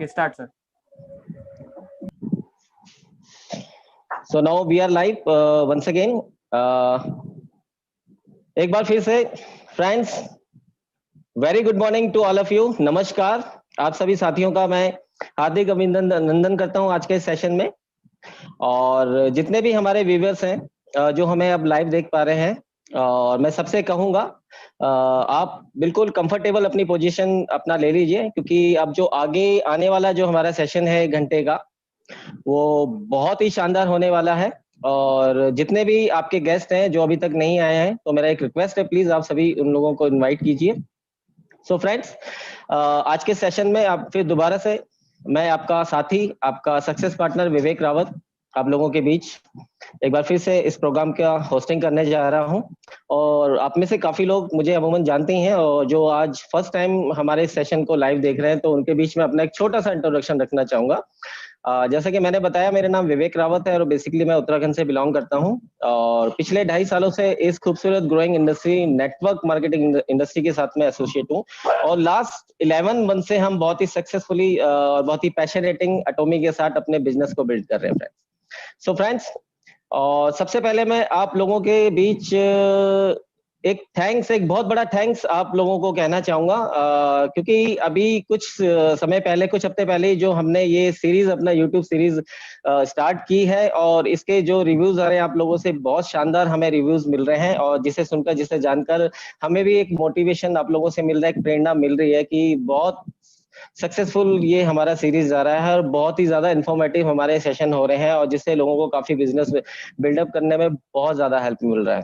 Okay, start, sir. So now we are live once again. एक बार फिर से friends, very good morning to all of you. नमस्कार, आप सभी साथियों का मैं हार्दिक अभिनंदन करता हूं आज के सेशन में। और जितने भी हमारे व्यूअर्स हैं जो हमें अब लाइव देख पा रहे हैं, और मैं सबसे कहूंगा आप बिल्कुल कंफर्टेबल अपनी पोजीशन अपना ले लीजिए, क्योंकि अब जो आगे आने वाला जो हमारा सेशन है 1 घंटे का, वो बहुत ही शानदार होने वाला है। और जितने भी आपके गेस्ट हैं जो अभी तक नहीं आए हैं, तो मेरा एक रिक्वेस्ट है, प्लीज आप सभी उन लोगों को इनवाइट कीजिए। सो फ्रेंड्स, आज के सेशन में आप फिर दोबारा से मैं आपका साथी, आपका सक्सेस पार्टनर विवेक रावत आप लोगों के बीच एक बार फिर से इस प्रोग्राम का होस्टिंग करने जा रहा हूं। और आप में से काफी लोग मुझे अमूमन जानते ही हैं, और जो आज फर्स्ट टाइम हमारे सेशन को लाइव देख रहे हैं, तो उनके बीच में अपना एक छोटा सा इंट्रोडक्शन रखना चाहूंगा। जैसा कि मैंने बताया, मेरा नाम विवेक रावत है और बेसिकली मैं उत्तराखंड से बिलोंग करता हूं। और पिछले 2.5 सालों से इस खूबसूरत growing industry, network marketing industry के साथ में एसोसिएट हूं। और लास्ट 11 मंथ से हम बहुत ही सक्सेसफुली और बहुत ही पैशनेटिंग एटॉमी के साथ अपने बिजनेस को बिल्ड कर रहे हैं फ्रेंड्स। सो फ्रेंड्स, और सबसे पहले मैं आप लोगों के बीच एक बहुत बड़ा थैंक्स आप लोगों को कहना चाहूंगा, क्योंकि अभी कुछ समय पहले, कुछ हफ्ते पहले ही जो हमने ये सीरीज, अपना यूट्यूब सीरीज स्टार्ट की है, और इसके जो रिव्यूज आ रहे हैं आप लोगों से, बहुत शानदार हमें रिव्यूज मिल रहे हैं। और जिसे सुनकर, जिसे जानकर हमें भी एक मोटिवेशन आप लोगों से मिल रहा है, एक प्रेरणा मिल रही है कि बहुत सक्सेसफुल ये हमारा सीरीज जा रहा है और बहुत ही ज्यादा इन्फॉर्मेटिव हमारे सेशन हो रहे हैं, और जिससे लोगों को काफी बिजनेस बिल्डअप करने में बहुत ज्यादा हेल्प मिल रहा है।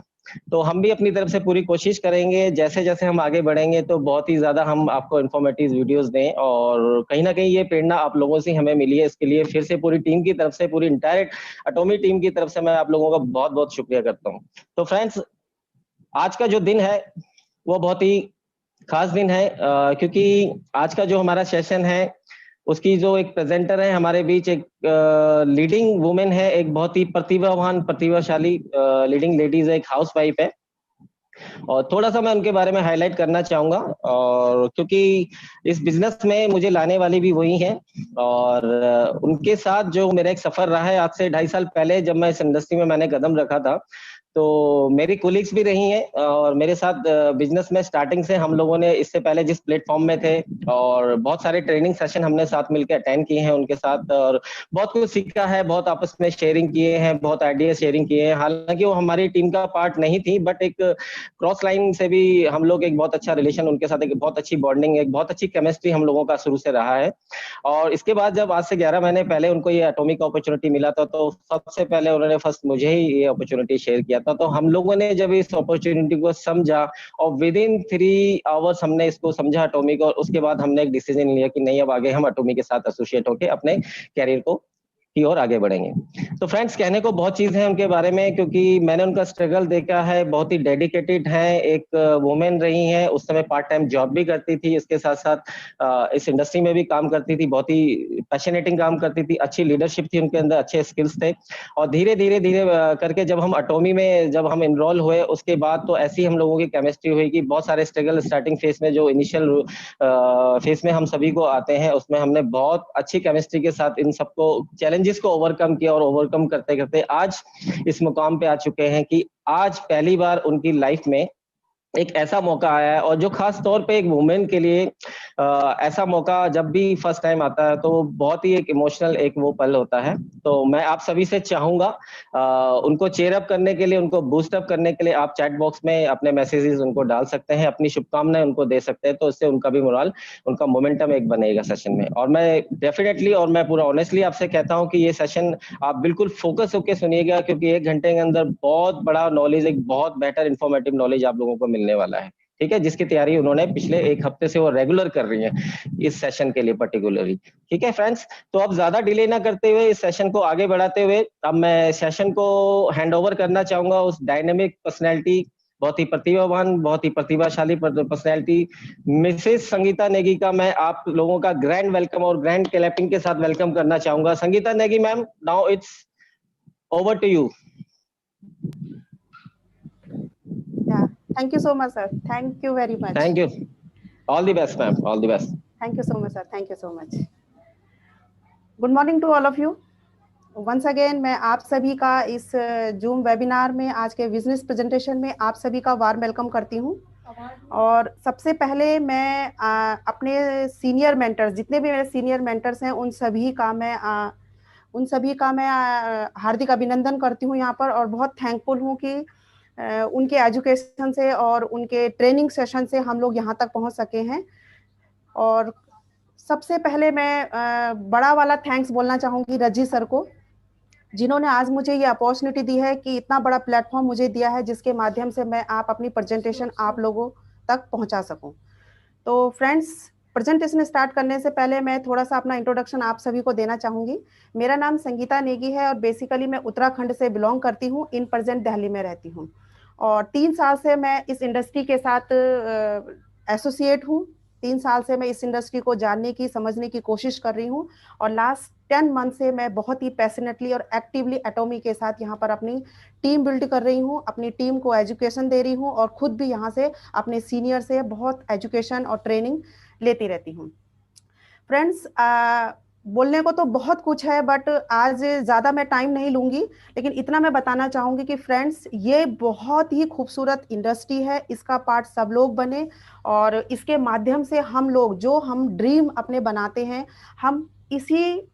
तो हम भी अपनी तरफ से पूरी कोशिश करेंगे, जैसे जैसे हम आगे बढ़ेंगे तो बहुत ही ज्यादा हम आपको इन्फॉर्मेटिव वीडियोस दें। और कहीं ना कहीं ये प्रेरणा आप लोगों से हमें मिली है, इसके लिए फिर से पूरी टीम की तरफ से, पूरी इंटायर एटॉमी टीम की तरफ से मैं आप लोगों का बहुत बहुत शुक्रिया करता हूँ। तो फ्रेंड्स, आज का जो दिन है वो बहुत ही खास दिन है, क्योंकि आज का जो हमारा सेशन है उसकी जो एक प्रेजेंटर है हमारे बीच, एक लीडिंग वुमेन है, एक बहुत ही प्रतिभावान, प्रतिभाशाली लीडिंग लेडीज है, एक हाउसवाइफ है। और थोड़ा सा मैं उनके बारे में हाईलाइट करना चाहूंगा, और क्योंकि इस बिजनेस में मुझे लाने वाली भी वही हैं। और उनके साथ जो मेरा एक सफर रहा है, आज से 2.5 साल पहले जब मैं इस इंडस्ट्री में मैंने कदम रखा था, तो मेरी कोलिग्स भी रही हैं और मेरे साथ बिजनेस में स्टार्टिंग से हम लोगों ने, इससे पहले जिस प्लेटफॉर्म में थे, और बहुत सारे ट्रेनिंग सेशन हमने साथ मिलकर अटेंड किए हैं उनके साथ, और बहुत कुछ सीखा है, बहुत आपस में शेयरिंग किए हैं, बहुत आइडिया शेयरिंग किए हैं। हालांकि वो हमारी टीम का पार्ट नहीं थी, बट एक क्रॉस लाइन से भी हम लोग एक बहुत अच्छा रिलेशन, उनके साथ एक बहुत अच्छी बॉन्डिंग, एक बहुत अच्छी केमिस्ट्री हम लोगों का शुरू से रहा है। और इसके बाद जब आज से 11 महीने पहले उनको ये एटॉमिक अपॉर्चुनिटी मिला था, तो सबसे पहले उन्होंने फर्स्ट मुझे ही ये अपॉर्चुनिटी शेयर किया था। तो हम लोगों ने जब इस अपॉर्चुनिटी को समझा और विद इन 3 आवर्स हमने इसको समझा एटॉमिक, और उसके बाद हमने एक डिसीजन लिया कि नहीं, अब आगे हम एटॉमिक के साथ एसोसिएट होकर अपने कैरियर को की ओर आगे बढ़ेंगे। तो फ्रेंड्स, कहने को बहुत चीज है उनके बारे में, क्योंकि मैंने उनका स्ट्रगल देखा है। बहुत ही डेडिकेटेड है, एक वुमेन रही है, उस समय पार्ट टाइम जॉब भी करती थी, इसके साथ साथ इस इंडस्ट्री में भी काम करती थी, बहुत ही पैशनेटिंग काम करती थी, अच्छी लीडरशिप थी उनके अंदर, अच्छे स्किल्स थे। और धीरे धीरे धीरे करके जब हम एटॉमी में जब हम इनरोल हुए, उसके बाद तो ऐसी हम लोगों की केमिस्ट्री हुई कि बहुत सारे स्ट्रगल स्टार्टिंग फेज में, जो इनिशियल फेज में हम सभी को आते हैं, उसमें हमने बहुत अच्छी केमिस्ट्री के साथ इन सबको चैलेंजेस को ओवरकम किया, और ओवरकम करते करते आज इस मुकाम पे आ चुके हैं कि आज पहली बार उनकी लाइफ में एक ऐसा मौका आया है। और जो खास तौर पे एक वुमेन के लिए ऐसा मौका जब भी फर्स्ट टाइम आता है, तो बहुत ही एक इमोशनल एक वो पल होता है। तो मैं आप सभी से चाहूंगा उनको चेयर अप करने के लिए, उनको बूस्ट अप करने के लिए आप चैट बॉक्स में अपने मैसेजेस उनको डाल सकते हैं, अपनी शुभकामनाएं उनको दे सकते हैं, तो इससे उनका भी मोरल, उनका मोमेंटम एक बनेगा सेशन में। और मैं डेफिनेटली, और मैं पूरा ऑनेस्टली आपसे कहता हूं कि ये सेशन आप बिल्कुल फोकस होकर सुनिएगा, क्योंकि 1 घंटे के अंदर बहुत बड़ा नॉलेज, एक बहुत बेटर इंफॉर्मेटिव नॉलेज आप लोगों को मिलने वाला है। ठीक है, जिसकी तैयारी उन्होंने पिछले 1 हफ्ते से वो रेगुलर कर रही हैं इस सेशन के लिए पर्टिकुलरली। ठीक है फ्रेंड्स, तो अब ज्यादा डिले ना करते हुए इस सेशन को आगे बढ़ाते हुए, अब मैं सेशन को हैंड ओवर करना चाहूंगा उस डायनेमिक पर्सनैलिटी, बहुत ही प्रतिभावान, बहुत ही प्रतिभाशाली पर्सनैलिटी मिसेस संगीता नेगी का मैं आप लोगों का ग्रैंड वेलकम और ग्रैंड क्लैपिंग के साथ वेलकम करना चाहूंगा। Sangeeta Negi ma'am, now it's over to you. Thank you so much, sir. Thank you very much. Thank you. All the best, ma'am. All the best. Thank you so much, sir. Thank you so much. Good morning to all of you. Once again मैं आप सभी का इस zoom webinar में, आज के business presentation में आप सभी का वार्म वेलकम करती हूँ। और सबसे पहले मैं अपने सीनियर मेंटर्स, जितने भी मेरे सीनियर मेंटर्स हैं, उन सभी का मैं हार्दिक अभिनंदन करती हूँ यहाँ पर, और बहुत थैंकफुल हूँ कि उनके एजुकेशन से और उनके ट्रेनिंग सेशन से हम लोग यहाँ तक पहुँच सके हैं। और सबसे पहले मैं बड़ा वाला थैंक्स बोलना चाहूँगी रजी सर को, जिन्होंने आज मुझे ये अपॉर्चुनिटी दी है कि इतना बड़ा प्लेटफॉर्म मुझे दिया है, जिसके माध्यम से मैं अपनी प्रेजेंटेशन आप लोगों तक पहुंचा सकूं। तो फ्रेंड्स, प्रेजेंटेशन स्टार्ट करने से पहले मैं थोड़ा सा अपना इंट्रोडक्शन आप सभी को देना चाहूंगी। मेरा नाम संगीता नेगी है और बेसिकली मैं उत्तराखंड से बिलोंग करती हूँ। इन प्रेजेंट दिल्ली में रहती हूँ और 3 साल से मैं इस इंडस्ट्री के साथ एसोसिएट हूँ। 3 साल से मैं इस इंडस्ट्री को जानने की, समझने की कोशिश कर रही हूँ और लास्ट 10 मंथ से मैं बहुत ही पैशनेटली और एक्टिवली एटॉमी के साथ यहाँ पर अपनी टीम बिल्ड कर रही हूँ, अपनी टीम को एजुकेशन दे रही हूँ और खुद भी यहाँ से अपने सीनियर से बहुत एजुकेशन और ट्रेनिंग लेती रहती हूँ। फ्रेंड्स, बोलने को तो बहुत कुछ है, बट आज ज़्यादा मैं टाइम नहीं लूँगी, लेकिन इतना मैं बताना चाहूँगी कि फ्रेंड्स, ये बहुत ही खूबसूरत इंडस्ट्री है, इसका पार्ट सब लोग बने और इसके माध्यम से हम ड्रीम अपने बनाते हैं, हम इसी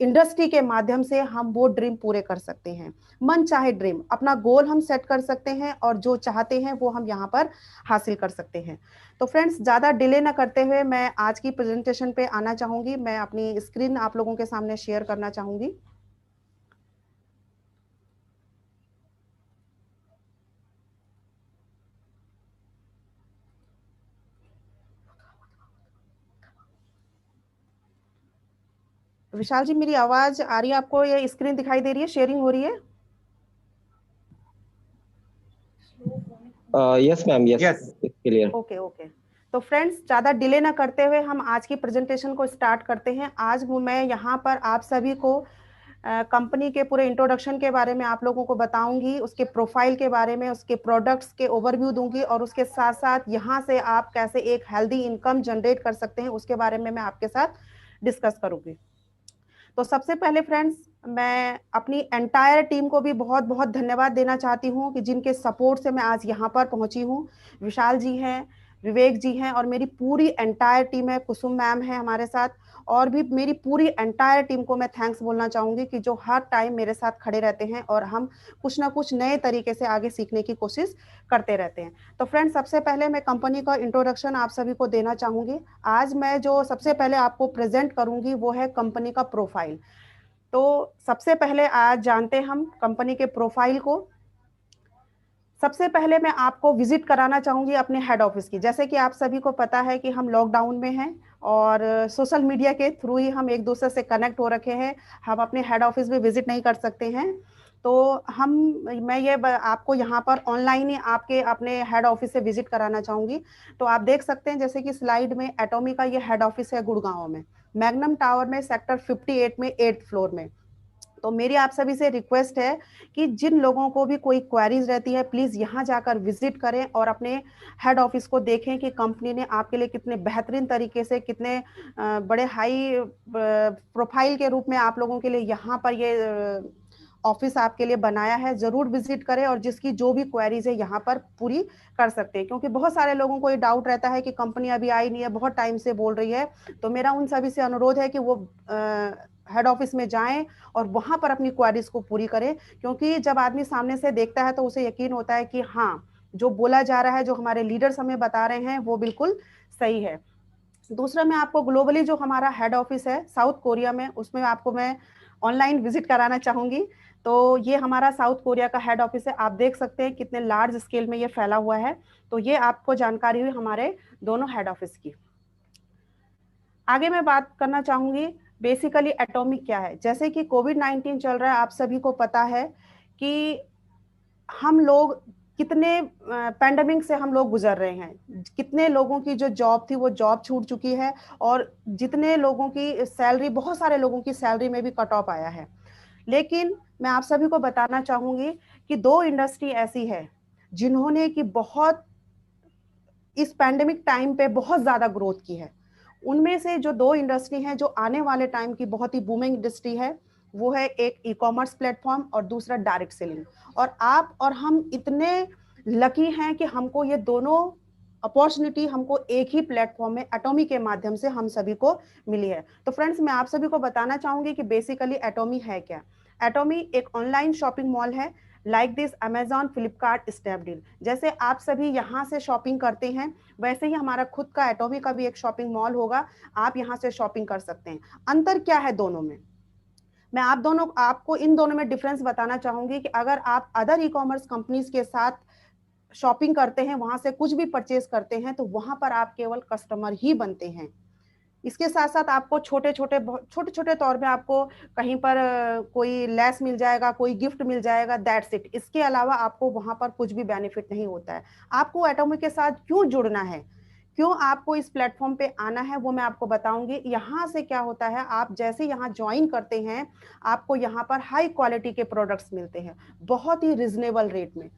इंडस्ट्री के माध्यम से हम वो ड्रीम पूरे कर सकते हैं। मन चाहे ड्रीम, अपना गोल हम सेट कर सकते हैं और जो चाहते हैं वो हम यहाँ पर हासिल कर सकते हैं। तो फ्रेंड्स, ज़्यादा डिले ना करते हुए मैं आज की प्रेजेंटेशन पे आना चाहूँगी। मैं अपनी स्क्रीन आप लोगों के सामने शेयर करना चाहूँगी। विशाल जी, मेरी आवाज आ रही है आपको? ये स्क्रीन दिखाई दे रही है? शेयरिंग हो रही है? Yes ma'am, yes, clear. Okay. तो फ्रेंड्स, ज़्यादा डिले ना करते हुए हम आज की प्रेजेंटेशन को स्टार्ट करते हैं। आज मैं यहाँ पर आप सभी को कंपनी के पूरे इंट्रोडक्शन के बारे में आप लोगों को बताऊंगी, उसके प्रोफाइल के बारे में, उसके प्रोडक्ट्स के ओवरव्यू दूंगी और उसके साथ साथ यहाँ से आप कैसे एक हेल्दी इनकम जनरेट कर सकते हैं उसके बारे में मैं आपके साथ डिस्कस करूंगी। तो सबसे पहले फ्रेंड्स, मैं अपनी एंटायर टीम को भी बहुत बहुत धन्यवाद देना चाहती हूँ कि जिनके सपोर्ट से मैं आज यहाँ पर पहुंची हूँ। विशाल जी हैं, विवेक जी हैं और मेरी पूरी एंटायर टीम है, कुसुम मैम है हमारे साथ, और भी मेरी पूरी एंटायर टीम को मैं थैंक्स बोलना चाहूँगी कि जो हर टाइम मेरे साथ खड़े रहते हैं और हम कुछ ना कुछ नए तरीके से आगे सीखने की कोशिश करते रहते हैं। तो फ्रेंड्स, सबसे पहले मैं कंपनी का इंट्रोडक्शन आप सभी को देना चाहूँगी। आज मैं जो सबसे पहले आपको प्रेजेंट करूँगी वो है कंपनी का प्रोफाइल। तो सबसे पहले आज जानते हैं हम कंपनी के प्रोफाइल को। सबसे पहले मैं आपको विजिट कराना चाहूंगी अपने हेड ऑफिस की। जैसे कि आप सभी को पता है कि हम लॉकडाउन में हैं और सोशल मीडिया के थ्रू ही हम एक दूसरे से कनेक्ट हो रखे हैं, हम अपने हेड ऑफिस भी विजिट नहीं कर सकते हैं। तो मैं ये आपको यहाँ पर ऑनलाइन ही आपके अपने हेड ऑफिस से विजिट कराना चाहूंगी। तो आप देख सकते हैं जैसे कि स्लाइड में एटॉमी का ये हेड ऑफिस है गुड़गांव में, मैग्नम टावर में, सेक्टर 58 में, 8th फ्लोर में। तो मेरी आप सभी से रिक्वेस्ट है कि जिन लोगों को भी कोई क्वेरीज रहती है, प्लीज यहाँ जाकर विजिट करें और अपने हेड ऑफिस को देखें कि कंपनी ने आपके लिए कितने बेहतरीन तरीके से, कितने बड़े हाई प्रोफाइल के रूप में आप लोगों के लिए यहाँ पर ये ऑफिस आपके लिए बनाया है। जरूर विजिट करें और जिसकी जो भी क्वेरीज है यहाँ पर पूरी कर सकते हैं, क्योंकि बहुत सारे लोगों को ये डाउट रहता है कि कंपनी अभी आई नहीं है, बहुत टाइम से बोल रही है। तो मेरा उन सभी से अनुरोध है कि वो हेड ऑफिस में जाएं और वहां पर अपनी क्वेरीज को पूरी करें, क्योंकि जब आदमी सामने से देखता है तो उसे यकीन होता है कि हाँ, जो बोला जा रहा है, जो हमारे लीडर्स हमें बता रहे हैं, वो बिल्कुल सही है। दूसरा, मैं आपको ग्लोबली जो हमारा हेड ऑफिस है साउथ कोरिया में, उसमें आपको मैं ऑनलाइन विजिट कराना चाहूंगी। तो ये हमारा साउथ कोरिया का हेड ऑफिस है। आप देख सकते हैं कितने लार्ज स्केल में ये फैला हुआ है। तो ये आपको जानकारी हुई हमारे दोनों हेड ऑफिस की। आगे मैं बात करना चाहूंगी बेसिकली एटॉमिक क्या है। जैसे कि कोविड-19 चल रहा है, आप सभी को पता है कि हम लोग कितने पैंडेमिक से हम लोग गुजर रहे हैं, कितने लोगों की जो जॉब थी वो जॉब छूट चुकी है और जितने लोगों की सैलरी, बहुत सारे लोगों की सैलरी में भी कट ऑफ आया है। लेकिन मैं आप सभी को बताना चाहूंगी कि 2 इंडस्ट्री ऐसी है जिन्होंने कि बहुत इस पैंडेमिक टाइम पे बहुत ज्यादा ग्रोथ की है। उनमें से जो दो इंडस्ट्री हैं जो आने वाले टाइम की बहुत ही बूमिंग इंडस्ट्री है, वो है एक ई कॉमर्स प्लेटफॉर्म और दूसरा डायरेक्ट सेलिंग। और आप और हम इतने लकी हैं कि हमको ये दोनों अपॉर्चुनिटी हमको एक ही प्लेटफॉर्म में एटॉमी के माध्यम से हम सभी को मिली है। तो फ्रेंड्स, मैं आप सभी को बताना चाहूंगी कि बेसिकली एटॉमी है क्या। एटॉमी एक ऑनलाइन शॉपिंग मॉल है, like this Amazon, Flipkart, Snapdeal. जैसे आप सभी यहाँ से शॉपिंग करते हैं, वैसे ही हमारा खुद का एटॉमी का भी एक शॉपिंग मॉल होगा, आप यहाँ से शॉपिंग कर सकते हैं। अंतर क्या है दोनों में, मैं आपको इन दोनों में डिफरेंस बताना चाहूंगी कि अगर आप अदर ई कॉमर्स कंपनीज के साथ शॉपिंग करते हैं, वहां से कुछ भी परचेज करते हैं, तो वहां पर आप केवल कस्टमर ही बनते हैं। इसके साथ साथ आपको छोटे छोटे तौर पे आपको कहीं पर कोई लेस मिल जाएगा, कोई गिफ्ट मिल जाएगा, दैट्स इट। इसके अलावा आपको वहां पर कुछ भी बेनिफिट नहीं होता है। आपको एटॉमिक के साथ क्यों जुड़ना है, क्यों आपको इस प्लेटफॉर्म पे आना है, वो मैं आपको बताऊंगी। यहाँ से क्या होता है, आप जैसे यहाँ ज्वाइन करते हैं, आपको यहाँ पर हाई क्वालिटी के प्रोडक्ट्स मिलते हैं बहुत ही रिजनेबल रेट में।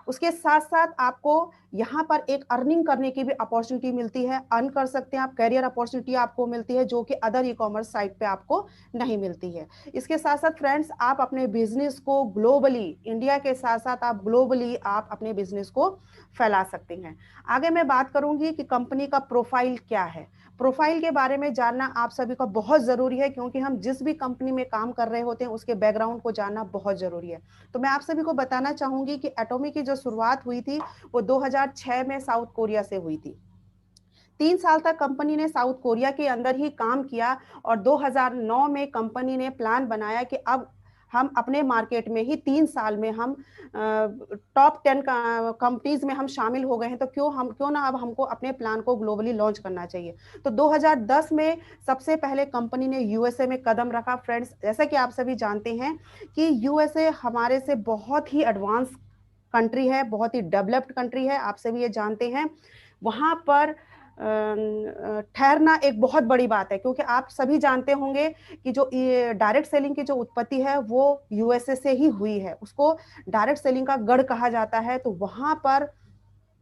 उसके साथ साथ आपको यहाँ पर एक अर्निंग करने की भी अपॉर्चुनिटी मिलती है, अर्न कर सकते हैं आप, कैरियर अपॉर्चुनिटी आपको मिलती है जो कि अदर ई कॉमर्स साइट पे आपको नहीं मिलती है। इसके साथ साथ फ्रेंड्स, आप अपने बिजनेस को ग्लोबली, इंडिया के साथ साथ आप ग्लोबली आप अपने बिजनेस को फैला सकते हैं। आगे मैं बात करूंगी कि कंपनी का प्रोफाइल क्या है। प्रोफाइल के बारे में जानना आप सभी को बहुत जरूरी है, क्योंकि हम जिस भी कंपनी में काम कर रहे होते हैं उसके बैकग्राउंड को जानना बहुत जरूरी है। तो मैं आप सभी को बताना चाहूंगी कि एटॉमी की जो शुरुआत हुई थी वो 2006 में साउथ कोरिया से हुई थी। 3 साल तक कंपनी ने साउथ कोरिया के अंदर ही काम किया और 2009 में कंपनी ने प्लान बनाया कि अब हम अपने मार्केट में ही 3 साल में हम टॉप 10 कंपनीज में हम शामिल हो गए हैं, तो क्यों ना अब हमको अपने प्लान को ग्लोबली लॉन्च करना चाहिए। तो 2010 में सबसे पहले कंपनी ने यूएसए में कदम रखा। फ्रेंड्स, जैसा कि आप सभी जानते हैं कि यूएसए हमारे से बहुत ही एडवांस कंट्री है, बहुत ही डेवलप्ड कंट्री है, आप सभी ये जानते हैं। वहां पर ठहरना एक बहुत बड़ी बात है, क्योंकि आप सभी जानते होंगे कि जो डायरेक्ट सेलिंग की जो उत्पत्ति है वो यूएसए से ही हुई है, उसको डायरेक्ट सेलिंग का गढ़ कहा जाता है। तो वहां पर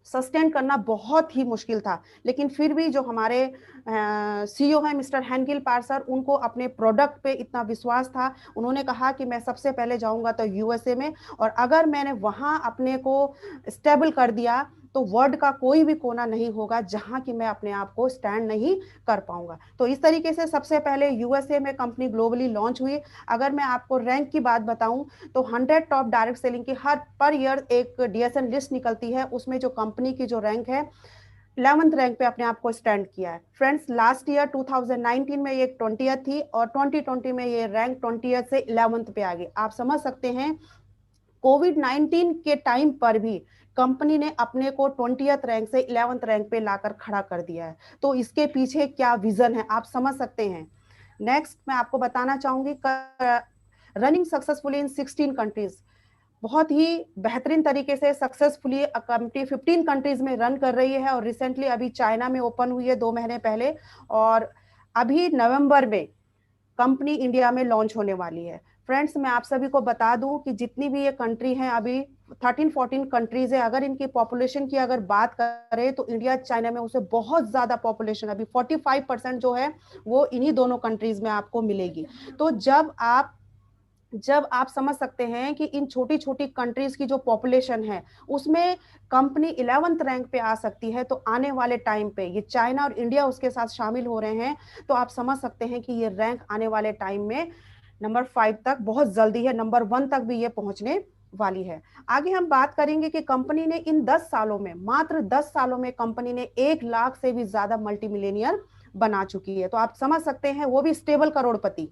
सस्टेन करना बहुत ही मुश्किल था, लेकिन फिर भी जो हमारे सीईओ हैं मिस्टर हैंकिल पार्सर, उनको अपने प्रोडक्ट पे इतना विश्वास था, उन्होंने कहा कि मैं सबसे पहले जाऊंगा तो यूएसए में, और अगर मैंने वहां अपने को स्टेबल कर दिया तो वर्ल्ड का कोई भी कोना नहीं होगा जहां कि मैं अपने आप को स्टैंड नहीं कर पाऊंगा। तो इस तरीके से सबसे पहले यूएसए में कंपनी ग्लोबली लॉन्च हुई। अगर मैं आपको रैंक की बात बताऊं तो 100 टॉप डायरेक्ट सेलिंग की हर पर ईयर एक डीएसएन लिस्ट निकलती है, उसमें जो कंपनी की जो रैंक है 11th रैंक पे अपने आप को स्टैंड किया है। फ्रेंड्स, लास्ट ईयर 2019 में ये 20th थी और 2020 में ये रैंक 20th से 11th पे आ गई। आप समझ सकते हैं कोविड-19 के टाइम पर भी कंपनी ने अपने को 20th रैंक से 11th रैंक पे लाकर खड़ा कर दिया है। तो इसके पीछे क्या विजन है आप समझ सकते हैं। नेक्स्ट मैं आपको बताना चाहूंगी रनिंग सक्सेसफुली इन 16 कंट्रीज। बहुत ही बेहतरीन तरीके से सक्सेसफुली कंपनी 15 कंट्रीज में रन कर रही है और रिसेंटली अभी चाइना में ओपन हुई है 2 महीने पहले, और अभी नवंबर में कंपनी इंडिया में लॉन्च होने वाली है। फ्रेंड्स, मैं आप सभी को बता दूं कि जितनी भी ये कंट्री हैं अभी 13-14 कंट्रीज है, अगर इनकी पॉपुलेशन की अगर बात करें तो इंडिया चाइना में उसे बहुत ज्यादा पॉपुलेशन, अभी 45% जो है वो इन्हीं दोनों कंट्रीज में आपको मिलेगी। तो जब आप समझ सकते हैं कि इन छोटी छोटी कंट्रीज की जो पॉपुलेशन है उसमें कंपनी 11th रैंक पे आ सकती है, तो आने वाले टाइम पे ये चाइना और इंडिया उसके साथ शामिल हो रहे हैं, तो आप समझ सकते हैं कि ये रैंक आने वाले टाइम में नंबर 5 तक बहुत जल्दी है, नंबर 1 तक भी ये पहुंचने वाली है। आगे हम बात करेंगे कि कंपनी ने इन 10 सालों में, मात्र 10 सालों में कंपनी ने 1 लाख से भी ज्यादा मल्टी मिलेनियर बना चुकी है। तो आप समझ सकते हैं, वो भी स्टेबल करोड़पति,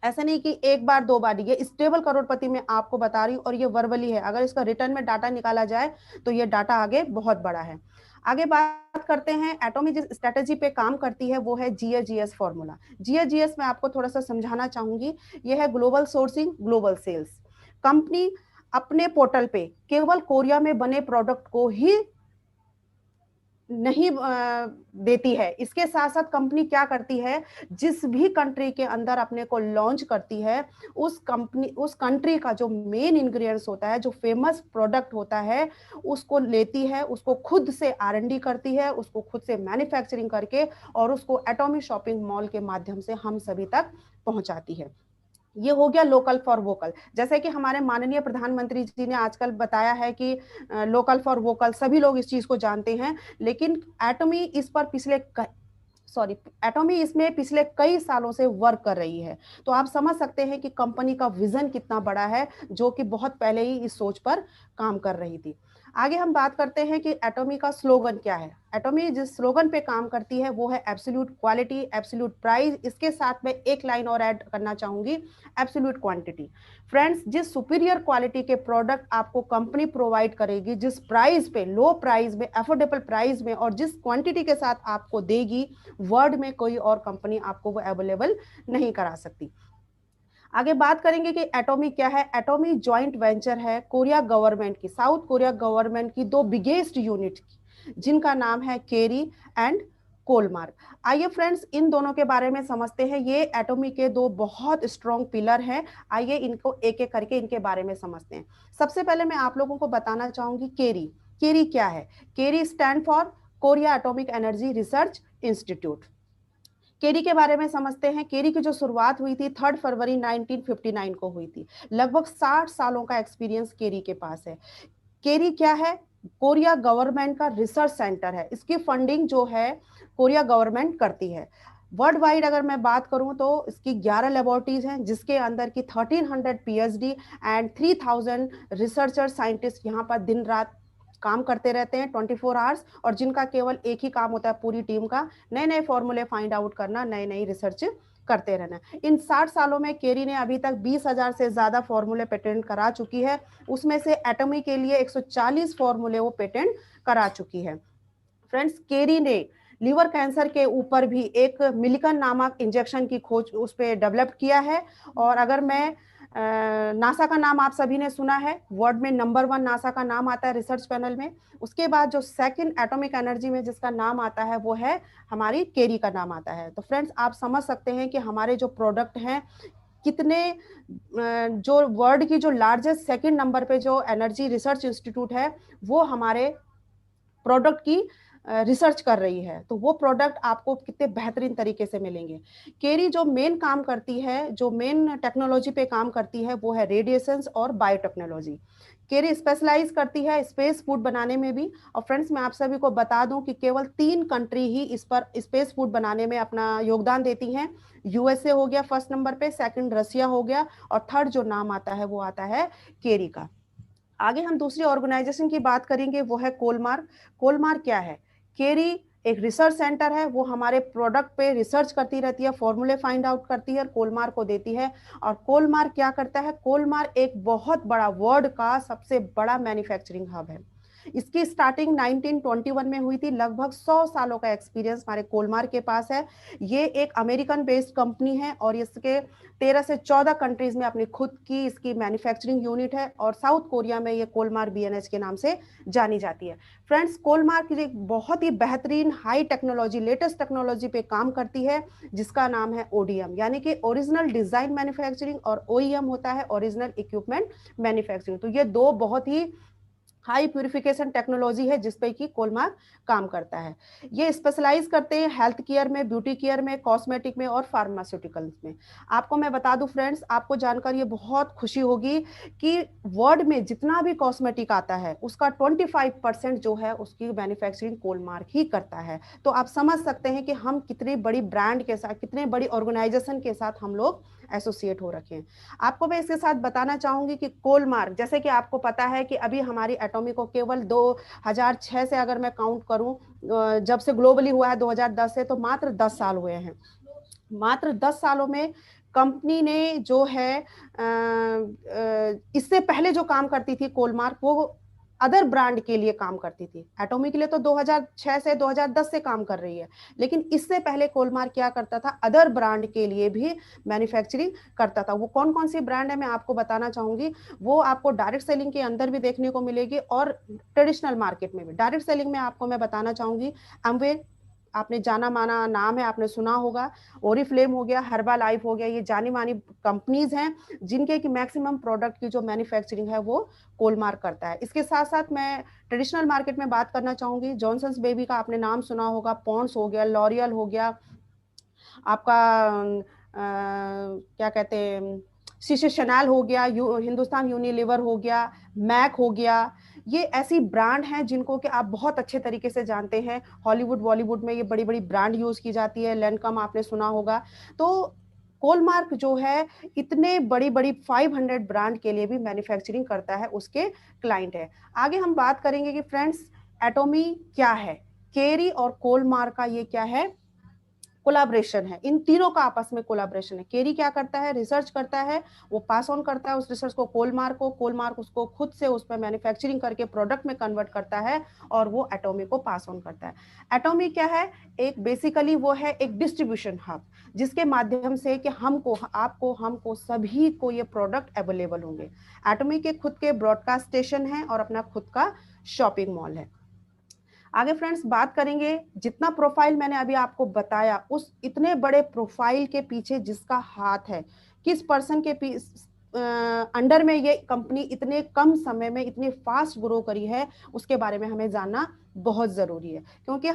ऐसा नहीं कि एक बार दो बार, ये स्टेबल करोड़पति में आपको बता रही हूँ, और ये वर्बली है, अगर इसका रिटर्न में डाटा निकाला जाए तो ये डाटा आगे बहुत बड़ा है। आगे बात करते हैं, एटॉमी जिस स्ट्रेटेजी पे काम करती है वो है जीएजीएस फॉर्मूला। जीएजीएस में आपको थोड़ा सा समझाना चाहूंगी, ये है global sourcing global sales. Company अपने पोर्टल पे केवल कोरिया में बने प्रोडक्ट को ही नहीं देती है। इसके साथ साथ कंपनी क्या करती है, जिस भी कंट्री के अंदर अपने को लॉन्च करती है, उस कंट्री का जो मेन इंग्रेडिएंट्स होता है, जो फेमस प्रोडक्ट होता है, उसको लेती है, उसको खुद से R&D करती है, उसको खुद से मैन्युफैक्चरिंग करके और उसको एटॉमी शॉपिंग मॉल के माध्यम से हम सभी तक पहुंचाती है। ये हो गया लोकल फॉर वोकल। जैसे कि हमारे माननीय प्रधानमंत्री जी ने आजकल बताया है कि लोकल फॉर वोकल, सभी लोग इस चीज को जानते हैं, लेकिन एटॉमी इस पर एटॉमी इसमें पिछले कई सालों से वर्क कर रही है। तो आप समझ सकते हैं कि कंपनी का विजन कितना बड़ा है, जो कि बहुत पहले ही इस सोच पर काम कर रही थी। आगे हम बात करते हैं कि एटॉमी का स्लोगन क्या है। एटॉमी जिस स्लोगन पे काम करती है वो है एब्सोल्यूट क्वालिटी, एब्सोल्यूट प्राइस। इसके साथ में एक लाइन और ऐड करना चाहूंगी, एब्सोल्यूट क्वांटिटी। फ्रेंड्स, जिस सुपीरियर क्वालिटी के प्रोडक्ट आपको कंपनी प्रोवाइड करेगी, जिस प्राइस पे, लो प्राइस में, अफोर्डेबल प्राइस में, और जिस क्वांटिटी के साथ आपको देगी, वर्ल्ड में कोई और कंपनी आपको वो अवेलेबल नहीं करा सकती। आगे बात करेंगे कि एटॉमी क्या है। एटॉमी जॉइंट वेंचर है कोरिया गवर्नमेंट की, साउथ कोरिया गवर्नमेंट की दो बिगेस्ट यूनिट की, जिनका नाम है केरी एंड कोलमार्क। आइए फ्रेंड्स, इन दोनों के बारे में समझते हैं। ये एटॉमी के दो बहुत स्ट्रॉन्ग पिलर हैं। आइए इनको एक एक करके इनके बारे में समझते हैं। सबसे पहले मैं आप लोगों को बताना चाहूंगी केरी। केरी क्या है? KAERI stand for Korea atomic energy research institute. KAERI के बारे में समझते हैं। केरी की जो शुरुआत हुई थी 3 फरवरी 1959 को हुई थी। लगभग 60 सालों का एक्सपीरियंस केरी के पास है। केरी क्या है? कोरिया गवर्नमेंट का रिसर्च सेंटर है। इसकी फंडिंग जो है कोरिया गवर्नमेंट करती है। वर्ल्ड वाइड अगर मैं बात करूं तो इसकी 11 लेबोरेटरीज हैं, जिसके अंदर की 1300 PhD एंड 3000 रिसर्चर साइंटिस्ट यहाँ पर दिन रात काम करते रहते हैं 24 आवर्स, और जिनका केवल एक ही काम होता है पूरी टीम का, नए नए फॉर्मूले फाइंड आउट करना, नई नई रिसर्च करते रहना। इन 60 सालों में केरी ने अभी तक 20,000 से ज्यादा फॉर्मूले पेटेंट करा चुकी है। उसमें से एटॉमी के लिए 140 फॉर्मूले वो पेटेंट करा चुकी है। फ्रेंड्स, केरी ने लीवर कैंसर के ऊपर भी एक मिलिकन नामक इंजेक्शन की खोज उस पर डेवलप किया है। और अगर मैं नासा का नाम आप सभी ने सुना है, वर्ल्ड में नंबर 1 नासा का नाम आता है रिसर्च पैनल में। उसके बाद जो सेकंड एटॉमिक एनर्जी में जिसका नाम आता है वो है हमारी केरी का नाम आता है। तो फ्रेंड्स, आप समझ सकते हैं कि हमारे जो प्रोडक्ट हैं कितने, जो वर्ल्ड की जो लार्जेस्ट सेकंड नंबर पे जो एनर्जी रिसर्च इंस्टीट्यूट है वो हमारे प्रोडक्ट की रिसर्च कर रही है। तो वो प्रोडक्ट आपको कितने बेहतरीन तरीके से मिलेंगे। केरी जो मेन काम करती है, जो मेन टेक्नोलॉजी पे काम करती है वो है रेडिएशंस और बायोटेक्नोलॉजी। केरी स्पेशलाइज करती है स्पेस फूड बनाने में भी। और फ्रेंड्स, मैं आप सभी को बता दूं कि केवल 3 कंट्री ही इस पर स्पेस फूड बनाने में अपना योगदान देती हैं। USA हो गया फर्स्ट नंबर पे, सेकंड रसिया हो गया, और थर्ड जो नाम आता है वो आता है केरी का। आगे हम दूसरी ऑर्गेनाइजेशन की बात करेंगे, वो है कोलमार्क। कोलमार्क क्या है? केरी एक रिसर्च सेंटर है, वो हमारे प्रोडक्ट पे रिसर्च करती रहती है, फॉर्मूले फाइंड आउट करती है और कोलमार्क को देती है। और कोलमार्क क्या करता है? कोलमार्क एक बहुत बड़ा, वर्ल्ड का सबसे बड़ा मैन्युफैक्चरिंग हब है। इसकी स्टार्टिंग 1921 में हुई थी। लगभग 100 सालों का एक्सपीरियंस हमारे कोलमार्क के पास है। ये एक अमेरिकन बेस्ड कंपनी है और इसके 13 से 14 कंट्रीज में अपनी खुद की इसकी मैन्युफैक्चरिंग यूनिट है, और साउथ कोरिया में ये कोलमार्क BNH के नाम से जानी जाती है। फ्रेंड्स, कोलमार्क एक बहुत ही बेहतरीन हाई टेक्नोलॉजी, लेटेस्ट टेक्नोलॉजी पे काम करती है, जिसका नाम है ODM, यानी कि ओरिजिनल डिजाइन मैन्युफैक्चरिंग, और OEM होता है ओरिजिनल इक्विपमेंट मैन्युफैक्चरिंग। तो ये दो बहुत ही हाई प्यूरिफिकेशन टेक्नोलॉजी है जिसपे कि कोलमार्क काम करता है। ये स्पेशलाइज करते हैं हेल्थ केयर में, ब्यूटी केयर में, कॉस्मेटिक में और फार्मास्यूटिकल्स में। आपको मैं बता दूं फ्रेंड्स, आपको जानकर ये बहुत खुशी होगी कि वर्ल्ड में जितना भी कॉस्मेटिक आता है उसका 25% जो है उसकी मैन्युफैक्चरिंग कोलमार्क ही करता है। तो आप समझ सकते हैं कि हम कितनी बड़ी ब्रांड के साथ, कितने बड़ी ऑर्गेनाइजेशन के साथ हम लोग एसोसिएट हो रखे हैं। आपको मैं इसके साथ बताना चाहूंगी कि कोलमार्क, जैसे कि आपको पता है कि अभी हमारी एटॉमी को केवल 2006 से अगर मैं काउंट करूं, जब से ग्लोबली हुआ है 2010 से, तो मात्र 10 साल हुए हैं। मात्र 10 सालों में कंपनी ने जो है इससे पहले जो काम करती थी कोलमार्क, वो अदर ब्रांड के लिए काम करती थी। एटॉमी के लिए तो 2006 से 2010 से काम कर रही है, लेकिन इससे पहले कोलमार्क क्या करता था, अदर ब्रांड के लिए भी मैन्युफैक्चरिंग करता था। वो कौन कौन सी ब्रांड है मैं आपको बताना चाहूंगी, वो आपको डायरेक्ट सेलिंग के अंदर भी देखने को मिलेगी और ट्रेडिशनल मार्केट में भी। डायरेक्ट सेलिंग में आपको मैं बताना चाहूंगी एमवे, आपने जाना माना नाम है, आपने सुना होगा। ओरिफ्लेम हो गया, हर्बा लाइफ हो गया, ये जानी मानी कंपनीज हैं जिनके की मैक्सिमम प्रोडक्ट की जो मैन्युफैक्चरिंग है वो कोलमार्क करता है। इसके साथ साथ मैं ट्रेडिशनल मार्केट में बात करना चाहूंगी। जॉनसन्स बेबी का आपने नाम सुना होगा, पॉन्ड्स हो गया, लॉरियल हो गया, आपका क्या कहते हैं, शीशे शनाल हो गया, हिंदुस्तान यूनिलीवर हो गया, मैक हो गया। ये ऐसी ब्रांड हैं जिनको कि आप बहुत अच्छे तरीके से जानते हैं। हॉलीवुड बॉलीवुड में ये बड़ी बड़ी ब्रांड यूज की जाती है। लैंडकम आपने सुना होगा। तो कोलमार्क जो है इतने बड़ी बड़ी 500 ब्रांड के लिए भी मैन्युफैक्चरिंग करता है, उसके क्लाइंट है। आगे हम बात करेंगे कि फ्रेंड्स एटॉमी क्या है। केरी और कोलमार्क का ये क्या है, कोलाब्रेशन है। इन तीनों का आपस में कोलाब्रेशन है। केरी क्या करता है, रिसर्च करता है, वो पास ऑन करता है उस रिसर्च को कोलमार्क को, कोलमार्क उसको खुद से उस पर मैन्युफैक्चरिंग करके प्रोडक्ट में कन्वर्ट करता है और वो एटॉमी को पास ऑन करता है। एटॉमी क्या है, एक बेसिकली वो है एक डिस्ट्रीब्यूशन हब, जिसके माध्यम से कि हमको, आपको, हमको सभी को ये प्रोडक्ट अवेलेबल होंगे। एटॉमी के खुद के ब्रॉडकास्ट स्टेशन है और अपना खुद का शॉपिंग मॉल है। आगे फ्रेंड्स बात करेंगे, जितना प्रोफाइल मैंने अभी आपको बताया, उस इतने बड़े प्रोफाइल के पीछे जिसका हाथ है, किस पर्सन के अंडर में ये कंपनी इतने कम समय में इतनी फास्ट ग्रो करी है, उसके बारे में हमें जानना बहुत जरूरी है। क्योंकि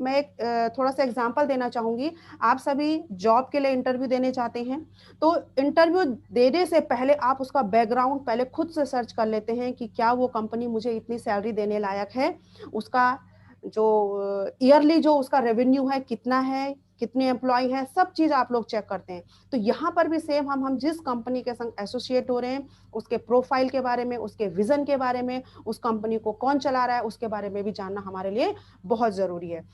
मैं एक थोड़ा सा एग्जांपल देना चाहूंगी। आप सभी जॉब के लिए इंटरव्यू देने जाते हैं, तो इंटरव्यू देने से पहले आप उसका बैकग्राउंड पहले खुद से सर्च कर लेते हैं कि क्या वो कंपनी मुझे इतनी सैलरी देने लायक है, उसका जो ईयरली जो उसका रेवेन्यू है कितना है, कितने एम्प्लॉय हैं, सब चीज आप लोग चेक करते हैं। तो यहाँ पर भी सेम हम जिस कंपनी के संग एसोसिएट हो रहे हैं, उसके प्रोफाइल के बारे में, उसके विजन के बारे में, उस कंपनी को कौन चला रहा है, उसके बारे में भी जानना हमारे लिए बहुत जरूरी है।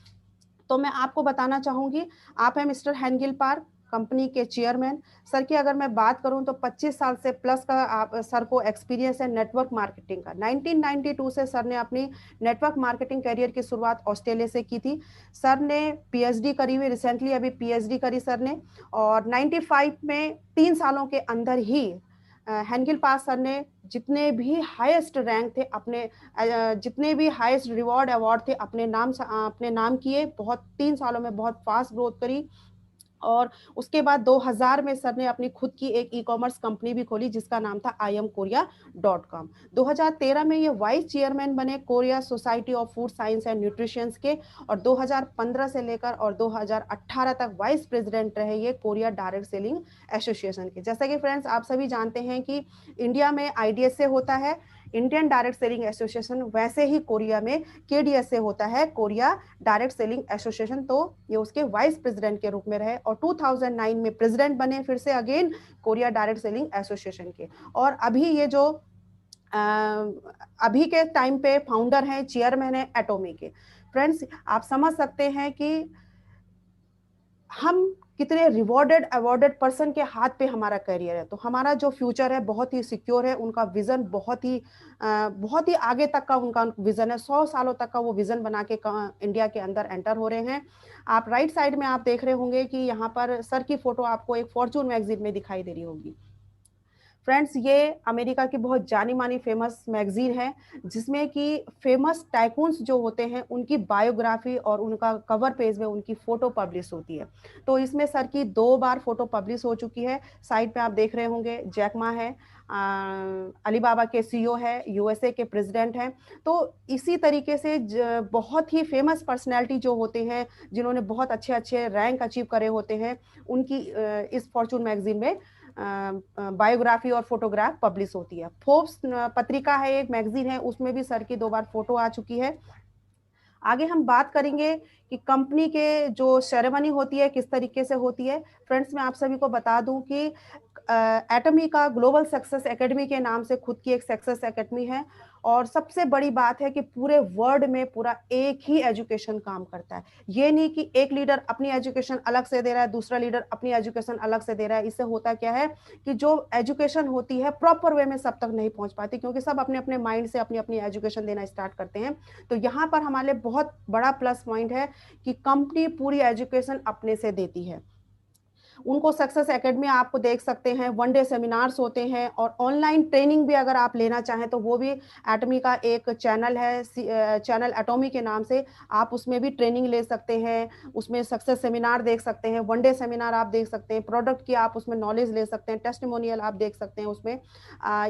तो मैं आपको बताना चाहूंगी, आप हैं मिस्टर हेनगिल पार्क, कंपनी के चेयरमैन। सर की अगर मैं बात करूं तो 25 साल से प्लस का आप सर को एक्सपीरियंस है नेटवर्क मार्केटिंग का। 1992 से सर ने अपनी नेटवर्क मार्केटिंग करियर की शुरुआत ऑस्ट्रेलिया से की थी। सर ने पीएचडी करी हुई, रिसेंटली अभी पीएचडी करी सर ने, और 95 में 3 सालों के अंदर ही हेनगिल पास सर ने जितने भी हाईएस्ट रैंक थे अपने, जितने भी हाईएस्ट रिवॉर्ड अवार्ड थे अपने नाम किए। बहुत 3 सालों में बहुत फास्ट ग्रोथ करी। और उसके बाद 2000 में सर ने अपनी खुद की एक ई-कॉमर्स कंपनी भी खोली जिसका नाम था iamkorea.com। 2013 में ये वाइस चेयरमैन बने Korea society of food science and nutrition के, और 2015 से लेकर और 2018 तक वाइस प्रेसिडेंट रहे ये कोरिया डायरेक्ट सेलिंग एसोसिएशन के। जैसा कि फ्रेंड्स आप सभी जानते हैं कि इंडिया में IDSA होता है, इंडियन डायरेक्ट सेलिंग एसोसिएशन, वैसे ही कोरिया में KDSA होता है, कोरिया डायरेक्ट सेलिंग एसोसिएशन। तो ये उसके वाइस प्रेसिडेंट के रूप में रहे और 2009 में प्रेसिडेंट बने फिर से again Korea direct selling association के। और अभी ये जो अभी के टाइम पे फाउंडर हैं, चेयरमैन है एटॉमी के। फ्रेंड्स आप समझ सकते हैं कि हम कितने रिवॉर्डेड अवार्डेड पर्सन के हाथ पे हमारा करियर है। तो हमारा जो फ्यूचर है बहुत ही सिक्योर है। उनका विजन बहुत ही आगे तक का उनका विजन है। 100 सालों तक का वो विजन बना के इंडिया के अंदर एंटर हो रहे हैं। आप राइट साइड में आप देख रहे होंगे कि यहाँ पर सर की फोटो आपको एक फॉर्च्यून मैगजीन में दिखाई दे रही होगी। फ्रेंड्स ये अमेरिका की बहुत जानी मानी फेमस मैगजीन है, जिसमें कि फेमस टाइकून्स जो होते हैं उनकी बायोग्राफी और उनका कवर पेज में उनकी फोटो पब्लिश होती है। तो इसमें सर की 2 बार फोटो पब्लिश हो चुकी है। साइड पे आप देख रहे होंगे जैक मा है, अलीबाबा के CEO है, USA के प्रेसिडेंट हैं। तो इसी तरीके से बहुत ही फेमस पर्सनैलिटी जो होते हैं, जिन्होंने बहुत अच्छे अच्छे रैंक अचीव करे होते हैं, उनकी इस फॉर्च्यून मैगजीन में बायोग्राफी और फोटोग्राफ पब्लिश होती है। फोर्ब्स पत्रिका है, एक मैगजीन है, उसमें भी सर की 2 बार फोटो आ चुकी है। आगे हम बात करेंगे कि कंपनी के जो सेरेमनी होती है किस तरीके से होती है। फ्रेंड्स, मैं आप सभी को बता दूं कि एटमी का ग्लोबल सक्सेस एकेडमी के नाम से खुद की एक सक्सेस एकेडमी है, और सबसे बड़ी बात है कि पूरे वर्ल्ड में पूरा एक ही एजुकेशन काम करता है। ये नहीं कि एक लीडर अपनी एजुकेशन अलग से दे रहा है, दूसरा लीडर अपनी एजुकेशन अलग से दे रहा है। इससे होता क्या है कि जो एजुकेशन होती है प्रॉपर वे में सब तक नहीं पहुंच पाती, क्योंकि सब अपने अपने माइंड से अपनी अपनी एजुकेशन देना स्टार्ट करते हैं। तो यहाँ पर हमारे लिए बहुत बड़ा प्लस पॉइंट है कि कंपनी पूरी एजुकेशन अपने से देती है। उनको सक्सेस एकेडमी आपको देख सकते हैं, वन डे सेमिनार्स होते हैं, और ऑनलाइन ट्रेनिंग भी अगर आप लेना चाहें तो वो भी एटमी का एक चैनल है, चैनल एटॉमी के नाम से, आप उसमें भी ट्रेनिंग ले सकते हैं। उसमें सक्सेस सेमिनार देख सकते हैं, वन डे सेमिनार आप देख सकते हैं, प्रोडक्ट की आप उसमें नॉलेज ले सकते हैं, टेस्टिमोनियल आप देख सकते हैं उसमें।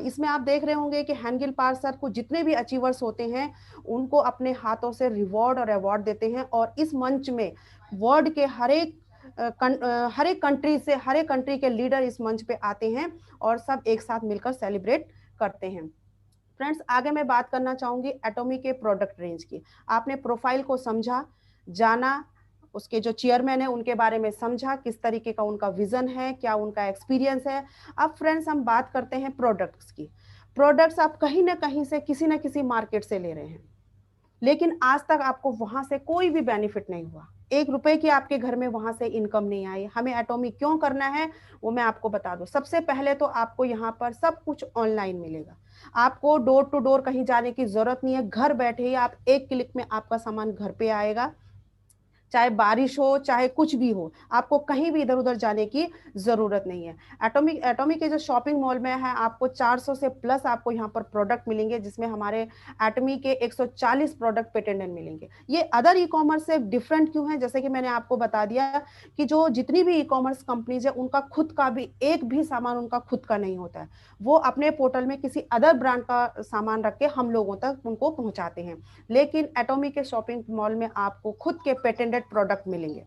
इसमें आप देख रहे होंगे कि हैंगिल पार सर को जितने भी अचीवर्स होते हैं उनको अपने हाथों से रिवॉर्ड और अवार्ड देते हैं, और इस मंच में वर्ल्ड के हर एक कंट्री से, हर एक कंट्री के लीडर इस मंच पे आते हैं और सब एक साथ मिलकर सेलिब्रेट करते हैं। फ्रेंड्स, आगे मैं बात करना चाहूंगी एटॉमी के प्रोडक्ट रेंज की। आपने प्रोफाइल को समझा, जाना, उसके जो चेयरमैन है उनके बारे में समझा, किस तरीके का उनका विजन है, क्या उनका एक्सपीरियंस है। अब फ्रेंड्स, हम बात करते हैं प्रोडक्ट्स की। प्रोडक्ट्स आप कहीं ना कहीं से, किसी ना किसी मार्केट से ले रहे हैं, लेकिन आज तक आपको वहां से कोई भी बेनिफिट नहीं हुआ, 1 रुपए की आपके घर में वहां से इनकम नहीं आई। हमें एटॉमी क्यों करना है वो मैं आपको बता दूं। सबसे पहले तो आपको यहाँ पर सब कुछ ऑनलाइन मिलेगा, आपको डोर टू डोर कहीं जाने की जरूरत नहीं है। घर बैठे ही आप एक क्लिक में आपका सामान घर पे आएगा, चाहे बारिश हो चाहे कुछ भी हो, आपको कहीं भी इधर उधर जाने की जरूरत नहीं है। एटॉमी के जो शॉपिंग मॉल में है, आपको 400 से प्लस आपको यहाँ पर प्रोडक्ट मिलेंगे, जिसमें हमारे एटॉमी के 140 प्रोडक्ट पेटेंटेड मिलेंगे। ये अदर ई कॉमर्स से डिफरेंट क्यों है? जैसे कि मैंने आपको बता दिया कि जो जितनी भी ई कॉमर्स कंपनीज है उनका खुद का भी एक भी सामान उनका खुद का नहीं होता है, वो अपने पोर्टल में किसी अदर ब्रांड का सामान रख के हम लोगों तक उनको पहुंचाते हैं। लेकिन एटॉमी के शॉपिंग मॉल में आपको खुद के पेटेंटेड प्रोडक्ट मिलेंगे,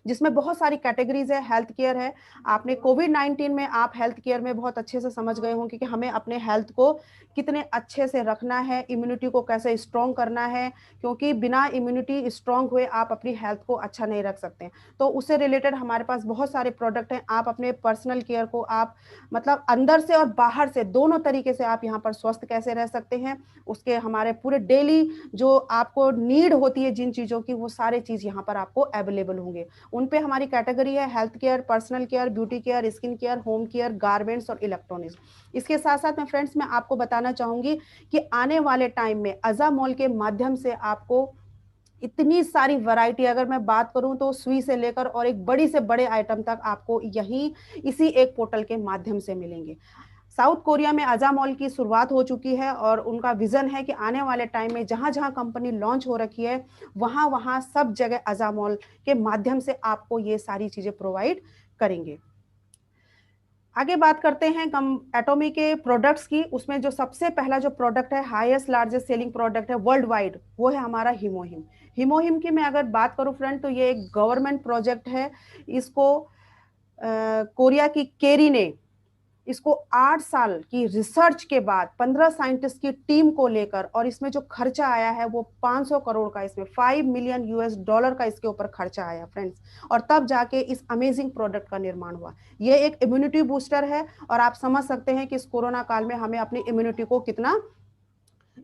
जिसमें बहुत सारी कैटेगरीज है। हेल्थ केयर है, आपने कोविड-19 में आप हेल्थ केयर में बहुत अच्छे से समझ गए होंगे कि हमें अपने हेल्थ को कितने अच्छे से रखना है, इम्यूनिटी को कैसे स्ट्रॉन्ग करना है, क्योंकि बिना इम्यूनिटी स्ट्रॉन्ग हुए आप अपनी हेल्थ को अच्छा नहीं रख सकते। तो उससे रिलेटेड हमारे पास बहुत सारे प्रोडक्ट हैं। आप अपने पर्सनल केयर को आप मतलब अंदर से और बाहर से दोनों तरीके से आप यहाँ पर स्वस्थ कैसे रह सकते हैं, उसके हमारे पूरे डेली जो आपको नीड होती है जिन चीज़ों की, वो सारे चीज़ यहाँ पर आपको अवेलेबल होंगे। उन पे हमारी कैटेगरी है health care, personal care, beauty care, skin care, home care, garments और इलेक्ट्रॉनिक्स। इसके साथ साथ में फ्रेंड्स मैं आपको बताना चाहूंगी कि आने वाले टाइम में अज़ा मॉल के माध्यम से आपको इतनी सारी वैरायटी, अगर मैं बात करूं तो सुई से लेकर और एक बड़ी से बड़े आइटम तक आपको यही इसी एक पोर्टल के माध्यम से मिलेंगे। साउथ कोरिया में अज़ा मॉल की शुरुआत हो चुकी है, और उनका विजन है कि आने वाले टाइम में जहां जहां कंपनी लॉन्च हो रखी है वहां वहां सब जगह अज़ा मॉल के माध्यम से आपको ये सारी चीजें प्रोवाइड करेंगे। आगे बात करते हैं एटॉमी के प्रोडक्ट्स की। उसमें जो सबसे पहला जो प्रोडक्ट है, हाईएस्ट लार्जेस्ट सेलिंग प्रोडक्ट है वर्ल्ड वाइड, वो है हमारा हीमोहिम। हीमोहिम की मैं अगर बात करूं फ्रेंड, तो ये एक गवर्नमेंट प्रोजेक्ट है। इसको कोरिया की केरी ने इसको 8 साल की रिसर्च के बाद 15 साइंटिस्ट की टीम को लेकर, और इसमें जो खर्चा आया है वो 500 करोड़ का, इसमें 5 मिलियन यूएस डॉलर का इसके ऊपर खर्चा आया फ्रेंड्स, और तब जाके इस अमेजिंग प्रोडक्ट का निर्माण हुआ। ये एक इम्यूनिटी बूस्टर है, और आप समझ सकते हैं कि इस कोरोना काल में हमें अपनी इम्यूनिटी को कितना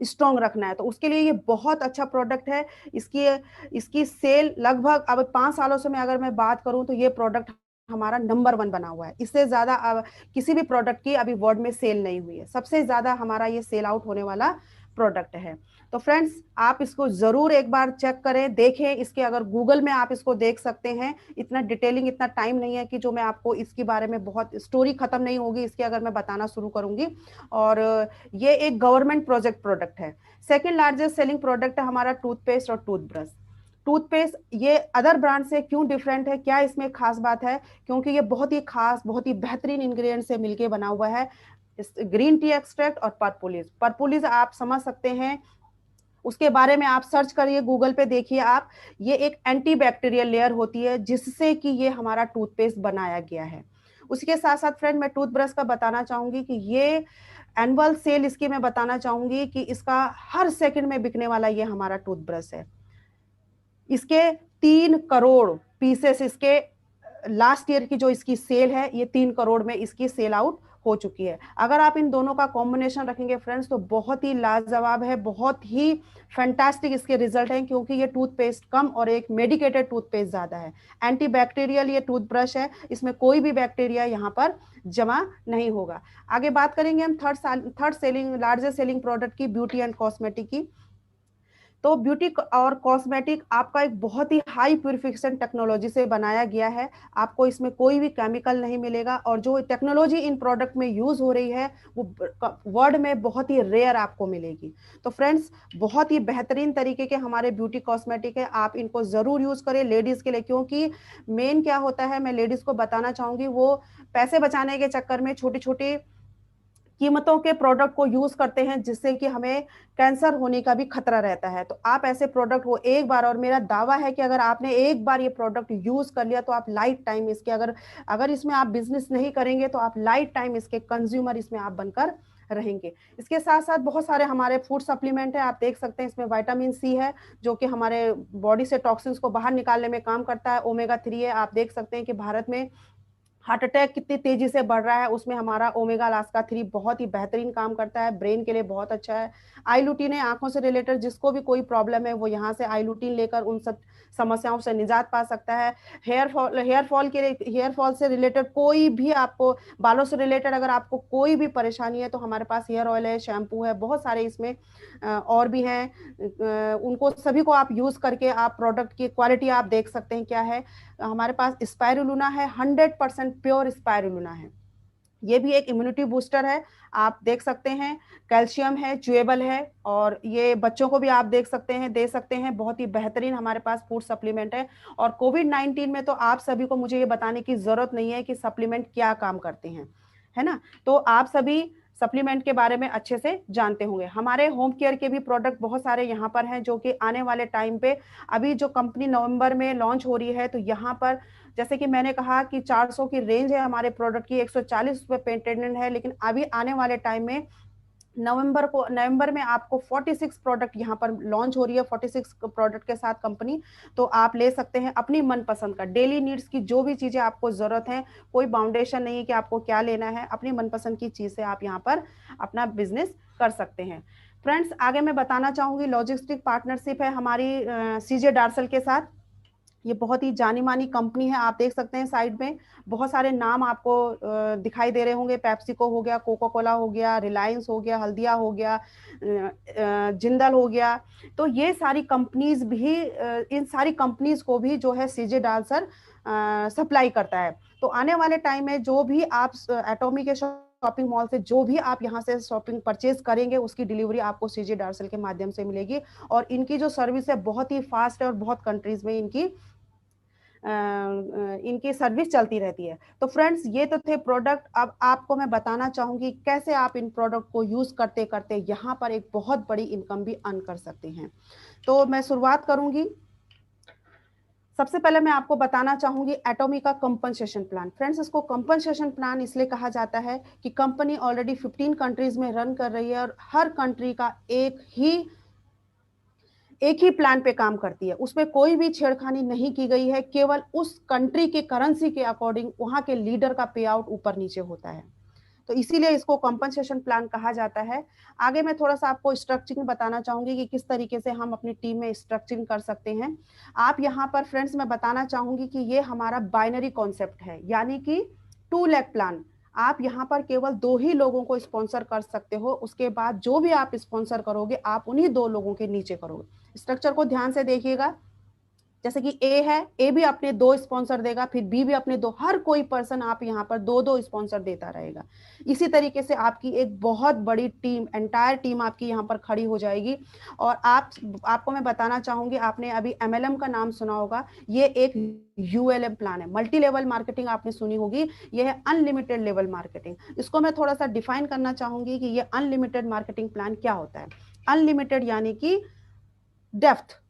स्ट्रॉन्ग रखना है, तो उसके लिए ये बहुत अच्छा प्रोडक्ट है। इसकी इसकी सेल लगभग अब 5 सालों से मैं अगर मैं बात करूं तो ये प्रोडक्ट हमारा नंबर 1 बना हुआ है। इससे ज्यादा किसी भी प्रोडक्ट की अभी वर्ल्ड में सेल नहीं हुई है, सबसे ज्यादा हमारा ये सेल आउट होने वाला प्रोडक्ट है। तो फ्रेंड्स, आप इसको जरूर एक बार चेक करें, देखें इसके, अगर गूगल में आप इसको देख सकते हैं। इतना डिटेलिंग, इतना टाइम नहीं है कि जो मैं आपको इसके बारे में, बहुत स्टोरी खत्म नहीं होगी इसकी अगर मैं बताना शुरू करूंगी। और ये एक गवर्नमेंट प्रोजेक्ट प्रोडक्ट है। सेकेंड लार्जेस्ट सेलिंग प्रोडक्ट है हमारा टूथपेस्ट और टूथब्रश। टूथपेस्ट ये अदर ब्रांड से क्यों डिफरेंट है, क्या इसमें खास बात है? क्योंकि ये बहुत ही खास, बहुत ही बेहतरीन इंग्रेडिएंट से मिलके बना हुआ है। ग्रीन टी एक्सट्रैक्ट और पर्पुलिस। पर्पुलिस आप समझ सकते हैं, उसके बारे में आप सर्च करिए, गूगल पे देखिए आप। ये एक एंटीबैक्टीरियल लेयर होती है जिससे कि ये हमारा टूथपेस्ट बनाया गया है। उसके साथ साथ फ्रेंड मैं टूथब्रश का बताना चाहूंगी कि ये एनुअल सेल इसकी मैं बताना चाहूंगी कि इसका हर सेकंड में बिकने वाला ये हमारा टूथब्रश है। इसके 3 करोड़ पीसेस, इसके लास्ट ईयर की जो इसकी सेल है ये 3 करोड़ में इसकी सेल आउट हो चुकी है। अगर आप इन दोनों का कॉम्बिनेशन रखेंगे फ्रेंड्स तो बहुत ही लाजवाब है, बहुत ही फैंटास्टिक इसके रिजल्ट हैं, क्योंकि ये टूथपेस्ट कम और एक मेडिकेटेड टूथपेस्ट ज्यादा है। एंटीबैक्टीरियल ये टूथब्रश है, इसमें कोई भी बैक्टीरिया यहाँ पर जमा नहीं होगा। आगे बात करेंगे हम third selling largest selling product की, ब्यूटी एंड कॉस्मेटिक की। तो ब्यूटी और कॉस्मेटिक आपका एक बहुत ही हाई प्यूरिफिकेशन टेक्नोलॉजी से बनाया गया है। आपको इसमें कोई भी केमिकल नहीं मिलेगा, और जो टेक्नोलॉजी इन प्रोडक्ट में यूज हो रही है वो वर्ल्ड में बहुत ही रेयर आपको मिलेगी। तो फ्रेंड्स, बहुत ही बेहतरीन तरीके के हमारे ब्यूटी कॉस्मेटिक है, आप इनको जरूर यूज करें लेडीज के लिए। क्योंकि मेन क्या होता है, मैं लेडीज को बताना चाहूंगी, वो पैसे बचाने के चक्कर में छोटी छोटी कीमतों के प्रोडक्ट को यूज करते हैं, जिससे कि हमें कैंसर होने का भी खतरा रहता है। तो आप ऐसे प्रोडक्ट को एक बार, और मेरा दावा है कि अगर आपने एक बार ये प्रोडक्ट यूज कर लिया तो आप लाइफ टाइम इसके, अगर इसमें आप बिजनेस नहीं करेंगे तो आप लाइफ टाइम इसके कंज्यूमर इसमें आप बनकर रहेंगे। इसके साथ साथ बहुत सारे हमारे फूड सप्लीमेंट है, आप देख सकते हैं। इसमें विटामिन सी है जो कि हमारे बॉडी से टॉक्सिन्स को बाहर निकालने में काम करता है। ओमेगा 3 है, आप देख सकते हैं कि भारत में हार्ट अटैक कितनी तेजी से बढ़ रहा है, उसमें हमारा ओमेगा लास्का 3 बहुत ही बेहतरीन काम करता है, ब्रेन के लिए बहुत अच्छा है। आई लुटीन है, आंखों से रिलेटेड जिसको भी कोई प्रॉब्लम है वो यहाँ से आई लुटीन लेकर उन सब समस्याओं से निजात पा सकता है। हेयर फॉल से रिलेटेड कोई भी आपको, बालों से रिलेटेड अगर आपको कोई भी परेशानी है तो हमारे पास हेयर ऑयल है, शैम्पू है, बहुत सारे इसमें और भी हैं। उनको सभी को आप यूज करके आप प्रोडक्ट की क्वालिटी आप देख सकते हैं क्या है। हमारे पास स्पाइरुलिना है, 100% प्योर स्पाइरुलिना है, ये भी एक इम्यूनिटी बूस्टर है, आप देख सकते हैं। कैल्शियम है, च्यूएबल है, और ये बच्चों को भी आप देख सकते हैं, दे सकते हैं। बहुत ही बेहतरीन हमारे पास फूड सप्लीमेंट है। और कोविड-19 में तो आप सभी को मुझे ये बताने की जरूरत नहीं है कि सप्लीमेंट क्या काम करते हैं, है ना। तो आप सभी सप्लीमेंट के बारे में अच्छे से जानते होंगे। हमारे होम केयर के भी प्रोडक्ट बहुत सारे यहाँ पर हैं, जो कि आने वाले टाइम पे, अभी जो कंपनी नवंबर में लॉन्च हो रही है, तो यहाँ पर जैसे कि मैंने कहा कि 400 की रेंज है हमारे प्रोडक्ट की, 140 पे पेटेंट है, लेकिन अभी आने वाले टाइम में नवंबर में आपको 46 प्रोडक्ट यहाँ पर लॉन्च हो रही है, 46 प्रोडक्ट के साथ कंपनी। तो आप ले सकते हैं अपनी मनपसंद का, डेली नीड्स की जो भी चीजें आपको जरूरत है, कोई बाउंडेशन नहीं है कि आपको क्या लेना है, अपनी मनपसंद की चीज से आप यहाँ पर अपना बिजनेस कर सकते हैं। फ्रेंड्स, आगे मैं बताना चाहूंगी, लॉजिस्टिक पार्टनरशिप है हमारी सीजे डार्सल के साथ। ये बहुत ही जानी मानी कंपनी है, आप देख सकते हैं साइड में बहुत सारे नाम आपको दिखाई दे रहे होंगे। पेप्सिको हो गया, कोका कोला हो गया, रिलायंस हो गया, हल्दिया हो गया, जिंदल हो गया। तो ये सारी कंपनीज भी, इन सारी कंपनीज को भी जो है सीजे डालसर सप्लाई करता है। तो आने वाले टाइम में जो भी आप एटॉमी के शॉपिंग मॉल से जो भी आप यहाँ से शॉपिंग परचेज करेंगे, उसकी डिलीवरी आपको सीजे डार्सल के माध्यम से मिलेगी। और इनकी जो सर्विस है बहुत ही फास्ट है, और बहुत कंट्रीज में इनकी सर्विस चलती रहती है। तो फ्रेंड्स, ये तो थे प्रोडक्ट। अब आपको मैं बताना चाहूंगी कैसे आप इन प्रोडक्ट को यूज करते करते यहाँ पर एक बहुत बड़ी इनकम भी अर्न कर सकते हैं। तो मैं शुरुआत करूंगी। सबसे पहले मैं आपको बताना चाहूंगी एटॉमी का कंपनसेशन प्लान। फ्रेंड्स, इसको कंपनसेशन प्लान इसलिए कहा जाता है कि कंपनी ऑलरेडी 15 कंट्रीज में रन कर रही है, और हर कंट्री का एक ही प्लान पे काम करती है, उसमें कोई भी छेड़खानी नहीं की गई है। केवल उस कंट्री के करेंसी के अकॉर्डिंग वहां के लीडर का पे आउट ऊपर नीचे होता है, तो इसीलिए इसको कंपनसेशन प्लान कहा जाता है। आगे मैं थोड़ा सा आपको स्ट्रक्चरिंग बताना चाहूंगी कि किस तरीके से हम अपनी टीम में स्ट्रक्चरिंग कर सकते हैं। आप यहाँ पर फ्रेंड्स, मैं बताना चाहूंगी कि ये हमारा बाइनरी कॉन्सेप्ट है, यानी कि 2 लाख प्लान। आप यहाँ पर केवल 2 ही लोगों को स्पॉन्सर कर सकते हो, उसके बाद जो भी आप स्पॉन्सर करोगे आप उन्हीं 2 लोगों के नीचे करोगे। स्ट्रक्चर को ध्यान से देखिएगा, जैसे कि ए है, ए भी अपने 2 स्पॉन्सर देगा, फिर बी भी अपने 2, हर कोई पर्सन आप यहाँ पर 2-2 स्पॉन्सर देता रहेगा। इसी तरीके से आपकी एक बहुत बड़ी टीम, एंटायर टीम आपकी यहाँ पर खड़ी हो जाएगी। और आपको मैं बताना चाहूंगी, आपने अभी एमएलएम का नाम सुना होगा, ये एक यूएलएम प्लान है, मल्टी लेवल मार्केटिंग आपने सुनी होगी, ये है अनलिमिटेड लेवल मार्केटिंग। इसको मैं थोड़ा सा डिफाइन करना चाहूंगी कि ये अनलिमिटेड मार्केटिंग प्लान क्या होता है। अनलिमिटेड यानी कि डेप्थ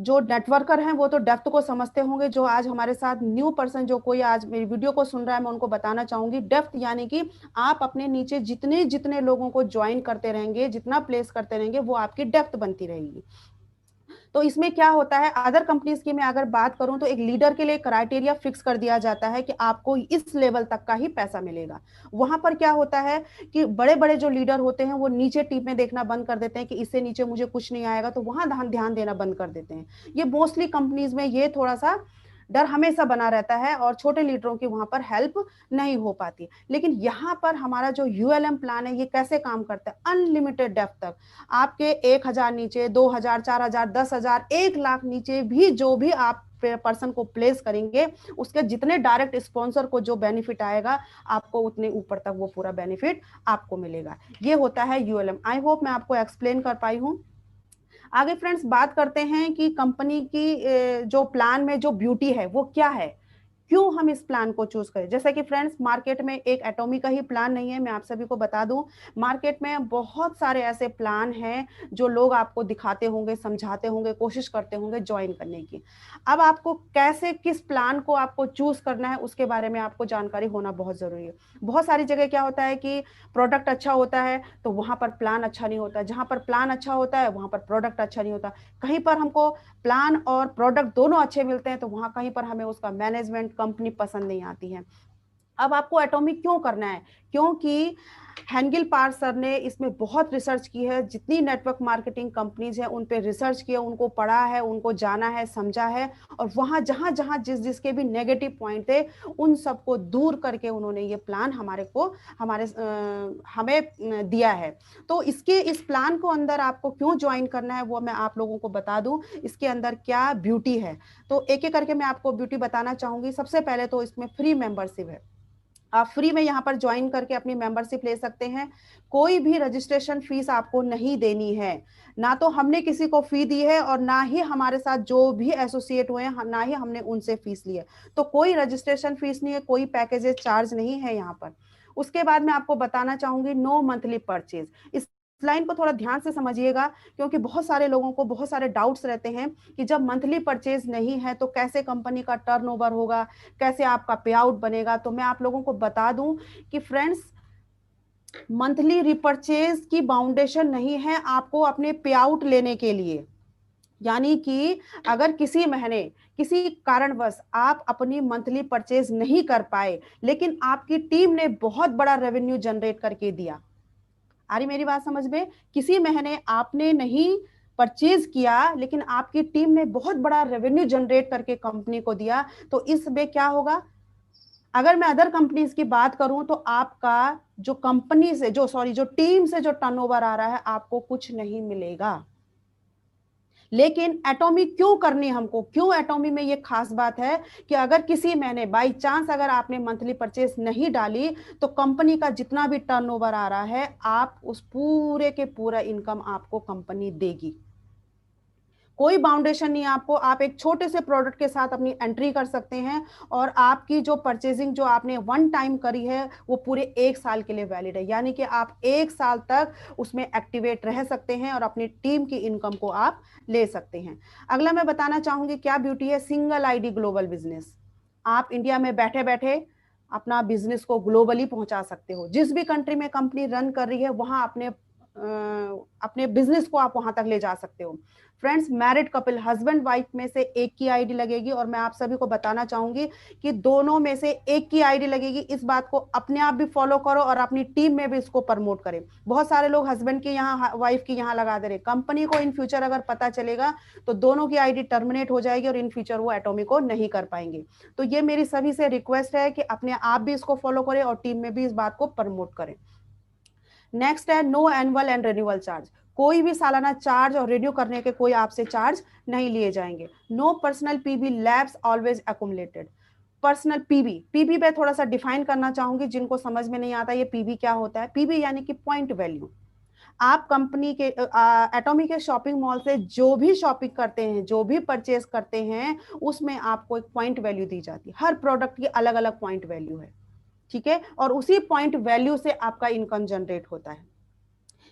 जो नेटवर्कर हैं वो तो डेप्थ को समझते होंगे। जो आज हमारे साथ न्यू पर्सन, जो कोई आज मेरी वीडियो को सुन रहा है, मैं उनको बताना चाहूंगी, डेप्थ यानी कि आप अपने नीचे जितने जितने लोगों को ज्वाइन करते रहेंगे, जितना प्लेस करते रहेंगे, वो आपकी डेप्थ बनती रहेगी। तो इसमें क्या होता है, अदर कंपनीज की मैं अगर बात करूं तो एक लीडर के लिए क्राइटेरिया फिक्स कर दिया जाता है कि आपको इस लेवल तक का ही पैसा मिलेगा। वहां पर क्या होता है कि बड़े बड़े जो लीडर होते हैं वो नीचे टीम में देखना बंद कर देते हैं कि इससे नीचे मुझे कुछ नहीं आएगा, तो वहां ध्यान देना बंद कर देते हैं। ये मोस्टली कंपनीज में ये थोड़ा सा डर हमेशा बना रहता है और छोटे लीडरों की वहां पर हेल्प नहीं हो पाती। लेकिन यहाँ पर हमारा जो यूएलएम प्लान है ये कैसे काम करता है, अनलिमिटेड डेप्थ तक आपके 1,000 नीचे, 2,000, 4,000, 10,000, 1 लाख नीचे भी जो भी आप पर्सन को प्लेस करेंगे उसके जितने डायरेक्ट स्पॉन्सर को जो बेनिफिट आएगा आपको उतने ऊपर तक वो पूरा बेनिफिट आपको मिलेगा। ये होता है यूएलएम। आई होप मैं आपको एक्सप्लेन कर पाई हूँ। आगे फ्रेंड्स बात करते हैं कि कंपनी की जो प्लान में जो ब्यूटी है वो क्या है, क्यों हम इस प्लान को चूज करें। जैसे कि फ्रेंड्स मार्केट में एक एटॉमी का ही प्लान नहीं है, मैं आप सभी को बता दूं मार्केट में बहुत सारे ऐसे प्लान हैं जो लोग आपको दिखाते होंगे, समझाते होंगे, कोशिश करते होंगे ज्वाइन करने की। अब आपको कैसे किस प्लान को आपको चूज करना है उसके बारे में आपको जानकारी होना बहुत जरूरी है। बहुत सारी जगह क्या होता है कि प्रोडक्ट अच्छा होता है तो वहां पर प्लान अच्छा नहीं होता, जहां पर प्लान अच्छा होता है वहां पर प्रोडक्ट अच्छा नहीं होता। कहीं पर हमको प्लान और प्रोडक्ट दोनों अच्छे मिलते हैं तो वहां कहीं पर हमें उसका मैनेजमेंट कंपनी पसंद नहीं आती है। अब आपको एटॉमिक क्यों करना है, क्योंकि हैंगिल पार सर ने इसमें बहुत रिसर्च की है, जितनी नेटवर्क मार्केटिंग कंपनीज हैं उन पे रिसर्च किया, उनको पढ़ा है, उनको जाना है, समझा है, और वहां जहां जहां जिसके भी नेगेटिव पॉइंट थे उन सबको दूर करके उन्होंने ये प्लान हमें दिया है। तो इस प्लान को अंदर आपको क्यों ज्वाइन करना है वो मैं आप लोगों को बता दूं, इसके अंदर क्या ब्यूटी है। तो एक एक करके मैं आपको ब्यूटी बताना चाहूंगी। सबसे पहले तो इसमें फ्री मेंबरशिप है, आप फ्री में यहाँ पर ज्वाइन करके अपनी मेंबरशिप ले सकते हैं। कोई भी रजिस्ट्रेशन फीस आपको नहीं देनी है, ना तो हमने किसी को फी दी है और ना ही हमारे साथ जो भी एसोसिएट हुए हैं ना ही हमने उनसे फीस ली है। तो कोई रजिस्ट्रेशन फीस नहीं है, कोई पैकेजेस चार्ज नहीं है यहाँ पर। उसके बाद मैं आपको बताना चाहूंगी नो मंथली परचेज। इस लाइन को थोड़ा ध्यान से समझिएगा क्योंकि बहुत सारे लोगों को बहुत सारे डाउट्स रहते हैं कि जब मंथली परचेज नहीं है तो कैसे कंपनी का टर्नओवर होगा, कैसे आपका पे आउट बनेगा। तो मैं आप लोगों को बता दूं कि फ्रेंड्स मंथली रिपर्चेज की बाउंडेशन नहीं है आपको अपने पे आउट लेने के लिए। यानी कि अगर किसी महीने किसी कारणवश आप अपनी मंथली परचेज नहीं कर पाए लेकिन आपकी टीम ने बहुत बड़ा रेवेन्यू जनरेट करके दिया, आ रही मेरी बात समझ में, किसी महीने आपने नहीं परचेज किया लेकिन आपकी टीम ने बहुत बड़ा रेवेन्यू जनरेट करके कंपनी को दिया, तो इसमें क्या होगा। अगर मैं अदर कंपनीज की बात करूं तो आपका जो कंपनी से जो टीम से जो टर्नओवर आ रहा है आपको कुछ नहीं मिलेगा। लेकिन एटॉमी क्यों करनी हमको, क्यों एटॉमी में ये खास बात है कि अगर किसी महीने बाई चांस अगर आपने मंथली परचेस नहीं डाली तो कंपनी का जितना भी टर्नओवर आ रहा है आप उस पूरे के पूरा इनकम आपको कंपनी देगी। कोई बाउंडेशन नहीं आपको, आप एक छोटे से प्रोडक्ट के साथ अपनी एंट्री कर सकते हैं और आपकी जो परचेजिंग जो आपने वन टाइम करी है वो पूरे 1 साल के लिए वैलिड है। यानी कि आप 1 साल तक उसमें एक्टिवेट रह सकते हैं और अपनी टीम की इनकम को आप ले सकते हैं। अगला मैं बताना चाहूंगी क्या ब्यूटी है, सिंगल आईडी ग्लोबल बिजनेस। आप इंडिया में बैठे बैठे अपना बिजनेस को ग्लोबली पहुंचा सकते हो। जिस भी कंट्री में कंपनी रन कर रही है वहां अपने बिजनेस को आप वहां तक ले जा सकते हो। Friends married couple husband wife में से एक की आईडी लगेगी और मैं आप सभी को बताना चाहूंगी कि दोनों में से एक की आईडी लगेगी। इस बात को अपने आप भी फॉलो करो और अपनी टीम में भी इसको प्रमोट करें। बहुत सारे लोग हस्बैंड की यहाँ वाइफ की यहाँ लगा दे रहे, कंपनी को इन फ्यूचर अगर पता चलेगा तो दोनों की आईडी टर्मिनेट हो जाएगी और इन फ्यूचर वो एटॉमी को नहीं कर पाएंगे। तो ये मेरी सभी से रिक्वेस्ट है कि अपने आप भी इसको फॉलो करें और टीम में भी इस बात को प्रमोट करें। नेक्स्ट है no annual and renewal charge. कोई भी सालाना चार्ज और रिन्यू करने के कोई आपसे चार्ज नहीं लिए जाएंगे। No personal PB labs always accumulated. Personal PB पे थोड़ा सा डिफाइन करना चाहूंगी, जिनको समझ में नहीं आता ये पीबी क्या होता है। पीबी यानी कि पॉइंट वैल्यू। आप कंपनी के एटॉमी के शॉपिंग मॉल से जो भी शॉपिंग करते हैं, जो भी परचेज करते हैं उसमें आपको एक पॉइंट वैल्यू दी जाती है। हर प्रोडक्ट की अलग अलग पॉइंट वैल्यू है, ठीक है, और उसी पॉइंट वैल्यू से आपका इनकम जनरेट होता है।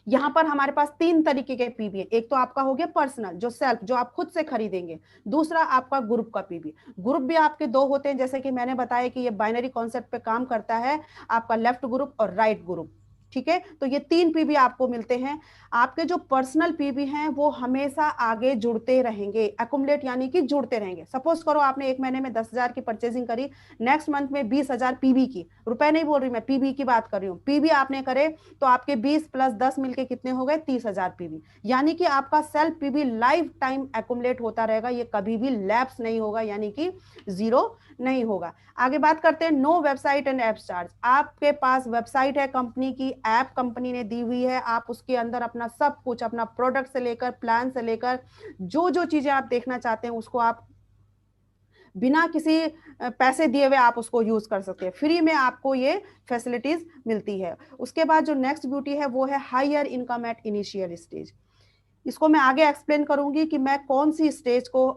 यहां पर हमारे पास 3 तरीके के पीबी है। एक तो आपका हो गया पर्सनल, जो सेल्फ, जो आप खुद से खरीदेंगे। दूसरा आपका ग्रुप का पीबी। ग्रुप भी आपके 2 होते हैं, जैसे कि मैंने बताया कि ये बाइनरी कॉन्सेप्ट पे काम करता है, आपका लेफ्ट ग्रुप और राइट ग्रुप। ठीक है। तो ये 3 पीवी आपको मिलते हैं। आपके जो पर्सनल पीवी हैं वो हमेशा आगे जुड़ते रहेंगे, एक्युमुलेट यानी कि जुड़ते रहेंगे। सपोज करो आपने एक महीने में 10,000 की परचेजिंग करी, नेक्स्ट मंथ में 20,000 पीवी की, रुपए नहीं बोल रही मैं, पीवी की बात कर रही हूँ। पीवी आपने करे तो आपके 20 + 10 मिलके कितने हो गए, 30,000 पीवी। यानी कि आपका self PV life time accumulate होता रहेगा, ये कभी भी लैप्स नहीं होगा, यानी कि जीरो नहीं होगा। आगे बात करते हैं no website and app charge. आपके पास वेबसाइट है कंपनी की, ऐप कंपनी ने दी हुई है, आप उसके अंदर अपना सब कुछ, अपना प्रोडक्ट से लेकर प्लान से लेकर जो जो चीजें आप देखना चाहते हैं उसको आप बिना किसी पैसे दिए हुए आप उसको यूज कर सकते हैं। फ्री में आपको ये फैसिलिटीज मिलती है। उसके बाद जो नेक्स्ट ब्यूटी है वो है higher income at initial stage. इसको मैं आगे एक्सप्लेन करूंगी कि मैं कौन सी स्टेज को,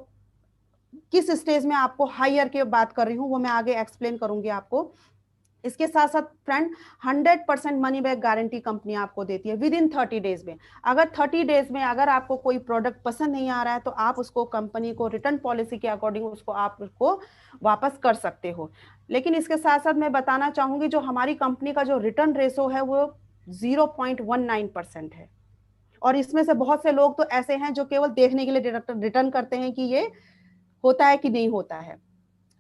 किस स्टेज में आपको हायर की बात कर रही हूं, वो मैं आगे एक्सप्लेन करूंगी आपको। इसके साथ साथ friend 100% money back guarantee company आपको देती है विद इन 30 डेज में। अगर 30 डेज में अगर आपको कोई प्रोडक्ट पसंद नहीं आ रहा है तो आप उसको कंपनी को रिटर्न पॉलिसी के अकॉर्डिंग उसको आप उसको वापस कर सकते हो। लेकिन इसके साथ साथ मैं बताना चाहूंगी जो हमारी कंपनी का जो रिटर्न रेशो है वो 0.19% है। और इसमें से बहुत से लोग तो ऐसे हैं जो केवल देखने के लिए रिटर्न करते हैं कि ये होता है कि नहीं होता है।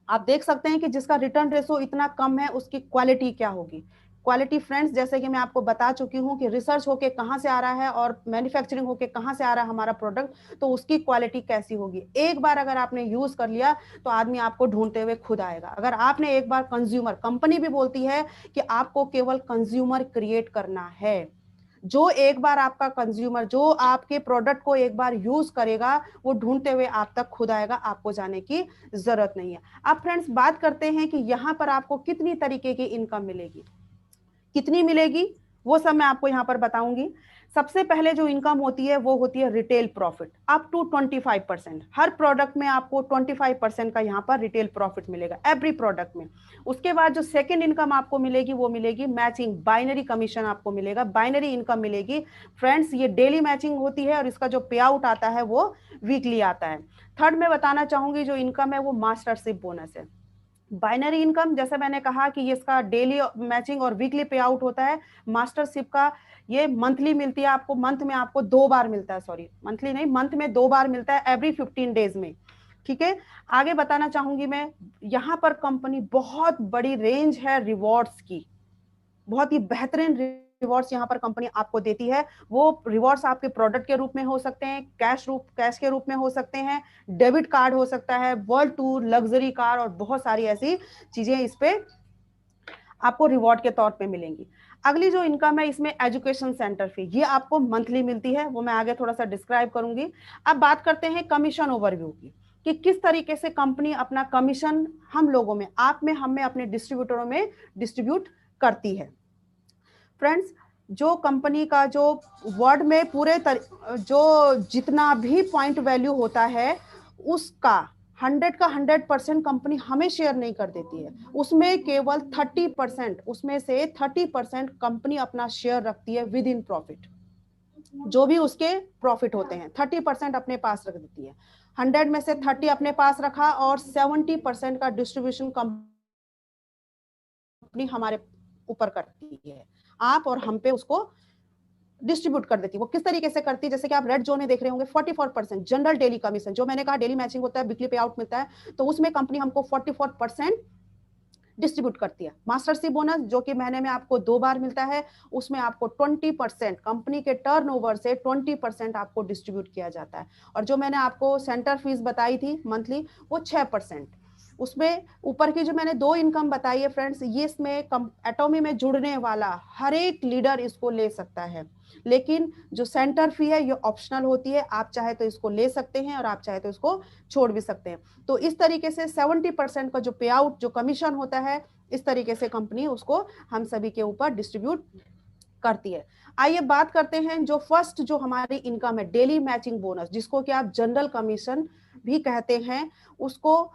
आप देख सकते हैं कि जिसका रिटर्न रेशो इतना कम है उसकी क्वालिटी क्या होगी। क्वालिटी फ्रेंड्स, जैसे कि मैं आपको बता चुकी हूं कि रिसर्च होके कहां से आ रहा है और मैन्युफैक्चरिंग होके कहां से आ रहा है हमारा प्रोडक्ट, तो उसकी क्वालिटी कैसी होगी। एक बार अगर आपने यूज कर लिया तो आदमी आपको ढूंढते हुए खुद आएगा। अगर आपने एक बार कंज्यूमर, कंपनी भी बोलती है कि आपको केवल कंज्यूमर क्रिएट करना है। जो एक बार आपका कंज्यूमर जो आपके प्रोडक्ट को एक बार यूज करेगा वो ढूंढते हुए आप तक खुद आएगा, आपको जाने की जरूरत नहीं है। अब फ्रेंड्स बात करते हैं कि यहां पर आपको कितनी तरीके की इनकम मिलेगी, कितनी मिलेगी वो सब मैं आपको यहां पर बताऊंगी। सबसे पहले जो इनकम होती है वो होती है रिटेल प्रॉफिट अप टू 25%। हर प्रोडक्ट में आपको 25% का यहां पर रिटेल प्रॉफिट मिलेगा एवरी प्रोडक्ट में। उसके बाद जो सेकंड इनकम आपको मिलेगी वो मिलेगी मैचिंग, बाइनरी कमीशन आपको मिलेगा, बाइनरी इनकम मिलेगी। फ्रेंड्स ये डेली मैचिंग होती है और इसका जो पे आउट आता है वो वीकली आता है। थर्ड में बताना चाहूंगी जो इनकम है वो मास्टरशिप बोनस है। बाइनरी इनकम जैसे मैंने कहा कि इसका डेली मैचिंग और वीकली पे आउट होता है। मास्टरशिप का ये मंथली मिलती है आपको, मंथ में आपको 2 बार मिलता है, सॉरी मंथली नहीं, मंथ में 2 बार मिलता है एवरी 15 डेज में। ठीक है। आगे बताना चाहूंगी मैं, यहां पर कंपनी बहुत बड़ी रेंज है रिवॉर्ड्स की, बहुत ही बेहतरीन रिवॉर्ड्स यहाँ पर कंपनी आपको देती है। वो रिवॉर्ड्स आपके प्रोडक्ट के रूप में हो सकते हैं, कैश के रूप में हो सकते हैं, डेबिट कार्ड हो सकता है, वर्ल्ड टूर, लग्जरी कार और बहुत सारी ऐसी चीजें इस पे आपको रिवॉर्ड के तौर पे मिलेंगी। अगली जो इनकम है इसमें एजुकेशन सेंटर फी, ये आपको मंथली मिलती है, वो मैं आगे थोड़ा सा डिस्क्राइब करूंगी। अब बात करते हैं कमीशन ओवरव्यू की कि किस तरीके से कंपनी अपना कमीशन हम लोगों में, आप में, हम में, अपने डिस्ट्रीब्यूटरों में डिस्ट्रीब्यूट करती है। फ्रेंड्स जो कंपनी का जो वर्ड में जो जितना भी पॉइंट वैल्यू होता है उसका 100 का 100% कंपनी हमें शेयर नहीं कर देती है, उसमें केवल 30%, उसमें से 30% कंपनी अपना शेयर रखती है विद इन प्रॉफिट। जो भी उसके प्रॉफिट होते हैं 30% अपने पास रख देती है। 100 में से 30 अपने पास रखा और 70% का डिस्ट्रीब्यूशन कंपनी हमारे ऊपर करती है, आप और हम पे उसको डिस्ट्रीब्यूट कर देती है। वो किस तरीके से करती है, जैसे कि आप रेड जोन में देख रहे होंगे 44% जनरल डेली कमीशन, जो मैंने कहा डेली मैचिंग होता है, वीकली पे आउट मिलता है, तो उसमें कंपनी हमको 44% डिस्ट्रीब्यूट करती है। मास्टरशिप बोनस जो कि महीने में आपको 2 बार मिलता है, उसमें आपको 20% कंपनी के टर्नओवर से 20% आपको डिस्ट्रीब्यूट किया जाता है। और जो मैंने आपको सेंटर फीस बताई थी मंथली वो 6%। उसमें ऊपर की जो मैंने 2 इनकम बताई है फ्रेंड्स, ये इसमें एटॉमी में जुड़ने वाला हर एक लीडर इसको ले सकता है, लेकिन जो सेंटर फी है ये ऑप्शनल होती है, आप चाहे तो इसको ले सकते हैं और आप चाहे तो इसको छोड़ भी सकते हैं। तो इस तरीके से 70% का जो पे आउट, जो कमीशन होता है, इस तरीके से कंपनी उसको हम सभी के ऊपर डिस्ट्रीब्यूट करती है। आइए बात करते हैं जो फर्स्ट जो हमारी इनकम है डेली मैचिंग बोनस, जिसको कि आप जनरल कमीशन भी कहते हैं, उसको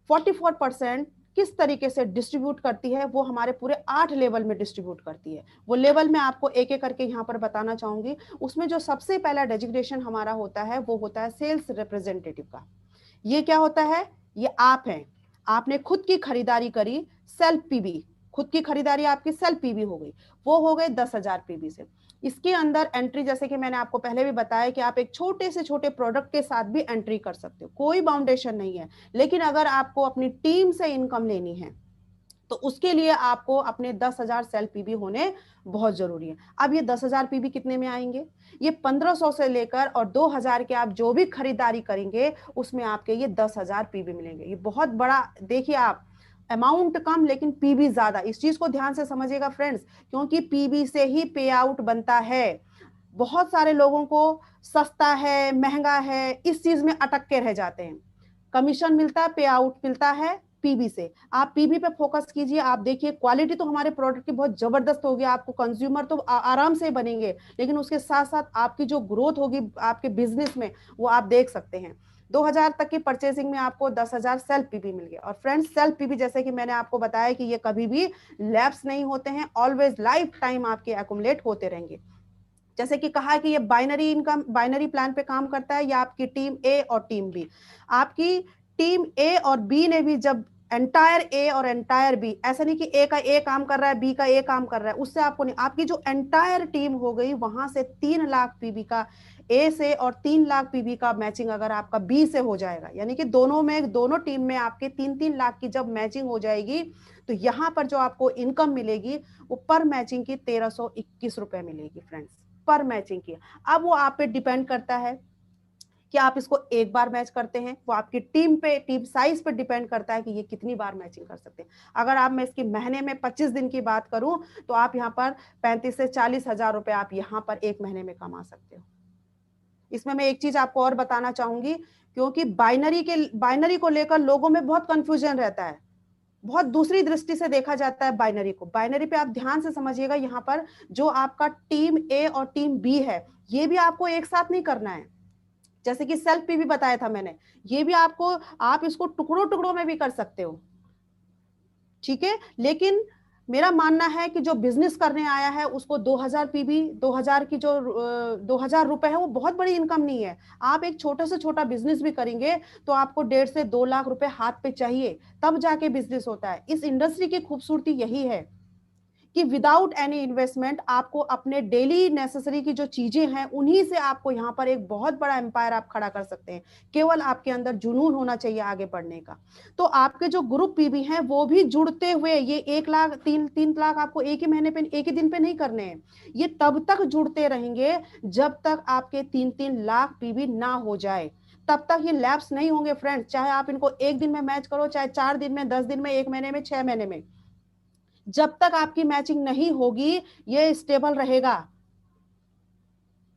44% किस तरीके से डिस्ट्रीब्यूट करती है, वो हमारे पूरे 8 लेवल में डिस्ट्रीब्यूट करती है। वो लेवल मैं आपको एक एक करके यहाँ पर बताना चाहूंगी। उसमें जो सबसे पहला डेजिग्नेशन हमारा होता है वो होता है सेल्स रिप्रेजेंटेटिव का। ये क्या होता है, ये आप हैं, आपने खुद की खरीदारी करी सेल्फ पीवी, खुद की खरीदारी आपकी सेल्फ पीवी हो गई, वो हो गए 10,000 पीवी से। इसके अंदर एंट्री, जैसे कि मैंने आपको पहले भी बताया कि आप एक छोटे से छोटे प्रोडक्ट के साथ भी एंट्री कर सकते हो, कोई बाउंडेशन नहीं है। लेकिन अगर आपको अपनी टीम से इनकम लेनी है तो उसके लिए आपको अपने 10,000 सेल्फ पीवी होने बहुत जरूरी है। अब ये 10,000 पीवी कितने में आएंगे? ये 1500 से लेकर और 2,000 के आप जो भी खरीदारी करेंगे उसमें आपके ये 10,000 पीवी मिलेंगे। ये बहुत बड़ा, देखिए आप, अमाउंट कम लेकिन पीवी ज्यादा। इस चीज को ध्यान से समझिएगा फ्रेंड्स, क्योंकि पीवी से ही पे आउट बनता है। बहुत सारे लोगों को सस्ता है, महंगा है, इस चीज में अटक के रह जाते हैं। कमीशन मिलता है, पे आउट मिलता है पीवी से। आप पीवी पे फोकस कीजिए। आप देखिए क्वालिटी तो हमारे प्रोडक्ट की बहुत जबरदस्त होगी, आपको कंज्यूमर तो आराम से बनेंगे, लेकिन उसके साथ साथ आपकी जो ग्रोथ होगी आपके बिजनेस में वो आप देख सकते हैं। 2,000 तक की परचेसिंग में आपको 10,000 सेल्फ पीवी मिल गया। और फ्रेंड्स, सेल्फ पीवी जैसे कि मैंने आपको बताया कि ये कभी भी लैप्स नहीं होते हैं, ऑलवेज लाइफ टाइम आपके एक्युमुलेट होते रहेंगे। जैसे कि कहा कि ये बाइनरी इनकम, बाइनरी प्लान पे काम करता है, या आपकी टीम ए और टीम बी। आपकी टीम ए और बी ने भी जब एंटायर ए और एंटायर बी, ऐसा नहीं कि ए का ए काम कर रहा है, बी का ए काम कर रहा है, उससे आपको नहीं, आपकी जो एंटायर टीम हो गई वहां से 3 लाख पीवी का ए से और 3 लाख पीवी का मैचिंग अगर आपका बी से हो जाएगा, यानी कि दोनों में, दोनों टीम में आपके 3-3 लाख की जब मैचिंग हो जाएगी तो यहां पर जो आपको इनकम मिलेगी वो पर मैचिंग की 1,321 रुपए मिलेगी फ्रेंड्स, पर मैचिंग की। अब वो आप पे डिपेंड करता है कि आप इसको एक बार मैच करते हैं, वो आपकी टीम पे, टीम साइज पे डिपेंड करता है कि ये कितनी बार मैचिंग कर सकते हैं। अगर आप, मैं इसकी महीने में 25 दिन की बात करूं तो आप यहाँ पर 35 से 40 हजार रुपए आप यहाँ पर एक महीने में कमा सकते हो। इसमें मैं एक चीज आपको और बताना चाहूंगी, क्योंकि बाइनरी को लेकर लोगों में बहुत कंफ्यूजन रहता है, बहुत दूसरी दृष्टि से देखा जाता है बाइनरी को। बाइनरी पे आप ध्यान से समझिएगा, यहाँ पर जो आपका टीम ए और टीम बी है ये भी आपको एक साथ नहीं करना है। जैसे कि सेल्फ पीवी बताया था मैंने, ये भी आपको, आप इसको टुकड़ों टुकड़ों में भी कर सकते हो, ठीक है। लेकिन मेरा मानना है कि जो बिजनेस करने आया है उसको 2,000 पीवी, 2,000 की जो 2,000 रुपए है वो बहुत बड़ी इनकम नहीं है। आप एक छोटा से छोटा बिजनेस भी करेंगे तो आपको 1.5 से 2 लाख रुपए हाथ पे चाहिए, तब जाके बिजनेस होता है। इस इंडस्ट्री की खूबसूरती यही है कि विदाउट एनी इन्वेस्टमेंट आपको अपने डेली नेसेसरी की जो चीजें हैं उन्हीं से आपको यहाँ पर एक बहुत बड़ा एम्पायर आप खड़ा कर सकते हैं। केवल आपके अंदर जुनून होना चाहिए आगे बढ़ने का। तो आपके जो ग्रुप पीवी हैं वो भी जुड़ते हुए, ये 1 लाख 3 लाख आपको एक ही महीने पे, एक ही दिन पे नहीं करने हैं। ये तब तक जुड़ते रहेंगे जब तक आपके 3-3 लाख पीवी ना हो जाए, तब तक ये लैप्स नहीं होंगे फ्रेंड्स। चाहे आप इनको एक दिन में मैच करो, चाहे 4 दिन में, 10 दिन में, 1 महीने में, 6 महीने में, जब तक आपकी मैचिंग नहीं होगी ये स्टेबल रहेगा।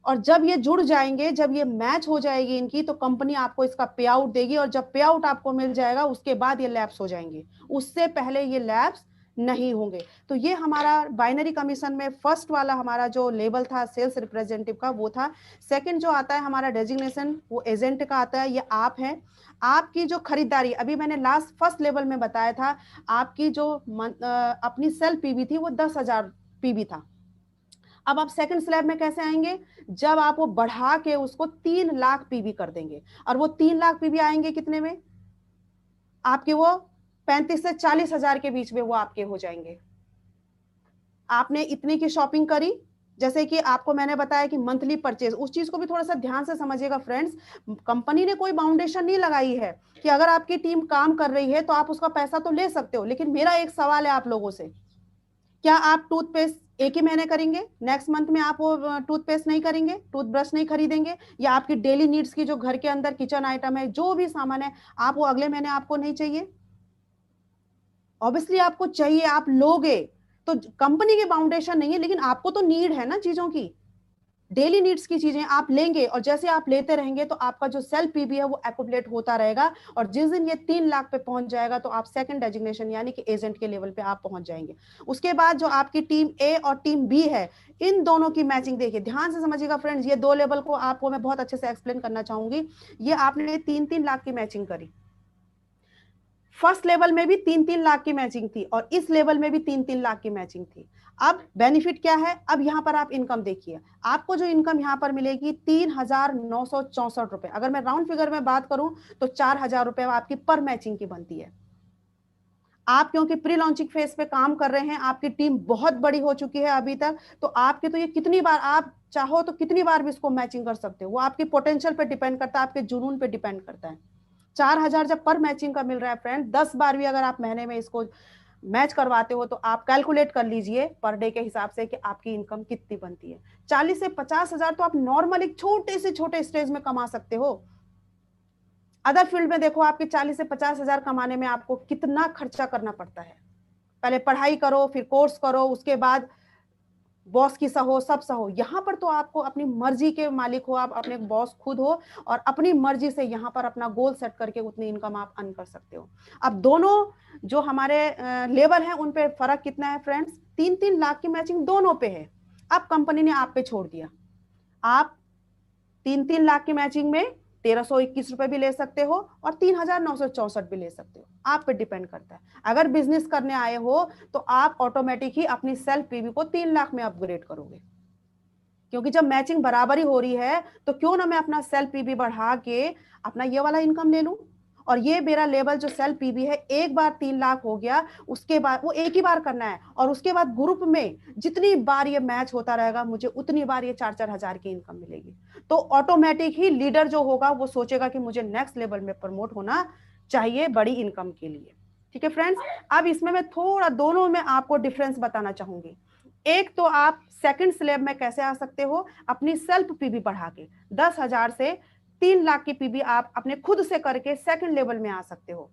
और जब ये जुड़ जाएंगे, जब ये मैच हो जाएगी इनकी, तो कंपनी आपको इसका पे आउट देगी, और जब पे आउट आपको मिल जाएगा उसके बाद ये लैप्स हो जाएंगे, उससे पहले ये लैप्स नहीं होंगे। तो ये हमारा बाइनरी कमीशन में फर्स्ट वाला हमारा जो लेवल था सेल्स रिप्रेजेंटेटिव का वो था। सेकंड जो आता है हमारा डेजिग्नेशन वो एजेंट का आता है। ये आप हैं, आपकी जो खरीदारी, अभी मैंने लास्ट फर्स्ट लेवल में बताया था, आपकी जो अपनी सेल पीवी थी वो 10,000 पीवी था। अब आप सेकंड स्लैब में कैसे आएंगे? जब आप वो बढ़ा के उसको 3 लाख पीवी कर देंगे, और वो 3 लाख पीवी आएंगे कितने में? आपके वो 35 से 40 हजार के बीच में वो आपके हो जाएंगे। आपने इतनी की शॉपिंग करी, जैसे कि आपको मैंने बताया कि मंथली परचेज, उस चीज को भी थोड़ा सा ध्यान से समझिएगा फ्रेंड्स। कंपनी ने कोई बाउंडेशन नहीं लगाई है कि अगर आपकी टीम काम कर रही है तो आप उसका पैसा तो ले सकते हो, लेकिन मेरा एक सवाल है आप लोगों से, क्या आप टूथपेस्ट एक ही महीने करेंगे, नेक्स्ट मंथ में आप वो टूथपेस्ट नहीं करेंगे, टूथब्रश नहीं खरीदेंगे, या आपकी डेली नीड्स की जो घर के अंदर किचन आइटम है, जो भी सामान है, आप वो अगले महीने आपको नहीं चाहिए? ऑब्वियसली आपको चाहिए, आप लोगे। तो कंपनी के बाउंडेशन नहीं है, लेकिन आपको तो नीड है ना चीजों की, डेली नीड्स की चीजें आप लेंगे, और जैसे आप लेते रहेंगे तो आपका जो सेल पीबी है वो एक्युमुलेट होता रहेगा, और जिस दिन ये 3 लाख पे पहुंच जाएगा तो आप सेकंड डेजिग्नेशन यानी कि एजेंट के लेवल पे आप पहुंच जाएंगे। उसके बाद जो आपकी टीम ए और टीम बी है, इन दोनों की मैचिंग देखिए, ध्यान से समझिएगा फ्रेंड्स। ये 2 लेवल को आपको मैं बहुत अच्छे से एक्सप्लेन करना चाहूंगी। ये आपने 3-3 लाख की मैचिंग करी, फर्स्ट लेवल में भी 3-3 लाख की मैचिंग थी, और इस लेवल में भी 3-3 लाख की मैचिंग थी। अब बेनिफिट क्या है? अब यहां पर आप इनकम देखिए, आपको जो इनकम यहां पर मिलेगी 3,964 रुपए। अगर मैं राउंड फिगर में बात करूं तो 4,000 रुपए आपकी पर मैचिंग की बनती है। आप क्योंकि प्री लॉन्चिंग फेज पे काम कर रहे हैं, आपकी टीम बहुत बड़ी हो चुकी है अभी तक, तो आपके तो ये कितनी बार आप चाहो तो कितनी बार भी इसको मैचिंग कर सकते हो। वो आपकी पोटेंशियल पे डिपेंड करता है, आपके जुनून पे डिपेंड करता है। 4,000 जब पर मैचिंग का मिल रहा है फ्रेंड, 10 बार भी अगर आप महीने में इसको मैच करवाते हो तो आप कैलकुलेट कर लीजिए पर डे के हिसाब से कि आपकी इनकम कितनी बनती है। 40 से 50,000 तो आप नॉर्मल एक छोटे से छोटे स्टेज में कमा सकते हो। अदर फील्ड में देखो, आपके 40 से 50,000 कमाने में आपको कितना खर्चा करना पड़ता है। पहले पढ़ाई करो, फिर कोर्स करो, उसके बाद बॉस की सहो, सब सहो। यहाँ पर तो आपको अपनी मर्जी के मालिक हो, आप अपने बॉस खुद हो और अपनी मर्जी से यहाँ पर अपना गोल सेट करके उतनी इनकम आप अर्न कर सकते हो। अब दोनों जो हमारे लेवल हैं उन पे फर्क कितना है फ्रेंड्स? 3-3 लाख की मैचिंग दोनों पे है। अब कंपनी ने आप पे छोड़ दिया, आप 3-3 लाख की मैचिंग में 1,321 रुपए भी ले सकते हो और 3,964 भी ले सकते हो, आप पे डिपेंड करता है। अगर बिजनेस करने आए हो तो आप ऑटोमेटिक ही अपनी सेल्फ पीवी को 3 लाख में अपग्रेड करोगे, क्योंकि जब मैचिंग बराबरी हो रही है तो क्यों ना मैं अपना सेल्फ पीवी बढ़ा के अपना ये वाला इनकम ले लूं। और ये मेरा लेवल जो सेल्फ पीवी है, एक बार 3 लाख हो गया, उसके बाद वो एक ही बार करना है और उसके बाद ग्रुप में जितनी बार ये मैच होता रहेगा मुझे उतनी बार ये 4-4 हजार की इनकम मिलेगी। तो ऑटोमेटिक ही लीडर जो होगा वो सोचेगा कि मुझे नेक्स्ट लेवल में प्रमोट होना चाहिए बड़ी इनकम के लिए। ठीक है फ्रेंड्स, अब इसमें मैं थोड़ा दोनों में आपको डिफरेंस बताना चाहूंगी। एक तो आप सेकंड स्लैब में कैसे आ सकते हो, अपनी सेल्फ पीवी बढ़ा के 10,000 से 3 लाख की पीवी आप अपने खुद से करके सेकंड लेवल में आ सकते हो।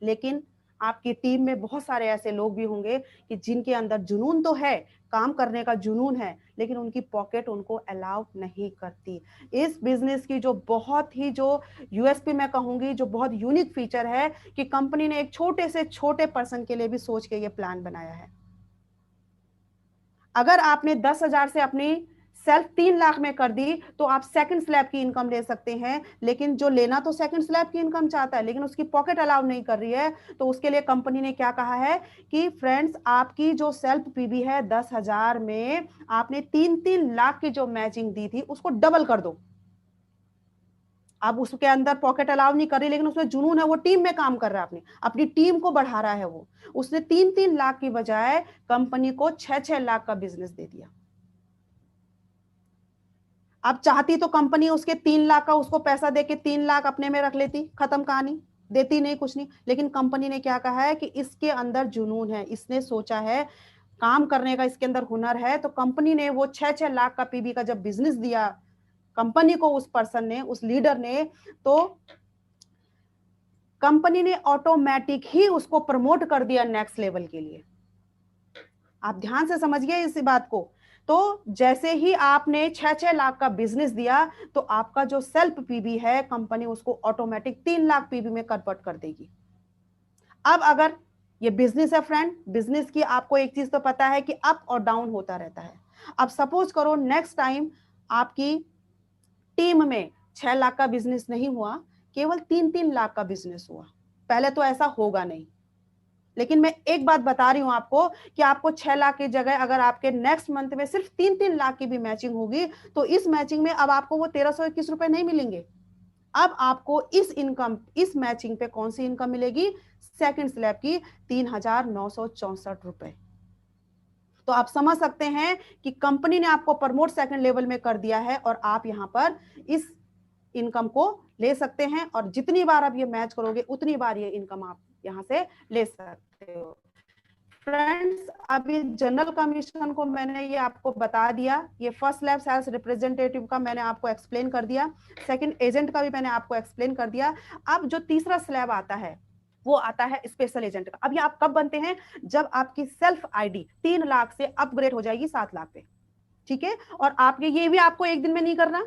लेकिन आपकी टीम में बहुत सारे ऐसे लोग भी होंगे कि जिनके अंदर जुनून तो है, काम करने का जुनून है, लेकिन उनकी पॉकेट उनको अलाउ नहीं करती। इस बिजनेस की जो बहुत ही जो यूएसपी मैं कहूंगी, जो बहुत यूनिक फीचर है कि कंपनी ने एक छोटे से छोटे पर्सन के लिए भी सोच के ये प्लान बनाया है। अगर आपने 10,000 से अपनी सेल्फ 3 लाख में कर दी तो आप सेकंड स्लैब की इनकम ले सकते हैं। लेकिन जो लेना तो सेकंड स्लैब की इनकम चाहता है लेकिन उसकी पॉकेट अलाउ नहीं कर रही है, तो उसके लिए कंपनी ने क्या कहा है कि फ्रेंड्स, आपकी जो सेल्फ पीवी है 10,000 में आपने 3-3 लाख की जो मैचिंग दी थी उसको डबल कर दो। अब उसके अंदर पॉकेट अलाउ नहीं कर रही लेकिन उसमें जुनून है, वो टीम में काम कर रहा है, अपनी टीम को बढ़ा रहा है। वो उसने 3-3 लाख की बजाय कंपनी को 6-6 लाख का बिजनेस दे दिया। अब चाहती तो कंपनी उसके 3 लाख का उसको पैसा देके 3 लाख अपने में रख लेती, खत्म कहानी, देती नहीं कुछ नहीं। लेकिन कंपनी ने क्या कहा है कि इसके अंदर जुनून है, इसने सोचा है, काम करने का इसके अंदर हुनर है, तो कंपनी ने वो 6-6 लाख का पीबी का जब बिजनेस दिया कंपनी को, उस पर्सन ने, उस लीडर ने, तो कंपनी ने ऑटोमेटिक ही उसको प्रमोट कर दिया नेक्स्ट लेवल के लिए। आप ध्यान से समझिए इस बात को। तो जैसे ही आपने 6-6 लाख का बिजनेस दिया तो आपका जो सेल्फ पीबी है कंपनी उसको ऑटोमेटिक 3 लाख पीबी में कन्वर्ट कर देगी। अब अगर ये बिजनेस है फ्रेंड, बिजनेस की आपको एक चीज तो पता है कि अप और डाउन होता रहता है। अब सपोज करो नेक्स्ट टाइम आपकी टीम में 6 लाख का बिजनेस नहीं हुआ, केवल 3-3 लाख का बिजनेस हुआ। पहले तो ऐसा होगा नहीं, लेकिन मैं एक बात बता रही हूं आपको कि आपको 6 लाख की जगह अगर आपके नेक्स्ट मंथ में सिर्फ 3-3 लाख की भी मैचिंग होगी तो इस मैचिंग में अब आपको वो 1,321 रुपए नहीं मिलेंगे। अब आपको इस इनकम, इस मैचिंग पे कौन सी इनकम मिलेगी? सेकंड स्लैब की 3,964 रुपए। तो आप समझ सकते हैं कि कंपनी ने आपको प्रमोट सेकंड लेवल में कर दिया है और आप यहां पर इस इनकम को ले सकते हैं और जितनी बार आप ये मैच करोगे उतनी बार ये इनकम आप यहां से ले सकते हो। फ्रेंड्स, अभी जनरल कमीशन को मैंने ये आपको बता दिया, ये फर्स्ट स्लैब सेल्स रिप्रेजेंटेटिव का मैंने आपको एक्सप्लेन कर दिया, सेकंड एजेंट का भी मैंने आपको एक्सप्लेन कर दिया। अब जो तीसरा स्लैब आता है वो आता है स्पेशल एजेंट का। अब ये आप कब बनते हैं? जब आपकी सेल्फ आईडी 3 लाख से अपग्रेड हो जाएगी 7 लाख पे। ठीक है, और आपके ये भी आपको एक दिन में नहीं करना,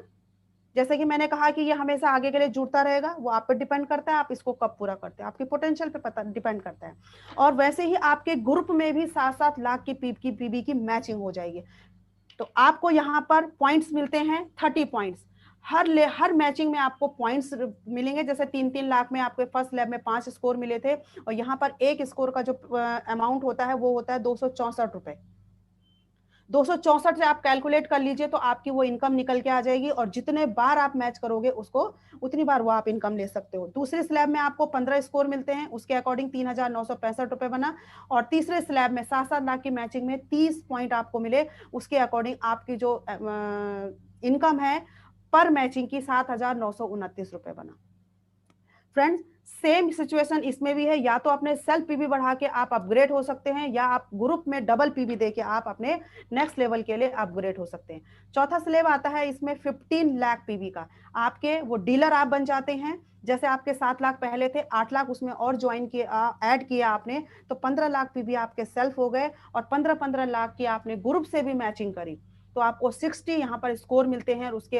जैसे कि मैंने कहा कि ये हमेशा आगे के लिए जुड़ता रहेगा, वो आप पर डिपेंड करता है आप इसको कब पूरा करते हैं, आपकी पोटेंशियल पे पता डिपेंड करता है। और वैसे ही आपके ग्रुप में भी 7-7 लाख की पीबी की मैचिंग हो जाएगी। तो आपको यहाँ पर पॉइंट्स मिलते हैं 30 पॉइंट्स। हर मैचिंग में आपको पॉइंट्स मिलेंगे। जैसे 3-3 लाख में आपके फर्स्ट लैब में 5 स्कोर मिले थे और यहाँ पर एक स्कोर का जो अमाउंट होता है वो होता है 264 रुपए। 264 से आप कैलकुलेट कर लीजिए तो आपकी वो इनकम निकल के आ जाएगी, और जितने बार आप मैच करोगे उसको उतनी बार वो आप इनकम ले सकते हो। दूसरे स्लैब में आपको 15 स्कोर मिलते हैं, उसके अकॉर्डिंग 3,965 रुपए बना, और तीसरे स्लैब में 7-7 लाख की मैचिंग में 30 पॉइंट आपको मिले, उसके अकॉर्डिंग आपकी जो इनकम है पर मैचिंग की 7,929 रुपए बना। फ्रेंड्स, सेम सिचुएशन इसमें भी है, या तो अपने सेल्फ पीवी बढ़ा के आप अपग्रेड हो सकते हैं, या आप ग्रुप में डबल पीवी देके आप अपने नेक्स्ट लेवल के लिए अपग्रेड हो सकते हैं। चौथा स्लेब आता है इसमें 15 लाख पीवी का, आपके वो डीलर आप बन जाते हैं। जैसे आपके 7 लाख पहले थे, 8 लाख उसमें और ज्वाइन किया, ऐड किया आपने, तो 15 लाख पीवी आपके सेल्फ हो गए, और 15-15 लाख की आपने ग्रुप से भी मैचिंग करी, तो आपको 60 यहाँ पर स्कोर मिलते हैं, और उसके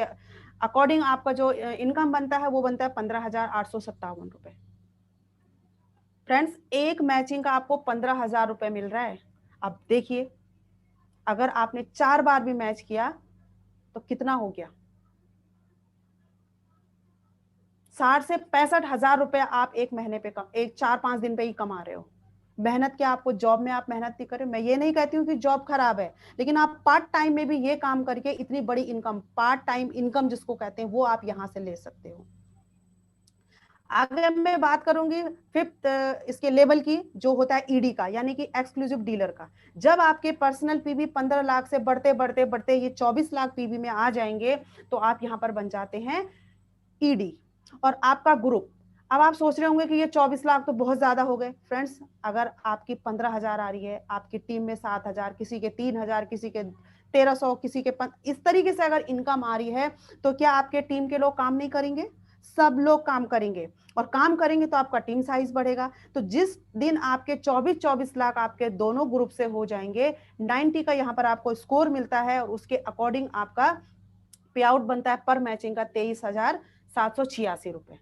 अकॉर्डिंग आपका जो इनकम बनता है वो बनता है 15,857 रुपए। फ्रेंड्स, एक मैचिंग का आपको 15,000 रुपए मिल रहा है। अब देखिए, अगर आपने 4 बार भी मैच किया तो कितना हो गया, 60 से 65,000 रुपए आप एक महीने पे एक 4-5 दिन पे ही कमा रहे हो। मेहनत क्या, आपको जॉब में आप मेहनत नहीं करें, मैं ये नहीं कहती हूँ कि जॉब खराब है, लेकिन आप पार्ट टाइम में भी ये काम करके इतनी बड़ी इनकम, पार्ट टाइम इनकम जिसको कहते हैं, वो आप यहां से ले सकते हो। अगर मैं बात करूंगी फिफ्थ इसके लेवल की, जो होता है ईडी का, यानी कि एक्सक्लूसिव डीलर का, जब आपके पर्सनल पीवी 15 लाख से बढ़ते बढ़ते बढ़ते ये 24 लाख पीवी में आ जाएंगे, तो आप यहां पर बन जाते हैं ईडी। और आपका ग्रुप, अब आप सोच रहे होंगे कि ये 24 लाख तो बहुत ज्यादा हो गए। फ्रेंड्स, अगर आपकी 15,000 आ रही है, आपकी टीम में 7,000, किसी के 3,000, किसी के 1,300, किसी के इस तरीके से अगर इनकम आ रही है, तो क्या आपके टीम के लोग काम नहीं करेंगे? सब लोग काम करेंगे, और काम करेंगे तो आपका टीम साइज बढ़ेगा। तो जिस दिन आपके 24-24 लाख आपके दोनों ग्रुप से हो जाएंगे, 90 का यहाँ पर आपको स्कोर मिलता है, और उसके अकॉर्डिंग आपका पे आउट बनता है पर मैचिंग का 23,786 रुपए।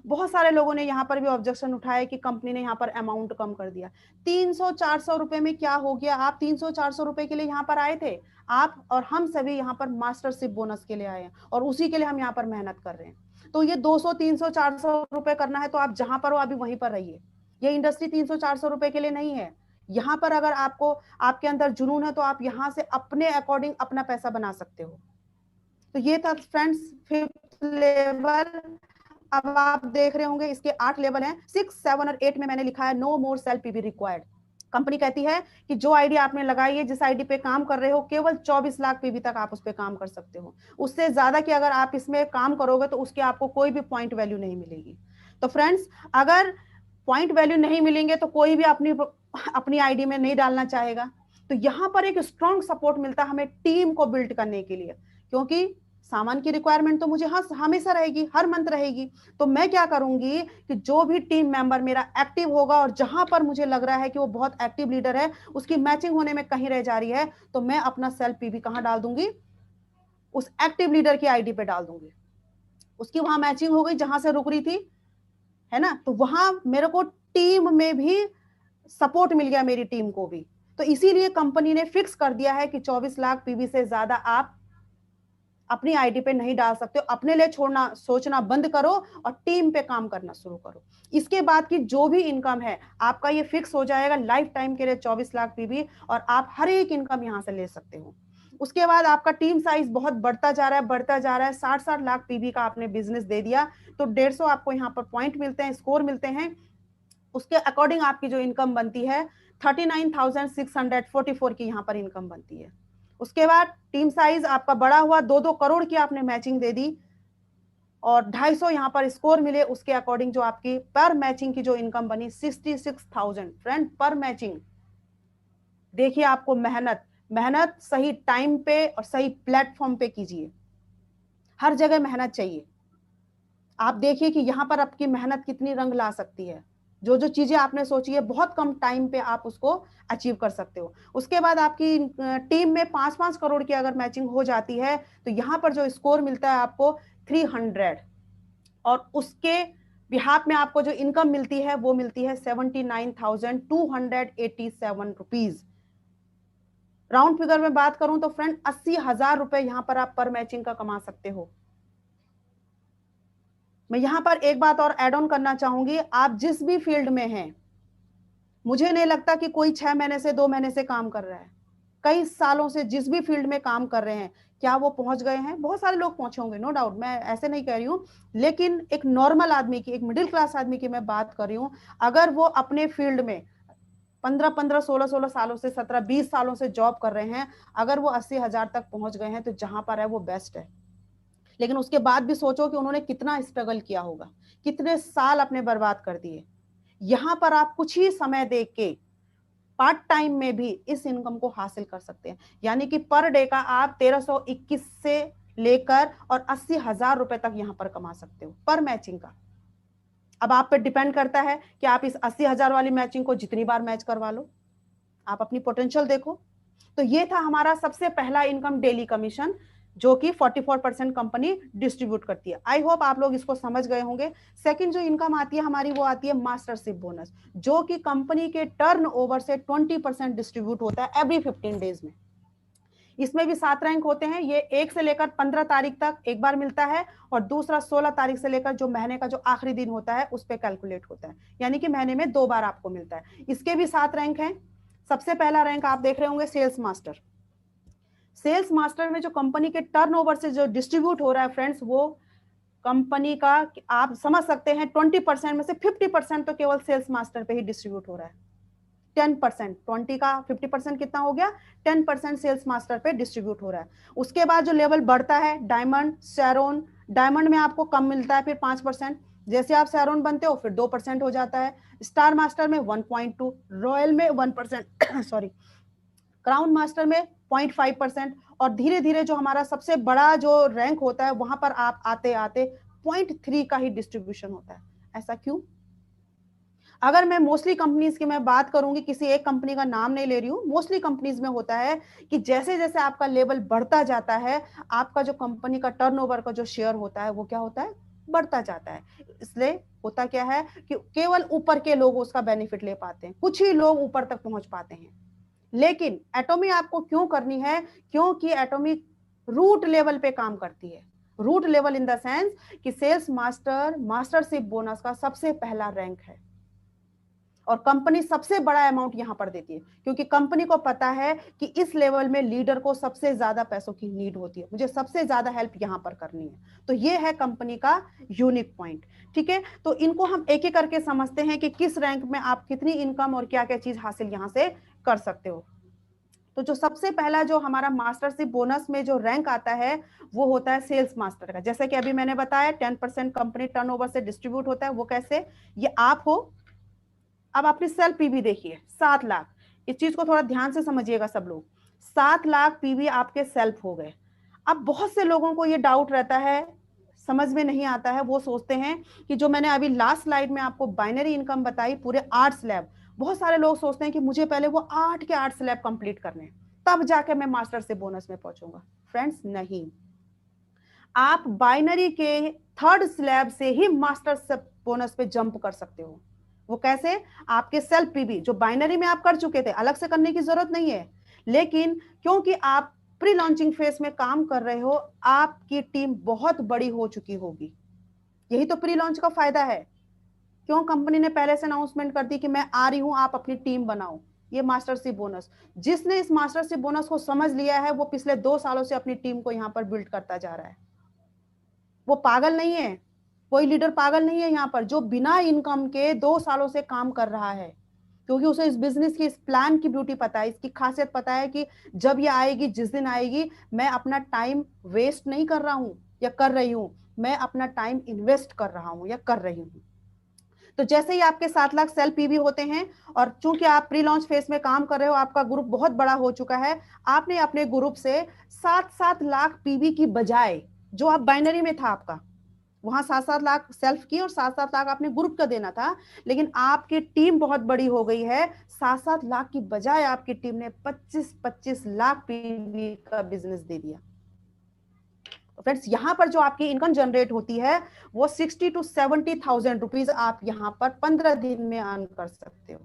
बहुत सारे लोगों ने यहाँ पर भी ऑब्जेक्शन उठाया कि कंपनी ने यहाँ पर अमाउंट कम कर दिया। 300-400 रुपए में क्या हो गया? आप 300-400 रुपए के लिए यहाँ पर आए थे, आप और हम सभी यहाँ पर मास्टरशिप बोनस के लिए आए हैं, और उसी के लिए हम यहाँ पर मेहनत कर रहे हैं। तो ये 200-300-400 रुपए करना है तो आप जहां पर हो अभी वहीं पर रहिए। ये इंडस्ट्री 300-400 रुपए के लिए नहीं है। यहाँ पर अगर आपको, आपके अंदर जुनून है, तो आप यहाँ से अपने अकॉर्डिंग अपना पैसा बना सकते हो। तो ये था फ्रेंड्स फिफ्थ लेवल। अब आप देख रहे होंगे इसके 8 लेवल हैं। 6, 7 और 8 में मैंने लिखा है no more self PV required. Company कहती है कि जो आईडी आपने लगाई है, जिस आईडी पे काम कर रहे हो, केवल 24 लाख पीवी तक आप उस पर काम कर सकते हो। उससे ज्यादा की अगर आप इसमें काम करोगे तो उसके आपको कोई भी पॉइंट वैल्यू नहीं मिलेगी। तो फ्रेंड्स, अगर पॉइंट वैल्यू नहीं मिलेंगे तो कोई भी अपनी आईडी में नहीं डालना चाहेगा। तो यहां पर एक स्ट्रॉन्ग सपोर्ट मिलता है हमें टीम को बिल्ड करने के लिए, क्योंकि सामान की रिक्वायरमेंट तो मुझे हमेशा रहेगी, हर मंथ रहेगी। तो मैं क्या करूंगी कि जो भी टीम मेंबर मेरा एक्टिव होगा, और जहां पर मुझे लग रहा है कि वो बहुत एक्टिव लीडर है, उसकी मैचिंग होने में कहीं रह जा रही है, तो मैं अपना सेल्फ पीवी कहां डाल दूंगी? उस एक्टिव लीडर की आईडी पे डाल दूंगी। उसकी वहां मैचिंग हो गई जहां से रुक रही थी, है ना? तो वहां मेरे को टीम में भी सपोर्ट मिल गया, मेरी टीम को भी। तो इसीलिए कंपनी ने फिक्स कर दिया है कि 24 लाख पीवी से ज्यादा आप अपनी आईडी पे नहीं डाल सकते हो। अपने लिए छोड़ना, सोचना बंद करो और टीम पे काम करना शुरू करो। इसके बाद की जो भी इनकम है आपका, ये फिक्स हो जाएगा लाइफ टाइम के लिए 24 लाख पीवी, और आप हर एक इनकम यहां से ले सकते हो। उसके बाद आपका टीम साइज बहुत बढ़ता जा रहा है, बढ़ता जा रहा है। 60-60 लाख पीवी का आपने बिजनेस दे दिया, तो 150 आपको यहाँ पर पॉइंट मिलते हैं, स्कोर मिलते हैं। उसके अकॉर्डिंग आपकी जो इनकम बनती है 39,644 की यहाँ पर इनकम बनती है। उसके बाद टीम साइज आपका बड़ा हुआ, 2-2 करोड़ की आपने मैचिंग दे दी, और 250 यहाँ पर स्कोर मिले। उसके अकॉर्डिंग जो आपकी पर मैचिंग की जो इनकम बनी 66,000 फ्रेंड पर मैचिंग। देखिए, आपको मेहनत मेहनत सही टाइम पे और सही प्लेटफॉर्म पे कीजिए। हर जगह मेहनत चाहिए। आप देखिए कि यहां पर आपकी मेहनत कितनी रंग ला सकती है। जो जो चीजें आपने सोची है, बहुत कम टाइम पे आप उसको अचीव कर सकते हो। उसके बाद आपकी टीम में 5-5 करोड़ की अगर मैचिंग हो जाती है, तो यहां पर जो स्कोर मिलता है आपको 300, और उसके बिहाफ में आपको जो इनकम मिलती है वो मिलती है 79,287 रुपीज। राउंड फिगर में बात करूं तो फ्रेंड 80,000 रुपए यहां पर आप पर मैचिंग का कमा सकते हो। मैं यहां पर एक बात और ऐड ऑन करना चाहूंगी, आप जिस भी फील्ड में हैं, मुझे नहीं लगता कि कोई 6 महीने से 2 महीने से काम कर रहा है। कई सालों से जिस भी फील्ड में काम कर रहे हैं, क्या वो पहुंच गए हैं? बहुत सारे लोग पहुंचे होंगे, नो डाउट, मैं ऐसे नहीं कह रही हूँ, लेकिन एक नॉर्मल आदमी की, एक मिडिल क्लास आदमी की मैं बात कर रही हूँ, अगर वो अपने फील्ड में 15-15, 16-16 सालों से, 17-20 सालों से जॉब कर रहे हैं, अगर वो 80,000 तक पहुंच गए हैं तो जहां पर है वो बेस्ट है। लेकिन उसके बाद भी सोचो कि उन्होंने कितना स्ट्रगल किया होगा, कितने साल अपने बर्बाद कर दिए। यहां पर आप कुछ ही समय दे के पार्ट टाइम में भी इस इनकम को हासिल कर सकते हैं, यानी कि पर डे का आप 1321 से लेकर और 80,000 रुपए तक यहां पर कमा सकते हो पर मैचिंग का। अब आप पे डिपेंड करता है कि आप इस 80,000 वाली मैचिंग को जितनी बार मैच करवा लो, आप अपनी पोटेंशियल देखो। तो ये था हमारा सबसे पहला इनकम, डेली कमीशन, जो कि 44% कंपनी डिस्ट्रीब्यूट करती है। आई होप आप लोग इसको समझ गए होंगे। सेकंड जो इनकम आती है हमारी, वो आती है मास्टरशिप बोनस, जो कि कंपनी के टर्नओवर से 20% डिस्ट्रीब्यूट होता है एवरी 15 डेज में। इसमें भी 7 रैंक होते हैं, ये 1 से लेकर 15 तारीख तक एक बार मिलता है, और दूसरा 16 तारीख से लेकर जो महीने का जो आखिरी दिन होता है उस पर कैलकुलेट होता है, यानी कि महीने में 2 बार आपको मिलता है। इसके भी 7 रैंक हैं। सबसे पहला रैंक आप देख रहे होंगे सेल्स मास्टर। सेल्स मास्टर में जो कंपनी के टर्नओवर से जो डिस्ट्रीब्यूट हो रहा है फ्रेंड्स, वो कंपनी का आप समझ सकते हैं 20% में से 50% तो केवल सेल्स मास्टर पे ही डिस्ट्रीब्यूट हो रहा है। 10%, 20 का 50% कितना हो गया, 10% सेल्स मास्टर पे डिस्ट्रीब्यूट हो रहा है। उसके बाद जो लेवल बढ़ता है, डायमंड, सैरोन, डायमंड में आपको कम मिलता है, फिर 5%, जैसे आप सैरोन बनते हो फिर 2% हो जाता है, स्टार मास्टर में 1.2, रॉयल में 1% सॉरी, क्राउन मास्टर में 0.5%, और धीरे धीरे जो हमारा सबसे बड़ा जो रैंक होता है वहां पर आप आते आते 0.3 का ही डिस्ट्रीब्यूशन होता है। ऐसा क्यों? अगर मैं मोस्टली कंपनीज की मैं बात करूंगी, किसी एक कंपनी का नाम नहीं ले रही हूं, मोस्टली कंपनीज में होता है कि जैसे जैसे आपका लेवल बढ़ता जाता है, आपका जो कंपनी का टर्नओवर का जो शेयर होता है वो क्या होता है, बढ़ता जाता है। इसलिए होता क्या है कि केवल ऊपर के लोग उसका बेनिफिट ले पाते हैं, कुछ ही लोग ऊपर तक पहुंच पाते हैं। लेकिन एटॉमी आपको क्यों करनी है? क्योंकि एटॉमी रूट लेवल पे काम करती है। Root level in the sense कि सेल्स मास्टर मास्टरशिप बोनस का सबसे पहला रैंक है, और कंपनी सबसे बड़ा अमाउंट यहां पर देती है, क्योंकि कंपनी को पता है कि इस लेवल में लीडर को सबसे ज्यादा पैसों की नीड होती है, मुझे सबसे ज्यादा हेल्प यहां पर करनी है। तो ये है कंपनी का यूनिक पॉइंट। ठीक है, तो इनको हम एक एक करके समझते हैं कि किस रैंक में आप कितनी इनकम और क्या क्या चीज हासिल यहां से कर सकते हो। तो जो सबसे पहला जो हमारा मास्टरशिप बोनस में जो रैंक आता है वो होता है सेल्स मास्टर का। जैसे कि अभी मैंने बताया 10% कंपनी टर्नओवर से डिस्ट्रीब्यूट होता है। वो कैसे? ये आप हो, अब अपनी सेल्फ पीवी देखिए 7 लाख, इस चीज को थोड़ा ध्यान से समझिएगा सब लोग। 7 लाख पीवी आपके सेल्फ हो गए। अब बहुत से लोगों को ये डाउट रहता है, समझ में नहीं आता है, वो सोचते हैं कि जो मैंने अभी लास्ट स्लाइड में आपको बाइनरी इनकम बताई पूरे 8 स्लैब, बहुत सारे लोग सोचते हैं कि मुझे पहले वो 8 के 8 स्लैब कंप्लीट करने, तब जाके मैं मास्टर से बोनस में पहुंचूंगा। फ्रेंड्स नहीं, आप बाइनरी के 3rd स्लैब से ही मास्टर बोनस पे जंप कर सकते हो। वो कैसे? आपके सेल्फ पीबी जो बाइनरी में आप कर चुके थे, अलग से करने की जरूरत नहीं है, लेकिन क्योंकि आप प्री लॉन्चिंग फेज में काम कर रहे हो, आपकी टीम बहुत बड़ी हो चुकी होगी। यही तो प्री लॉन्च का फायदा है। क्यों कंपनी ने पहले से अनाउंसमेंट कर दी कि मैं आ रही हूं, आप अपनी टीम बनाओ। ये मास्टरशिप बोनस, जिसने इस मास्टरशिप बोनस को समझ लिया है वो पिछले 2 सालों से अपनी टीम को यहां पर बिल्ड करता जा रहा है। वो पागल नहीं है, कोई लीडर पागल नहीं है यहाँ पर जो बिना इनकम के 2 सालों से काम कर रहा है, क्योंकि उसे इस बिजनेस की, इस प्लान की ब्यूटी पता है, इसकी खासियत पता है कि जब ये आएगी, जिस दिन आएगी, मैं अपना टाइम वेस्ट नहीं कर रहा हूं या कर रही हूं, मैं अपना टाइम इन्वेस्ट कर रहा हूं या कर रही हूं। तो जैसे ही आपके 7 लाख सेल पीवी होते हैं, और चूंकि आप प्री लॉन्च फेज में काम कर रहे हो, आपका ग्रुप बहुत बड़ा हो चुका है, आपने अपने ग्रुप से 7-7 लाख पीवी की बजाय, जो आप बाइनरी में था आपका, वहां 7-7 लाख सेल्फ की और 7-7 लाख आपने ग्रुप का देना था, लेकिन आपकी टीम बहुत बड़ी हो गई है, 7-7 लाख की बजाय आपकी टीम ने 25-25 लाख पीवी का बिजनेस दे दिया। फ्रेंड्स, यहां पर जो आपकी इनकम जनरेट होती है वो 60 to 70,000 रुपीज आप यहां पर 15 दिन में अर्न कर सकते हो।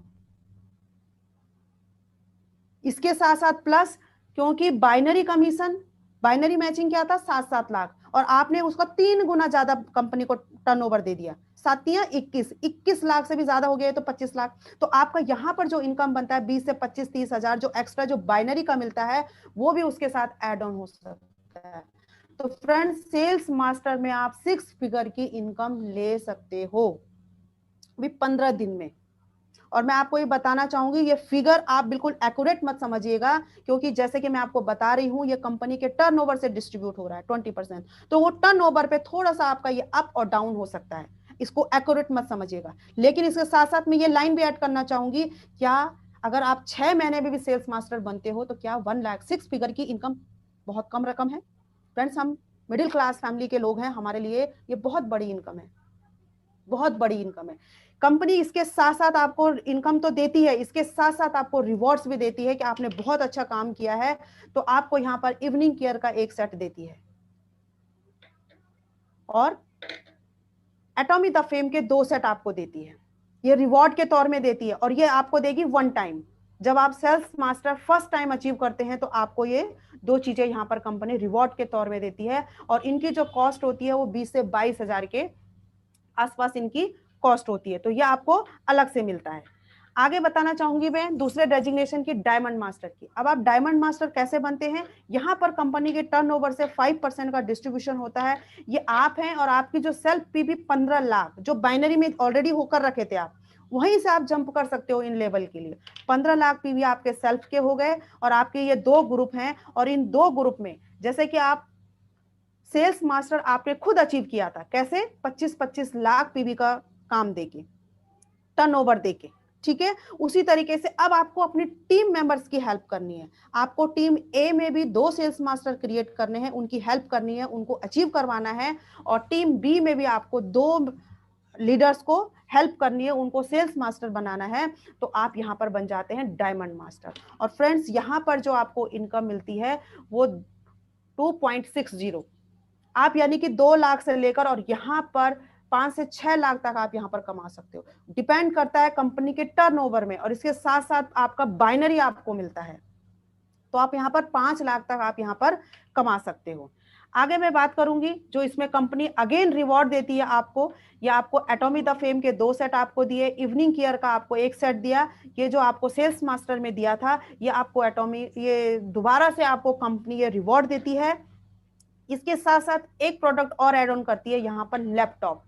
इसके साथ साथ प्लस, क्योंकि बाइनरी कमीशन, बाइनरी मैचिंग क्या था, 7-7 लाख, और आपने उसका 3 गुना ज्यादा कंपनी को टर्नओवर दे दिया, 7 21 लाख से भी ज्यादा हो गया तो 25 लाख। तो आपका यहाँ पर जो इनकम बनता है 20 से 25 30 हजार जो एक्स्ट्रा जो बाइनरी का मिलता है वो भी उसके साथ ऐड ऑन हो सकता है। तो फ्रेंड्स सेल्स मास्टर में आप 6 फिगर की इनकम ले सकते हो भी 15 दिन में। और मैं आपको ये बताना चाहूंगी ये फिगर आप बिल्कुल एक्यूरेट मत समझिएगा, क्योंकि जैसे कि मैं आपको बता रही हूं ये कंपनी के टर्नओवर से डिस्ट्रीब्यूट हो रहा है 20%, तो वो टर्नओवर पे थोड़ा सा आपका ये अप और डाउन हो सकता है, इसको एक्यूरेट मत समझिएगा। लेकिन इसके साथ साथ मैं ये लाइन भी ऐड करना चाहूंगी, क्या अगर आप 6 महीने में भी सेल्स मास्टर बनते हो तो क्या 1 लाख 6 फिगर की इनकम बहुत कम रकम है? फ्रेंड्स हम मिडिल क्लास फैमिली के लोग हैं, हमारे लिए ये बहुत बड़ी इनकम है, बहुत बड़ी इनकम है। कंपनी इसके साथ साथ आपको इनकम तो देती है, इसके साथ साथ आपको रिवॉर्ड्स भी देती है कि आपने बहुत अच्छा काम किया है तो आपको यहाँ पर इवनिंग केयर का एक सेट देती है और एटॉमी द फेम के 2 सेट आपको देती है, ये रिवॉर्ड के तौर में देती है। और ये आपको देगी 1 टाइम, जब आप sales master first time achieve करते हैं तो आपको ये 2 चीजें यहाँ पर कंपनी रिवॉर्ड के तौर में देती है। और इनकी जो कॉस्ट होती है वो 20 से 22 हजार के आसपास इनकी कॉस्ट होती है, तो ये आपको अलग से मिलता है। आगे बताना चाहूंगी मैं दूसरे डेजिग्नेशन की, डायमंड मास्टर की। अब आप डायमंड मास्टर कैसे बनते हैं? यहाँ पर कंपनी के टर्नओवर से 5% का डिस्ट्रीब्यूशन होता है। ये आप हैं और आपकी जो सेल्फ पीवी 15 लाख जो बाइनरी में ऑलरेडी होकर रखे थे आप, वहीं से आप जंप कर सकते हो इन लेवल के लिए। 15 लाख पीवी आपके सेल्फ के हो गए और आपके ये 2 ग्रुप हैं, और इन 2 ग्रुप में जैसे कि आप सेल्स मास्टर आपने खुद अचीव किया था, कैसे? 25-25 लाख पीवी का काम देके, टर्नओवर देके, ठीक है। उसी तरीके से अब आपको अपनी टीम मेंबर्स की हेल्प करनी है। आपको टीम ए में भी 2 सेल्स मास्टर क्रिएट करने हैं, उनकी हेल्प करनी है, उनको अचीव करवाना है। और टीम बी में भी आपको 2 लीडर्स को हेल्प करनी है, उनको सेल्स मास्टर बनाना है। तो आप यहां पर बन जाते हैं डायमंड मास्टर। और फ्रेंड्स यहां पर जो आपको इनकम मिलती है वो 2.60, आप यानी कि 2 लाख से लेकर और यहाँ पर 5 से 6 लाख तक आप यहाँ पर कमा सकते हो। डिपेंड करता है कंपनी के टर्नओवर में, और इसके साथ साथ आपका बाइनरी आपको मिलता है, तो आप यहाँ पर 5 लाख तक आप यहाँ पर कमा सकते हो। आगे मैं बात करूंगी जो इसमें कंपनी अगेन रिवॉर्ड देती है आपको। ये आपको एटॉमी द फेम के 2 सेट आपको दिए, इवनिंग केयर का आपको 1 सेट दिया, ये जो आपको सेल्स मास्टर में दिया था ये आपको एटॉमी, ये दोबारा से आपको कंपनी ये रिवॉर्ड देती है। इसके साथ साथ एक प्रोडक्ट और ऐड ऑन करती है यहाँ पर, लैपटॉप।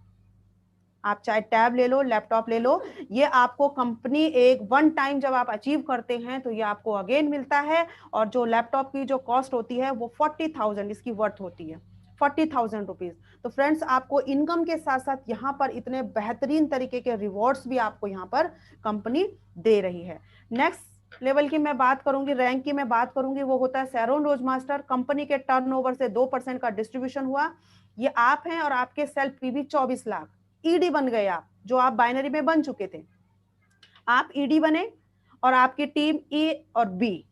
आप चाहे टैब ले लो, लैपटॉप ले लो, ये आपको कंपनी एक 1 टाइम जब आप अचीव करते हैं तो ये आपको अगेन मिलता है। और जो लैपटॉप की जो कॉस्ट होती है वो 40,000 इसकी वर्थ होती है, 40,000 रुपीज। तो फ्रेंड्स आपको इनकम के साथ साथ यहाँ पर इतने बेहतरीन तरीके के रिवॉर्ड्स भी आपको यहाँ पर कंपनी दे रही है। नेक्स्ट लेवल की मैं बात करूंगी, रैंक की मैं बात करूंगी, वो होता है सैरोन रोज मास्टर। कंपनी के टर्नओवर से 2% का डिस्ट्रीब्यूशन हुआ। ये आप हैं और आपके सेल्फ पीवी 24 लाख, ईडी बन गए आप, जो आप बाइनरी में बन चुके थे, आप ईडी बने। और आपकी टीम ई और बी,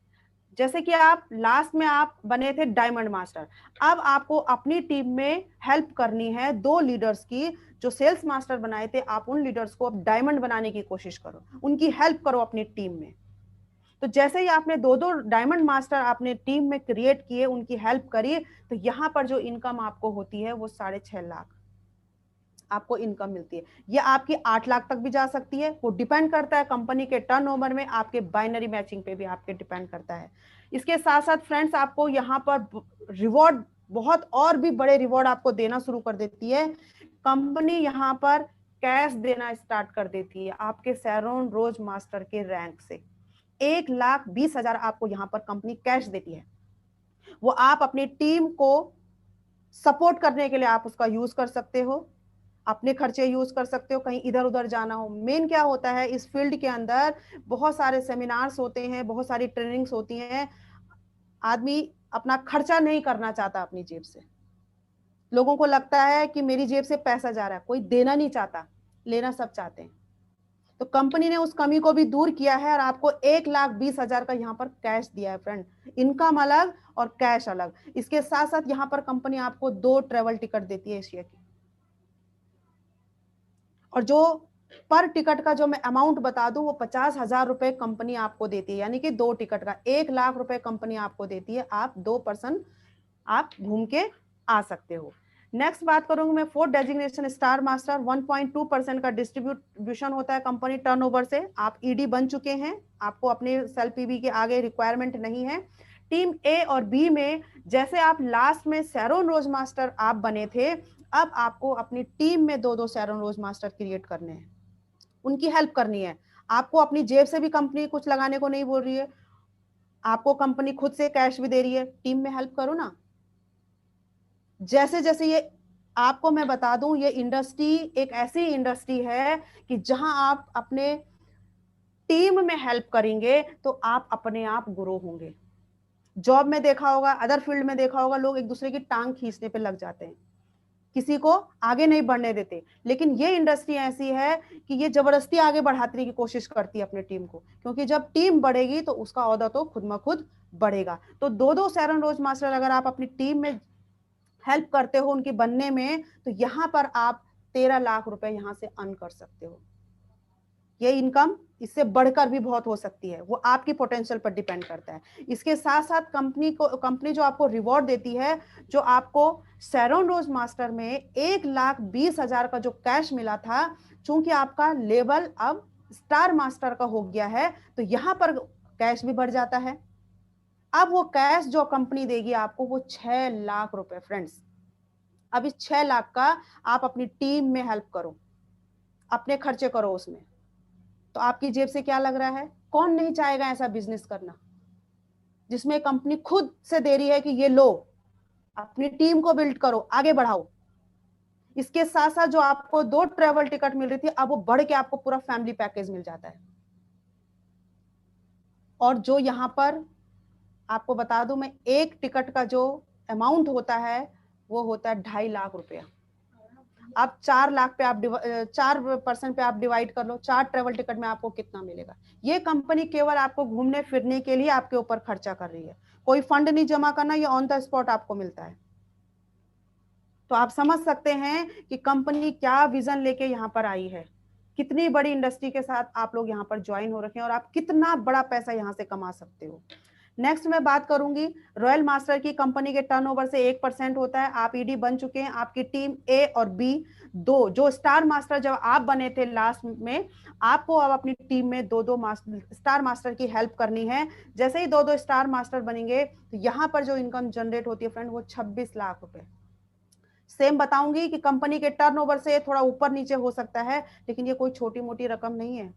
जैसे कि आप लास्ट में आप बने थे डायमंड मास्टर। अब आपको अपनी टीम में हेल्प करनी है 2 लीडर्स की, जो सेल्स मास्टर बनाए थे, आप उन लीडर्स को अब डायमंड बनाने की कोशिश करो, उनकी हेल्प करो अपनी टीम में। तो जैसे ही आपने 2-2 डायमंड मास्टर आपने टीम में क्रिएट किए, उनकी हेल्प करी, तो यहां पर जो इनकम आपको होती है वो 6.5 लाख आपको इनकम मिलती है। ये आपकी 8 लाख तक भी जा सकती है, वो डिपेंड करता है कंपनी के टर्नओवर में, आपके बाइनरी मैचिंग पे भी आपके डिपेंड करता है। इसके साथ साथ फ्रेंड्स आपको यहाँ पर रिवॉर्ड, बहुत और भी बड़े रिवॉर्ड आपको देना शुरू कर देती है कंपनी। यहाँ पर कैश देना स्टार्ट कर देती है आपके सैरोन रोज मास्टर के रैंक से। 1,20,000 आपको यहाँ पर कंपनी कैश देती है, वो आप अपनी टीम को सपोर्ट करने के लिए आप उसका यूज कर सकते हो, अपने खर्चे यूज कर सकते हो, कहीं इधर उधर जाना हो। मेन क्या होता है इस फील्ड के अंदर, बहुत सारे सेमिनार्स होते हैं, बहुत सारी ट्रेनिंग्स होती हैं, आदमी अपना खर्चा नहीं करना चाहता अपनी जेब से। लोगों को लगता है कि मेरी जेब से पैसा जा रहा है, कोई देना नहीं चाहता, लेना सब चाहते हैं। तो कंपनी ने उस कमी को भी दूर किया है और आपको 1,20,000 का यहाँ पर कैश दिया है फ्रेंड। इनकम अलग और कैश अलग। इसके साथ साथ यहाँ पर कंपनी आपको 2 ट्रेवल टिकट देती है एशिया की, और जो पर टिकट का जो मैं अमाउंट बता दूं वो 50,000 रुपए कंपनी आपको देती है, यानी कि 2 टिकट का 1 लाख रुपए कंपनी आपको देती है। आप 2 पर्सन आप घूम के आ सकते हो। नेक्स्ट बात करूंगी मैं फोर्थ डेजिग्नेशन स्टार मास्टर, 1.2% का डिस्ट्रीब्यूशन होता है कंपनी टर्नओवर से। आप ईडी बन चुके हैं, आपको अपने सेल पीबी के आगे रिक्वायरमेंट नहीं है। टीम ए और बी में जैसे आप लास्ट में सैरोन रोज मास्टर आप बने थे, अब आपको अपनी टीम में 2-2 सैरोन रोज मास्टर क्रिएट करने हैं, उनकी हेल्प करनी है। आपको अपनी जेब से भी कंपनी कुछ लगाने को नहीं बोल रही है, आपको कंपनी खुद से कैश भी दे रही है, टीम में हेल्प करो ना। जैसे जैसे ये आपको मैं बता दूं, ये इंडस्ट्री एक ऐसी इंडस्ट्री है कि जहां आप अपने टीम में हेल्प करेंगे तो आप अपने आप ग्रो होंगे। जॉब में देखा होगा, अदर फील्ड में देखा होगा, लोग एक दूसरे की टांग खींचने पे लग जाते हैं, किसी को आगे नहीं बढ़ने देते। लेकिन ये इंडस्ट्री ऐसी है कि ये जबरदस्ती आगे बढ़ाने की कोशिश करती है अपनी टीम को, क्योंकि जब टीम बढ़ेगी तो उसका ओहदा तो खुद ब खुद बढ़ेगा। तो 2-2 सैरोन रोज मास्टर अगर आप अपनी टीम में हेल्प करते हो उनके बनने में, तो यहां पर आप 13 लाख रुपए यहां से अर्न कर सकते हो। ये इनकम इससे बढ़कर भी बहुत हो सकती है, वो आपकी पोटेंशियल पर डिपेंड करता है। इसके साथ साथ कंपनी जो आपको रिवॉर्ड देती है, जो आपको सैरोन रोज मास्टर में 1,20,000 का जो कैश मिला था, चूंकि आपका लेवल अब स्टार मास्टर का हो गया है, तो यहां पर कैश भी बढ़ जाता है। अब वो कैश जो कंपनी देगी आपको, वो 6 लाख रुपए फ्रेंड्स। अब इस 6 लाख का आप अपनी टीम में हेल्प करो, अपने खर्चे करो उसमें, तो आपकी जेब से क्या लग रहा है? कौन नहीं चाहेगा ऐसा बिजनेस करना जिसमें कंपनी खुद से दे रही है कि ये लो, अपनी टीम को बिल्ड करो, आगे बढ़ाओ। इसके साथ साथ जो आपको 2 ट्रेवल टिकट मिल रही थी, अब वो बढ़ के आपको पूरा फैमिली पैकेज मिल जाता है। और जो यहां पर आपको बता दूं मैं, एक टिकट का जो अमाउंट होता है वो होता है 2.5 लाख रुपया। अब 4 लाख पे आप 4% पे आप डिवाइड कर लो, 4 ट्रेवल टिकट में आपको कितना मिलेगा? ये कंपनी केवल आपको घूमने फिरने के लिए आपके ऊपर खर्चा कर रही है, कोई फंड नहीं जमा करना, ये ऑन द स्पॉट आपको मिलता है। तो आप समझ सकते हैं कि कंपनी क्या विजन लेके यहाँ पर आई है, कितनी बड़ी इंडस्ट्री के साथ आप लोग यहाँ पर ज्वाइन हो रखे हैं और आप कितना बड़ा पैसा यहाँ से कमा सकते हो। नेक्स्ट मैं बात करूंगी रॉयल मास्टर की। कंपनी के टर्नओवर से 1% होता है। आप ईडी बन चुके हैं, आपकी टीम ए और बी दो, जो स्टार मास्टर जब आप बने थे लास्ट में, आपको अब अपनी टीम में 2-2 स्टार मास्टर की हेल्प करनी है। जैसे ही 2-2 स्टार मास्टर बनेंगे तो यहाँ पर जो इनकम जनरेट होती है फ्रेंड, वो 26 लाख रुपए। सेम बताऊंगी कि कंपनी के टर्नओवर से थोड़ा ऊपर नीचे हो सकता है, लेकिन ये कोई छोटी मोटी रकम नहीं है।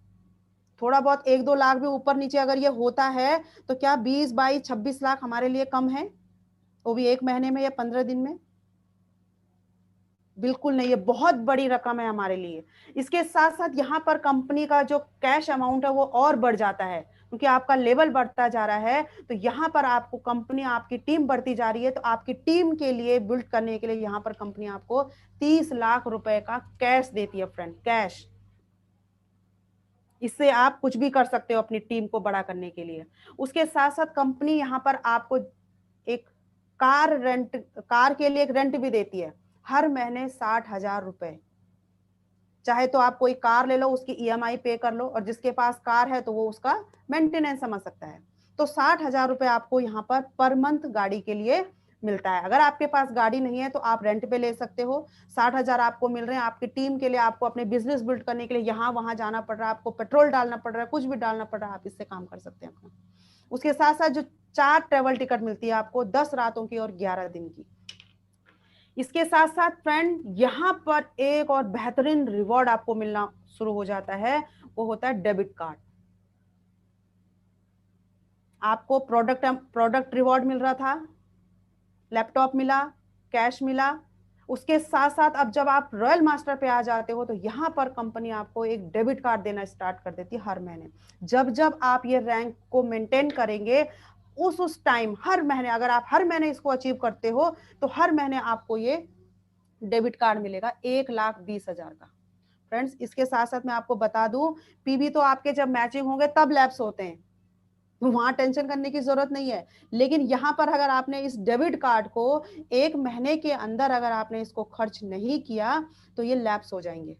थोड़ा बहुत 1-2 लाख भी ऊपर नीचे अगर ये होता है तो क्या 20-22-26 लाख हमारे लिए कम है? वो भी 1 महीने में या 15 दिन में? बिल्कुल नहीं, ये बहुत बड़ी रकम है हमारे लिए। इसके साथ साथ यहाँ पर कंपनी का जो कैश अमाउंट है वो और बढ़ जाता है, क्योंकि आपका लेवल बढ़ता जा रहा है। तो यहाँ पर आपको कंपनी, आपकी टीम बढ़ती जा रही है, तो आपकी टीम के लिए बिल्ड करने के लिए यहाँ पर कंपनी आपको 30 लाख रुपए का कैश देती है फ्रेंड, कैश। इससे आप कुछ भी कर सकते हो अपनी टीम को बड़ा करने के लिए। उसके साथ साथ कंपनी यहाँ पर आपको एक कार के लिए एक रेंट भी देती है, हर महीने 60,000 रुपए। चाहे तो आप कोई कार ले लो, उसकी ईएमआई पे कर लो, और जिसके पास कार है तो वो उसका मेंटेनेंस समझ सकता है। तो 60,000 रुपए आपको यहाँ पर मंथ गाड़ी के लिए मिलता है। अगर आपके पास गाड़ी नहीं है तो आप रेंट पे ले सकते हो। 60,000 आपको मिल रहे हैं आपकी टीम के लिए, आपको अपने बिजनेस बिल्ड करने के लिए यहाँ वहां जाना पड़ रहा है, आपको पेट्रोल डालना पड़ रहा है, कुछ भी डालना पड़ रहा है, आप इससे काम कर सकते हैं अपना। उसके साथ साथ जो 4 ट्रेवल टिकट मिलती है आपको, 10 रातों की और 11 दिन की। इसके साथ साथ फ्रेंड यहाँ पर एक और बेहतरीन रिवॉर्ड आपको मिलना शुरू हो जाता है, वो होता है डेबिट कार्ड। आपको प्रोडक्ट रिवॉर्ड मिल रहा था, लैपटॉप मिला, कैश मिला। उसके साथ साथ अब जब आप रॉयल मास्टर पे आ जाते हो तो यहाँ पर कंपनी आपको एक डेबिट कार्ड देना स्टार्ट कर देती है हर महीने। जब जब आप ये रैंक को मेंटेन करेंगे, उस टाइम हर महीने, अगर आप हर महीने इसको अचीव करते हो तो हर महीने आपको ये डेबिट कार्ड मिलेगा 1,20,000 का। फ्रेंड्स, इसके साथ साथ मैं आपको बता दूं, पीबी तो आपके जब मैचिंग होंगे तब लैप्स होते हैं, वहां टेंशन करने की जरूरत नहीं है। लेकिन यहां पर अगर आपने इस डेबिट कार्ड को 1 महीने के अंदर अगर आपने इसको खर्च नहीं किया तो ये लैप्स हो जाएंगे।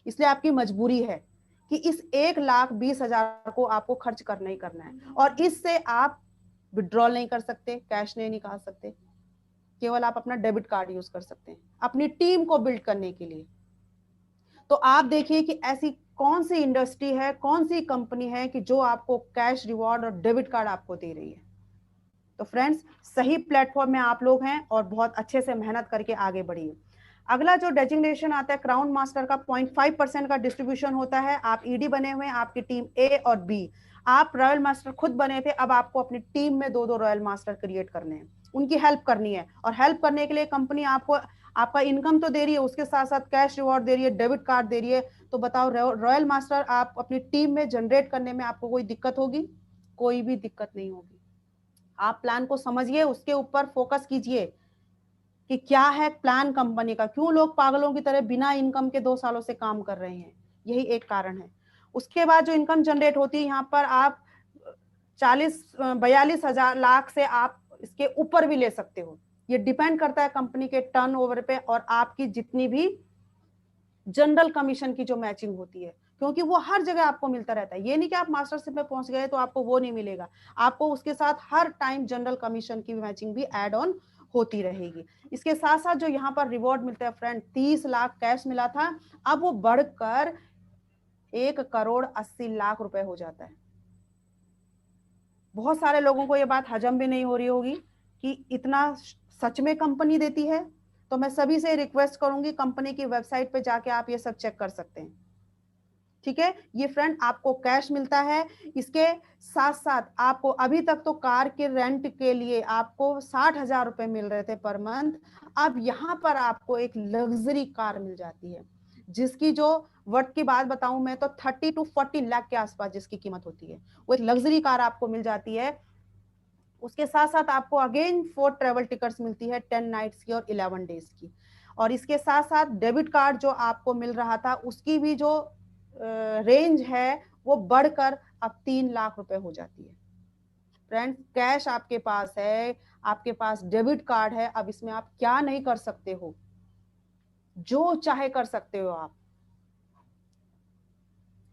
इसलिए आपकी मजबूरी है कि इस 1,20,000 को आपको खर्च करना ही करना है, और इससे आप विड्रॉल नहीं कर सकते, कैश नहीं निकाल सकते। केवल आप अपना डेबिट कार्ड यूज कर सकते हैं अपनी टीम को बिल्ड करने के लिए। तो आप देखिए कि ऐसी कौन सी इंडस्ट्री है, कौन सी कंपनी है कि जो आपको कैश रिवॉर्ड और डेबिट कार्ड आपको दे रही है। तो फ्रेंड्स, सही प्लेटफॉर्म में आप लोग हैं और बहुत अच्छे से मेहनत करके आगे बढ़िए। अगला जो डेजिग्नेशन आता है क्राउन मास्टर का 0.5% का डिस्ट्रीब्यूशन होता है। आप ईडी बने हुए हैं, आपकी टीम ए और बी, आप रॉयल मास्टर खुद बने थे, अब आपको अपनी टीम में 2-2 रॉयल मास्टर क्रिएट करने हैं, उनकी हेल्प करनी है। और हेल्प करने के लिए कंपनी आपको आपका इनकम तो दे रही है, उसके साथ साथ कैश रिवॉर्ड दे रही है, डेबिट कार्ड दे रही है। तो बताओ रॉयल मास्टर आप अपनी टीम में जनरेट करने में आपको कोई दिक्कत होगी? कोई भी दिक्कत नहीं होगी। आप प्लान को समझिए, उसके ऊपर फोकस कीजिए कि क्या है प्लान कंपनी का, क्यों लोग पागलों की तरह बिना इनकम के 2 सालों से काम कर रहे हैं, यही एक कारण है। उसके बाद जो इनकम जनरेट होती है यहाँ पर आप 42 हजार लाख से आप इसके ऊपर भी ले सकते हो। ये डिपेंड करता है कंपनी के टर्नओवर पे और आपकी जितनी भी जनरल कमीशन की जो मैचिंग होती है, क्योंकि वो हर जगह आपको मिलता रहता है। ये नहीं कि आप मास्टरशिप में पहुंच गए तो आपको वो नहीं मिलेगा, आपको उसके साथ हर टाइम जनरल कमीशन की मैचिंग भी ऐड ऑन होती रहेगी। इसके साथ साथ जो यहाँ पर रिवॉर्ड मिलता है फ्रेंड, 30 लाख कैश मिला था, अब वो बढ़कर 1,80,00,000 रुपए हो जाता है। बहुत सारे लोगों को ये बात हजम भी नहीं हो रही होगी कि इतना सच में कंपनी देती है। तो मैं सभी से रिक्वेस्ट करूंगी, कंपनी की वेबसाइट पे जाके आप ये सब चेक कर सकते हैं। ठीक है, ये फ्रेंड आपको कैश मिलता है। इसके साथ साथ आपको अभी तक तो कार के रेंट के लिए आपको 60,000 रुपए मिल रहे थे पर मंथ, अब यहाँ पर आपको एक लग्जरी कार मिल जाती है जिसकी जो वर्थ की बात बताऊं मैं तो 30 to 40 लाख के आसपास जिसकी कीमत होती है, वो एक लग्जरी कार आपको मिल जाती है। उसके साथ साथ आपको अगेन 4 ट्रेवल टिकट्स मिलती है 10 नाइट्स की और 11 डेज की। और इसके साथ साथ डेबिट कार्ड जो आपको मिल रहा था उसकी भी जो रेंज है वो बढ़कर अब 3 लाख रुपए हो जाती है। फ्रेंड्स, कैश आपके पास है, आपके पास डेबिट कार्ड है, अब इसमें आप क्या नहीं कर सकते हो, जो चाहे कर सकते हो आप।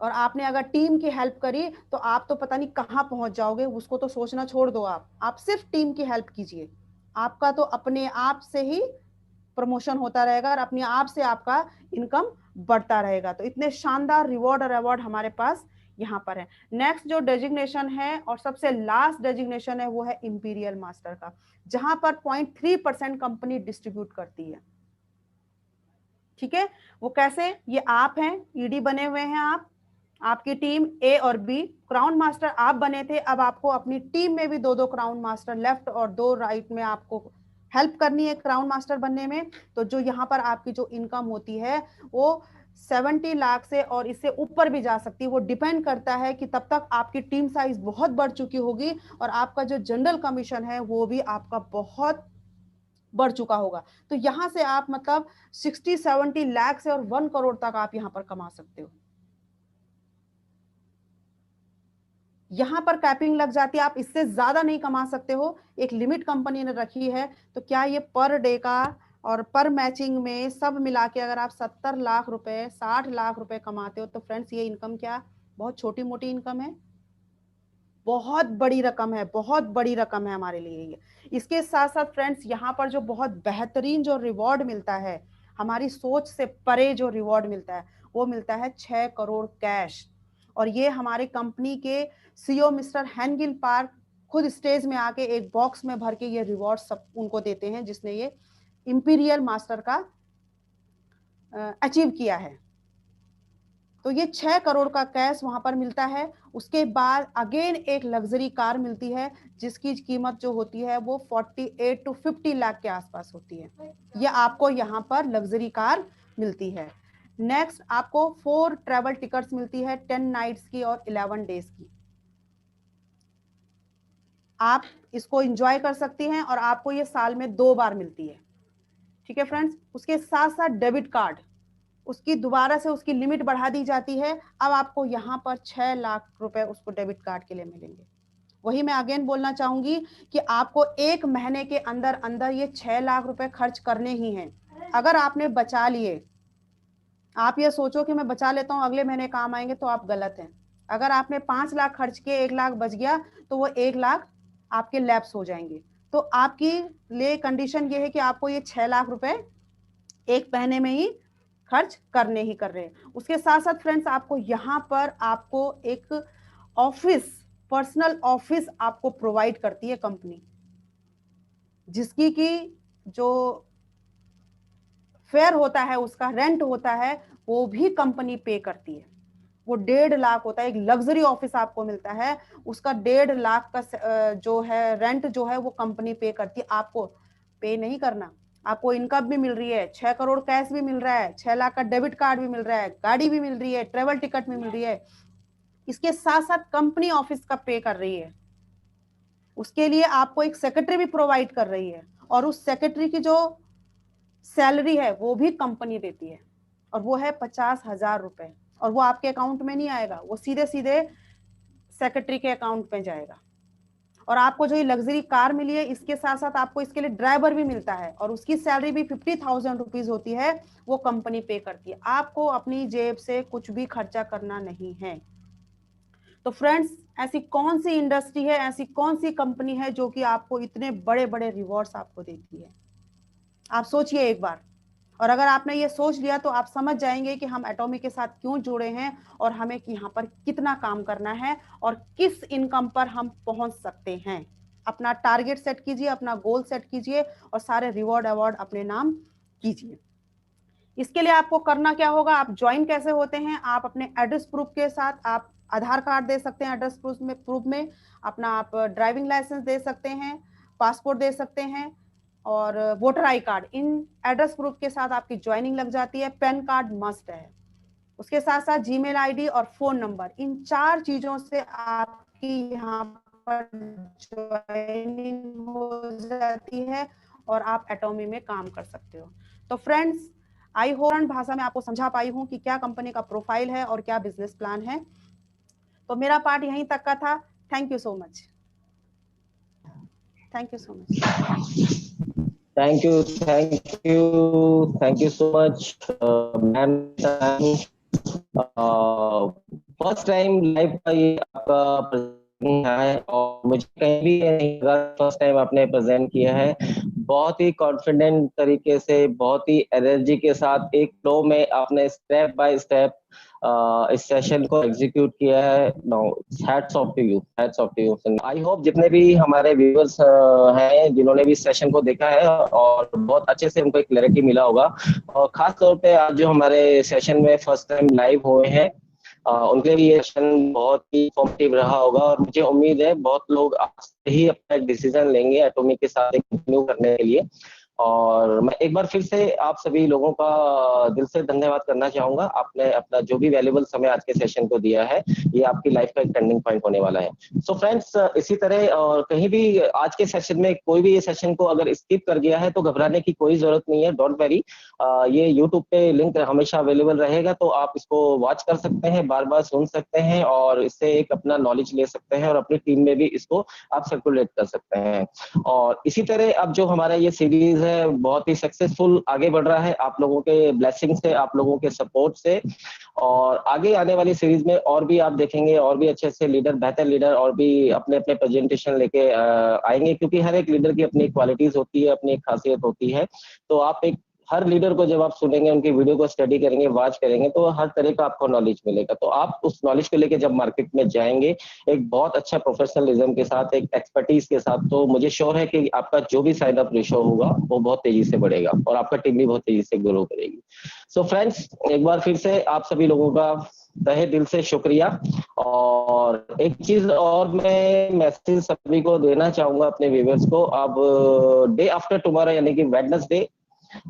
और आपने अगर टीम की हेल्प करी तो आप तो पता नहीं कहां पहुंच जाओगे, उसको तो सोचना छोड़ दो। आप सिर्फ टीम की हेल्प कीजिए, आपका तो अपने आप से ही प्रमोशन होता रहेगा और अपने आप से आपका इनकम बढ़ता रहेगा। तो इतने शानदार रिवॉर्ड और अवार्ड हमारे पास यहाँ पर है। नेक्स्ट जो डेजिग्नेशन है और सबसे लास्ट डेजिग्नेशन है वो है इंपीरियल मास्टर का, जहां पर 0.3% कंपनी डिस्ट्रीब्यूट करती है। ठीक है, वो कैसे? ये आप हैं, ईडी बने हुए हैं आप, आपकी टीम ए और बी, क्राउन मास्टर आप बने थे, अब आपको अपनी टीम में भी 2-2 क्राउन मास्टर लेफ्ट और 2 राइट में आपको हेल्प करनी है क्राउन मास्टर बनने में। तो जो यहाँ पर आपकी जो इनकम होती है वो 70 लाख से और इससे ऊपर भी जा सकती है। वो डिपेंड करता है कि तब तक आपकी टीम साइज बहुत बढ़ चुकी होगी और आपका जो जनरल कमीशन है वो भी आपका बहुत बढ़ चुका होगा। तो यहां से आप मतलब 60-70 लाख से और 1 करोड़ तक आप यहां पर कमा सकते हो। यहां पर कैपिंग लग जाती है, आप इससे ज्यादा नहीं कमा सकते हो, एक लिमिट कंपनी ने रखी है। तो क्या ये पर डे का और पर मैचिंग में सब मिला के अगर आप 70 लाख रुपए 60 लाख रुपए कमाते हो तो फ्रेंड्स ये इनकम क्या बहुत छोटी मोटी इनकम है? बहुत बड़ी रकम है, बहुत बड़ी रकम है हमारे लिए ये। इसके साथ साथ फ्रेंड्स यहाँ पर जो बहुत बेहतरीन जो रिवॉर्ड मिलता है, हमारी सोच से परे जो रिवॉर्ड मिलता है वो मिलता है 6 करोड़ कैश। और ये हमारी कंपनी के सीईओ मिस्टर हैनगिल पार्क खुद स्टेज में आके एक बॉक्स में भर के ये रिवॉर्ड सब उनको देते हैं जिसने ये इंपीरियल मास्टर का अचीव किया है। तो ये 6 करोड़ का कैश वहां पर मिलता है। उसके बाद अगेन एक लग्जरी कार मिलती है जिसकी कीमत जो होती है वो 48 to 50 लाख के आसपास होती है। ये आपको यहाँ पर लग्जरी कार मिलती है। नेक्स्ट आपको 4 ट्रेवल टिकट्स मिलती है 10 नाइट्स की और 11 डेज की। आप इसको एंजॉय कर सकती हैं और आपको ये साल में 2 बार मिलती है। ठीक है फ्रेंड्स, उसके साथ साथ डेबिट कार्ड, उसकी दोबारा से उसकी लिमिट बढ़ा दी जाती है। अब आपको यहाँ पर 6 लाख रुपए उसको डेबिट कार्ड के लिए मिलेंगे। वही मैं अगेन बोलना चाहूंगी कि आपको 1 महीने के अंदर अंदर ये 6 लाख रुपए खर्च करने ही हैं। अगर आपने बचा लिए, आप ये सोचो कि मैं बचा लेता हूं अगले महीने काम आएंगे, तो आप गलत हैं। अगर आपने 5 लाख खर्च किए 1 लाख बच गया तो वो 1 लाख आपके लैप्स हो जाएंगे। तो आपकी लिए कंडीशन ये है कि आपको ये 6 लाख रुपए एक महीने में ही खर्च करने ही कर रहे हैं। उसके साथ साथ फ्रेंड्स आपको यहाँ पर आपको एक ऑफिस, पर्सनल ऑफिस आपको प्रोवाइड करती है कंपनी, जिसकी की जो फेयर होता है, उसका रेंट होता है, वो भी कंपनी पे करती है। वो 1.5 लाख होता है, एक लग्जरी ऑफिस आपको मिलता है, उसका 1.5 लाख का जो है रेंट जो है वो कंपनी पे करती है। आपको पे नहीं करना, आपको इनकम भी मिल रही है, 6 करोड़ कैश भी मिल रहा है, 6 लाख का डेबिट कार्ड भी मिल रहा है, गाड़ी भी मिल रही है, ट्रेवल टिकट भी मिल रही है। इसके साथ साथ कंपनी ऑफिस का पे कर रही है, उसके लिए आपको एक सेक्रेटरी भी प्रोवाइड कर रही है, और उस सेक्रेटरी की जो सैलरी है वो भी कंपनी देती है, और वो है 50,000 रुपए, और वो आपके अकाउंट में नहीं आएगा, वो सीधे सीधे सेक्रेटरी के अकाउंट में जाएगा। और आपको जो ये लग्जरी कार मिली है, इसके साथ साथ आपको इसके लिए ड्राइवर भी मिलता है, और उसकी सैलरी भी 50,000 रुपीज होती है, वो कंपनी पे करती है। आपको अपनी जेब से कुछ भी खर्चा करना नहीं है। तो फ्रेंड्स, ऐसी कौन सी इंडस्ट्री है, ऐसी कौन सी कंपनी है जो कि आपको इतने बड़े बड़े रिवॉर्ड्स आपको देती है? आप सोचिए एक बार, और अगर आपने ये सोच लिया तो आप समझ जाएंगे कि हम एटॉमी के साथ क्यों जुड़े हैं, और हमें यहाँ पर कितना काम करना है, और किस इनकम पर हम पहुंच सकते हैं। अपना टारगेट सेट कीजिए, अपना गोल सेट कीजिए, और सारे रिवॉर्ड अवार्ड अपने नाम कीजिए। इसके लिए आपको करना क्या होगा, आप ज्वाइन कैसे होते हैं? आप अपने एड्रेस प्रूफ के साथ, आप आधार कार्ड दे सकते हैं एड्रेस प्रूफ में, अपना आप ड्राइविंग लाइसेंस दे सकते हैं, पासपोर्ट दे सकते हैं, और voter I card. In address proof के साथ आपकी ज्वाइनिंग लग जाती है। पैन कार्ड मस्ट है। उसके साथ साथ जीमेल आईडी और फोन नंबर, इन 4 चीजों से आपकी यहाँ पर ज्वाइनिंग हो जाती है, और आप एटॉमी में काम कर सकते हो। तो फ्रेंड्स, आई होप भाषा में आपको समझा पाई हूँ कि क्या कंपनी का प्रोफाइल है और क्या बिजनेस प्लान है। तो मेरा पार्ट यहीं तक का था। Thank you so much. Thank you so much. Thank you, thank you, thank you so much ma'am. First time live का ये आपका प्रेजेंट है, और मुझे कहीं भी ये नहीं लगा फर्स्ट टाइम आपने प्रेजेंट किया है। बहुत ही कॉन्फिडेंट तरीके से, बहुत ही एनर्जी के साथ, एक फ्लो में आपने स्टेप बाय स्टेप इस सेशन को एग्जीक्यूट किया है। No, hats off to you, hats off to you. I hope जितने भी हमारे व्यूअर्स हैं, जिन्होंने भी इस सेशन को देखा है, और बहुत अच्छे से उनको एक क्लैरिटी मिला होगा। और खास तौर पे आज जो हमारे सेशन में फर्स्ट टाइम लाइव हुए हैं, उनके लिए ये सेशन बहुत ही इंफॉर्मेटिव रहा होगा, और मुझे उम्मीद है बहुत लोग आज से ही अपना डिसीजन लेंगे एटॉमी के साथ कंटिन्यू करने के लिए। और मैं एक बार फिर से आप सभी लोगों का दिल से धन्यवाद करना चाहूंगा। आपने अपना जो भी वैल्यूएबल समय आज के सेशन को दिया है, ये आपकी लाइफ का एक टर्निंग पॉइंट होने वाला है। सो फ्रेंड्स, इसी तरह और कहीं भी आज के सेशन में कोई भी ये सेशन को अगर स्किप कर गया है तो घबराने की कोई जरूरत नहीं है। डोंट वेरी, ये यूट्यूब पे लिंक हमेशा अवेलेबल रहेगा, तो आप इसको वॉच कर सकते हैं, बार बार सुन सकते हैं, और इससे एक अपना नॉलेज ले सकते हैं, और अपनी टीम में भी इसको आप सर्कुलेट कर सकते हैं। और इसी तरह अब जो हमारा ये सीरीज है बहुत ही सक्सेसफुल आगे बढ़ रहा है, आप लोगों के ब्लेसिंग से, आप लोगों के सपोर्ट से। और आगे आने वाली सीरीज में और भी आप देखेंगे, और भी अच्छे अच्छे लीडर, बेहतर लीडर, और भी अपने अपने प्रेजेंटेशन लेके आएंगे, क्योंकि हर एक लीडर की अपनी क्वालिटीज होती है, अपनी एक खासियत होती है। तो आप एक हर लीडर को जब आप सुनेंगे, उनकी वीडियो को स्टडी करेंगे, वॉच करेंगे, तो हर तरह का आपको नॉलेज मिलेगा। तो आप उस नॉलेज को लेके जब मार्केट में जाएंगे एक बहुत अच्छा प्रोफेशनलिज्म के साथ, एक एक्सपर्टीज के साथ, तो मुझे श्योर है कि आपका जो भी साइन अप रेशो होगा वो बहुत तेजी से बढ़ेगा, और आपका टीम भी बहुत तेजी से ग्रो करेगी। सो फ्रेंड्स, एक बार फिर से आप सभी लोगों का तहे दिल से शुक्रिया। और एक चीज और मैं मैसेज सभी को देना चाहूंगा अपने व्यूअर्स को। अब डे आफ्टर टुमारो यानी कि वेडनेसडे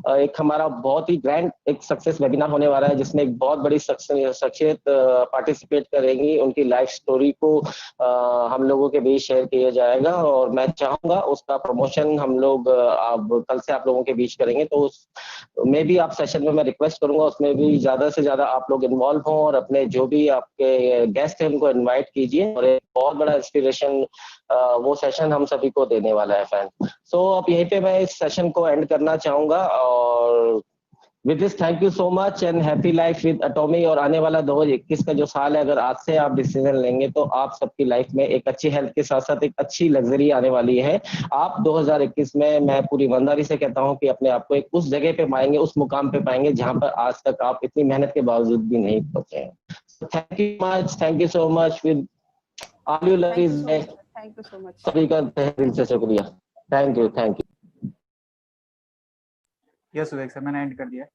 एक हमारा बहुत ही ग्रैंड एक सक्सेस वेबिनार होने वाला है, जिसमें एक बहुत बड़ी शख्सियत पार्टिसिपेट करेंगी। उनकी लाइफ स्टोरी को हम लोगों के बीच शेयर किया जाएगा, और मैं चाहूंगा उसका प्रमोशन हम लोग अब कल से आप लोगों के बीच करेंगे। तो उसमें भी आप सेशन में मैं रिक्वेस्ट करूंगा, उसमें भी ज्यादा से ज्यादा आप लोग इन्वॉल्व हों, और अपने जो भी आपके गेस्ट हैं उनको इन्वाइट कीजिए, और एक बहुत बड़ा इंस्पिरेशन वो सेशन हम सभी को देने वाला है फ्रेंड। सो अब यहीं पे मैं इस सेशन को एंड करना चाहूंगा, और with this thank you so much and happy life with एटॉमी। और आने वाला 2021 का जो साल है, अगर आज से आप डिसीजन लेंगे तो आप सबकी लाइफ में एक अच्छी हेल्थ के साथ साथ एक अच्छी लग्जरी आने वाली है। आप 2021 में, मैं पूरी ईमानदारी से कहता हूं कि अपने आप को एक उस जगह पे पाएंगे, उस मुकाम पे पाएंगे जहां पर आज तक आप इतनी मेहनत के बावजूद भी नहीं पहुंचे हैं। Thank you so much with all you lovelies. Thank you so much. सभी का तहे दिल से शुक्रिया। Thank you. Yes Vivek sir, मैंने एंड कर दिया।